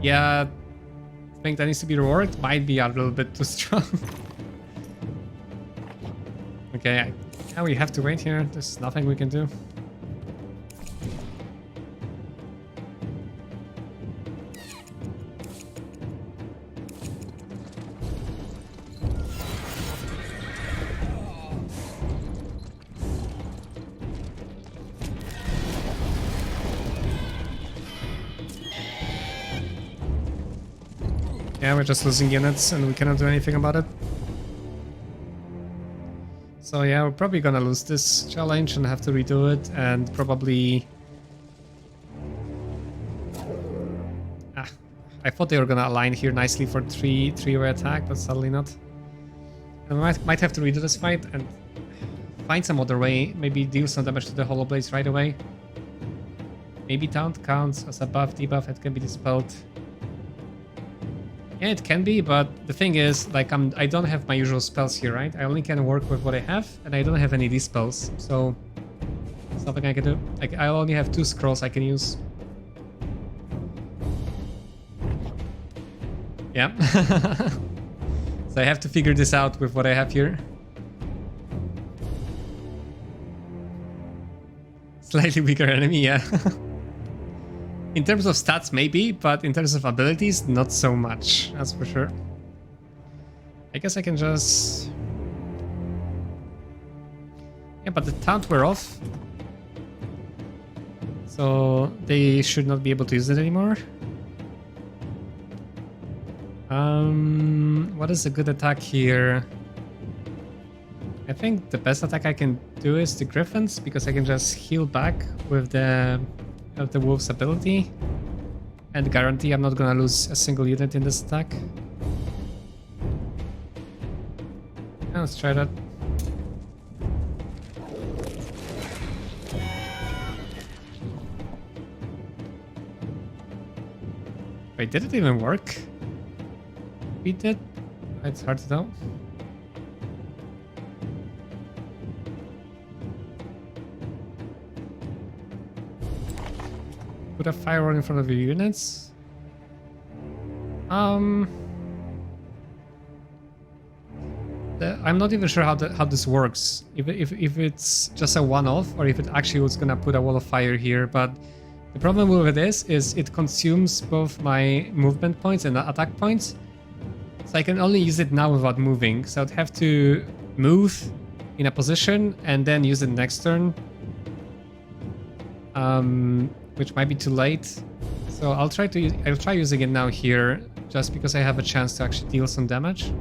Yeah, I think that needs to be rewarded. Might be a little bit too strong. Okay, now we have to wait here. There's nothing we can do. Yeah, we're just losing units and we cannot do anything about it. So yeah, we're probably gonna lose this challenge and have to redo it, and probably... I thought they were gonna align here nicely for three-way attack, but sadly not. And we might have to redo this fight and find some other way, maybe deal some damage to the Hollow Blades right away. Maybe Taunt counts as a buff, debuff, it can be dispelled. Yeah, it can be, but the thing is, like, I don't have my usual spells here, right? I only can work with what I have, and I don't have any of these spells, so there's nothing I can do. Like, I only have 2 scrolls I can use. Yeah. So I have to figure this out with what I have here. Slightly weaker enemy, yeah. In terms of stats, maybe, but in terms of abilities, not so much, that's for sure. I guess I can just... Yeah, but the Taunt we're off. So they should not be able to use it anymore. What is a good attack here? I think the best attack I can do is the Griffins, because I can just heal back with the wolf's ability and guarantee I'm not gonna lose a single unit in this attack. Yeah, let's try that. Wait, did it even work? We did? It's hard to tell. Put a firewall in front of your units. I'm not even sure how this works. If it's just a one-off or if it actually was gonna put a wall of fire here. But the problem with this is it consumes both my movement points and attack points. So I can only use it now without moving. So I'd have to move in a position and then use it next turn. Which might be too late. So I'll try using it now here, just because I have a chance to actually deal some damage.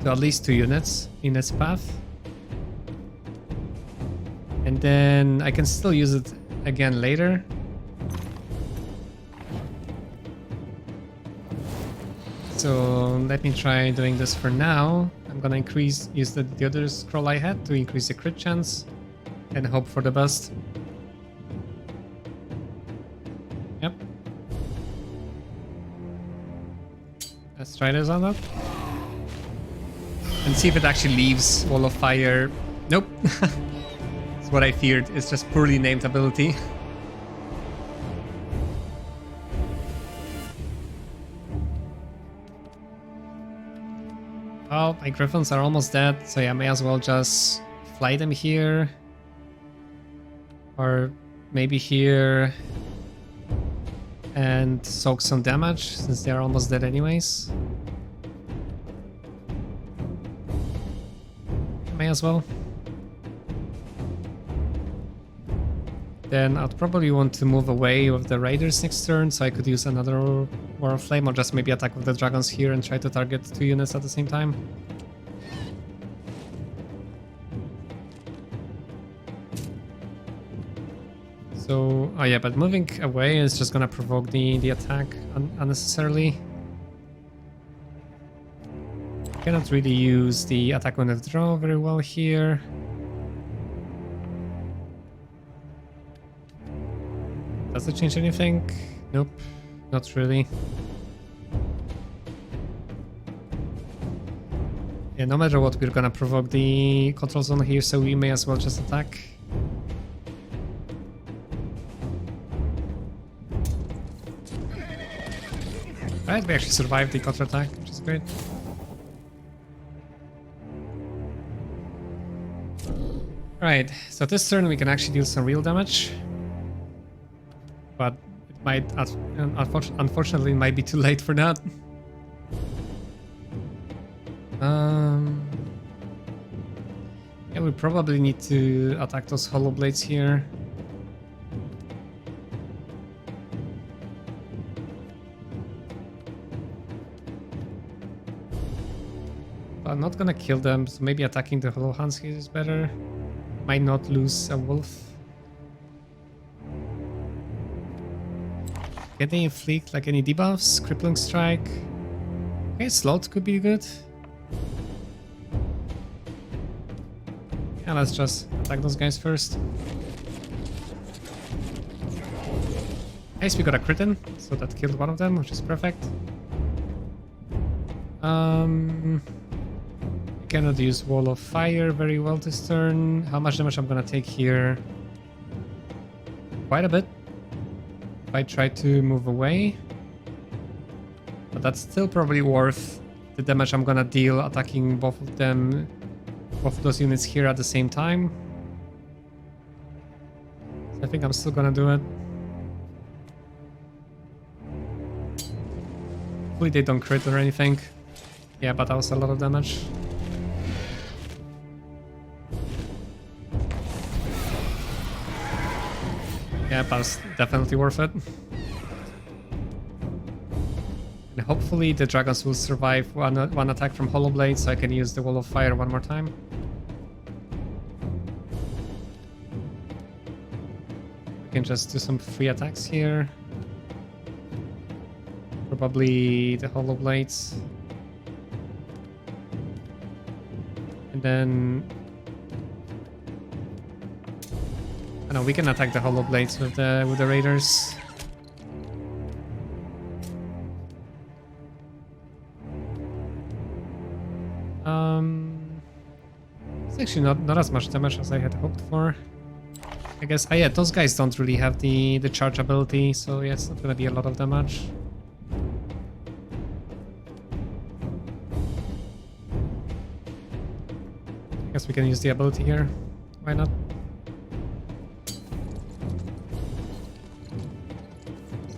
So at least 2 units in its path. And then I can still use it again later. So let me try doing this for now. I'm gonna use the other scroll I had to increase the crit chance and hope for the best. Yep. Let's try this on that. And see if it actually leaves Wall of Fire. Nope. That's what I feared. It's just poorly named ability. Oh, my Griffins are almost dead, so yeah, I may as well just fly them here. Or maybe here. And soak some damage, since they're almost dead anyways. May as well. Then I'd probably want to move away with the Raiders next turn, so I could use another War of Flame, or just maybe attack with the Dragons here and try to target 2 units at the same time. So, oh yeah, but moving away is just gonna provoke the attack unnecessarily. Cannot really use the attack on withdraw very well here. Does it change anything? Nope, not really. Yeah, no matter what, we're gonna provoke the control zone here, so we may as well just attack. Right, we actually survived the counterattack, which is great. Right, so this turn we can actually deal some real damage. But it might, unfortunately, it might be too late for that. Yeah, we probably need to attack those hollow blades here. But I'm not gonna kill them, so maybe attacking the hollow hands here is better. Might not lose a wolf. Can they inflict like any debuffs? Crippling strike. Okay, slot could be good. Yeah, let's just attack those guys first. Nice, we got a crit in, so that killed one of them, which is perfect. Cannot use Wall of Fire very well this turn. How much damage I'm gonna take here? Quite a bit. If I try to move away. But that's still probably worth the damage I'm gonna deal attacking both of them, both of those units here at the same time. So I think I'm still gonna do it. Hopefully they don't crit or anything. Yeah, but that was a lot of damage. Yeah, but it's definitely worth it. And hopefully the dragons will survive one attack from Hollow Blade, so I can use the Wall of Fire one more time. We can just do some free attacks here. Probably the Hollow Blades. And then... I know we can attack the Hollow Blades with the Raiders. It's actually not as much damage as I had hoped for. I guess, yeah, those guys don't really have the charge ability, so yeah, it's not gonna be a lot of damage. I guess we can use the ability here. Why not?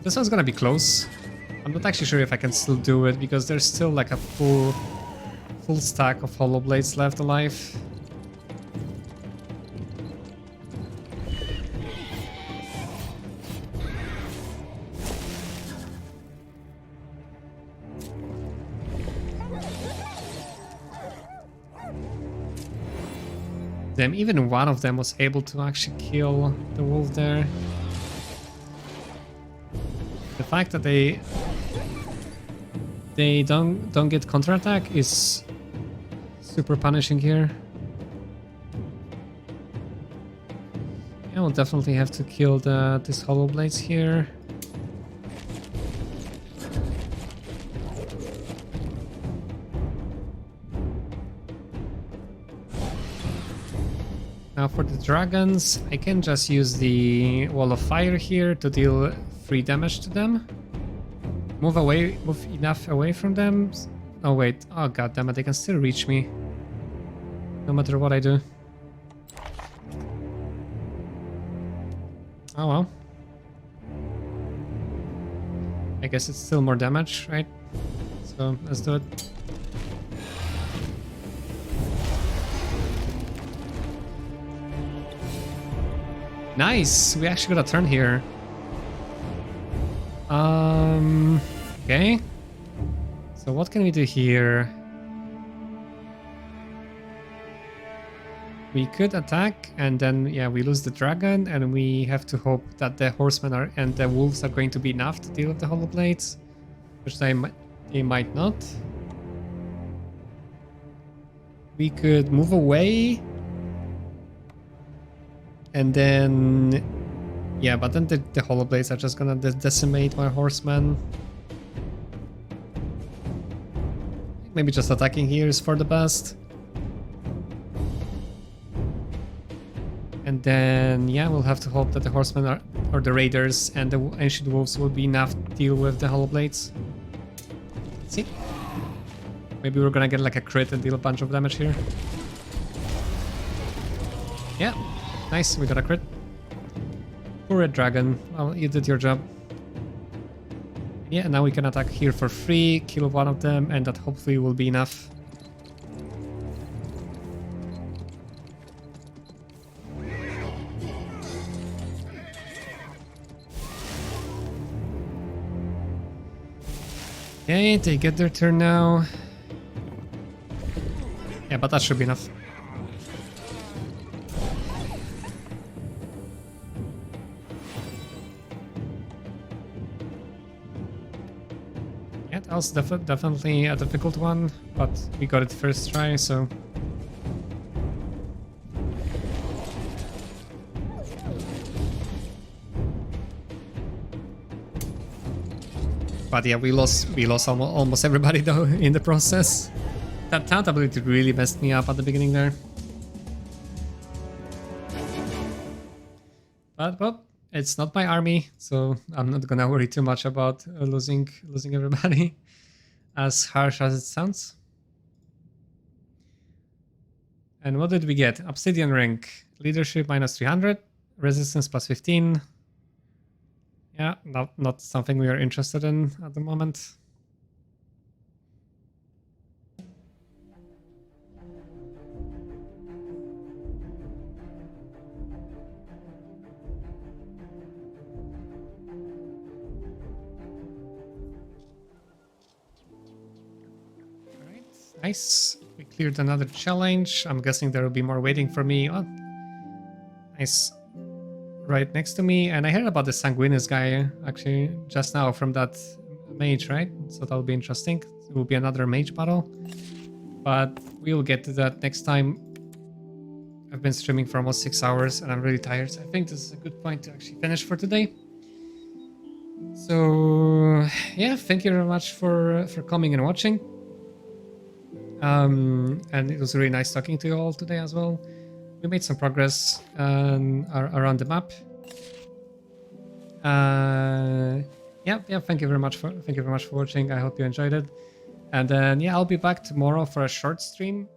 This one's gonna be close. I'm not actually sure if I can still do it, because there's still like a full stack of Hollow Blades left alive. Damn, even one of them was able to actually kill the wolf there. The fact that they don't get counterattack is super punishing here. Yeah, we'll definitely have to kill these Hollow Blades here. Now for the dragons, I can just use the Wall of Fire here to deal 3 damage to them. Move enough away from them. Oh wait, oh god damn it, they can still reach me. No matter what I do. Oh well. I guess it's still more damage, right? So let's do it. Nice! We actually got a turn here. Okay. So what can we do here? We could attack and then, yeah, we lose the dragon and we have to hope that the horsemen and the wolves are going to be enough to deal with the Hollow Blades, which they might not. We could move away. And then, yeah, but then the Hollow Blades are just gonna decimate my horsemen. Maybe just attacking here is for the best. And then, yeah, we'll have to hope that the horsemen or the raiders and the ancient wolves will be enough to deal with the Hollow Blades. Let's see. Maybe we're gonna get like a crit and deal a bunch of damage here. Yeah. Nice, we got a crit. Poor red dragon. Well, you did your job. Yeah, now we can attack here for free, kill one of them, and that hopefully will be enough. Okay, they get their turn now. Yeah, but that should be enough. That was definitely a difficult one, but we got it first try, so... But yeah, we lost almost everybody though in the process. That taunt ability really messed me up at the beginning there. But well, it's not my army, so I'm not gonna worry too much about losing everybody, as harsh as it sounds. And what did we get? Obsidian rank, leadership minus 300, resistance plus 15. Yeah, not something we are interested in at the moment. Nice. We cleared another challenge. I'm guessing there will be more waiting for me. Oh, nice. Right next to me. And I heard about the Sanguinus guy actually just now from that mage, right? So that'll be interesting. It will be another mage battle. But we will get to that next time. I've been streaming for almost 6 hours and I'm really tired. So I think this is a good point to actually finish for today. So yeah, thank you very much for coming and watching. And it was really nice talking to you all today as well. We made some progress around the map. Yeah. Thank you very much for watching. I hope you enjoyed it. And then yeah, I'll be back tomorrow for a short stream.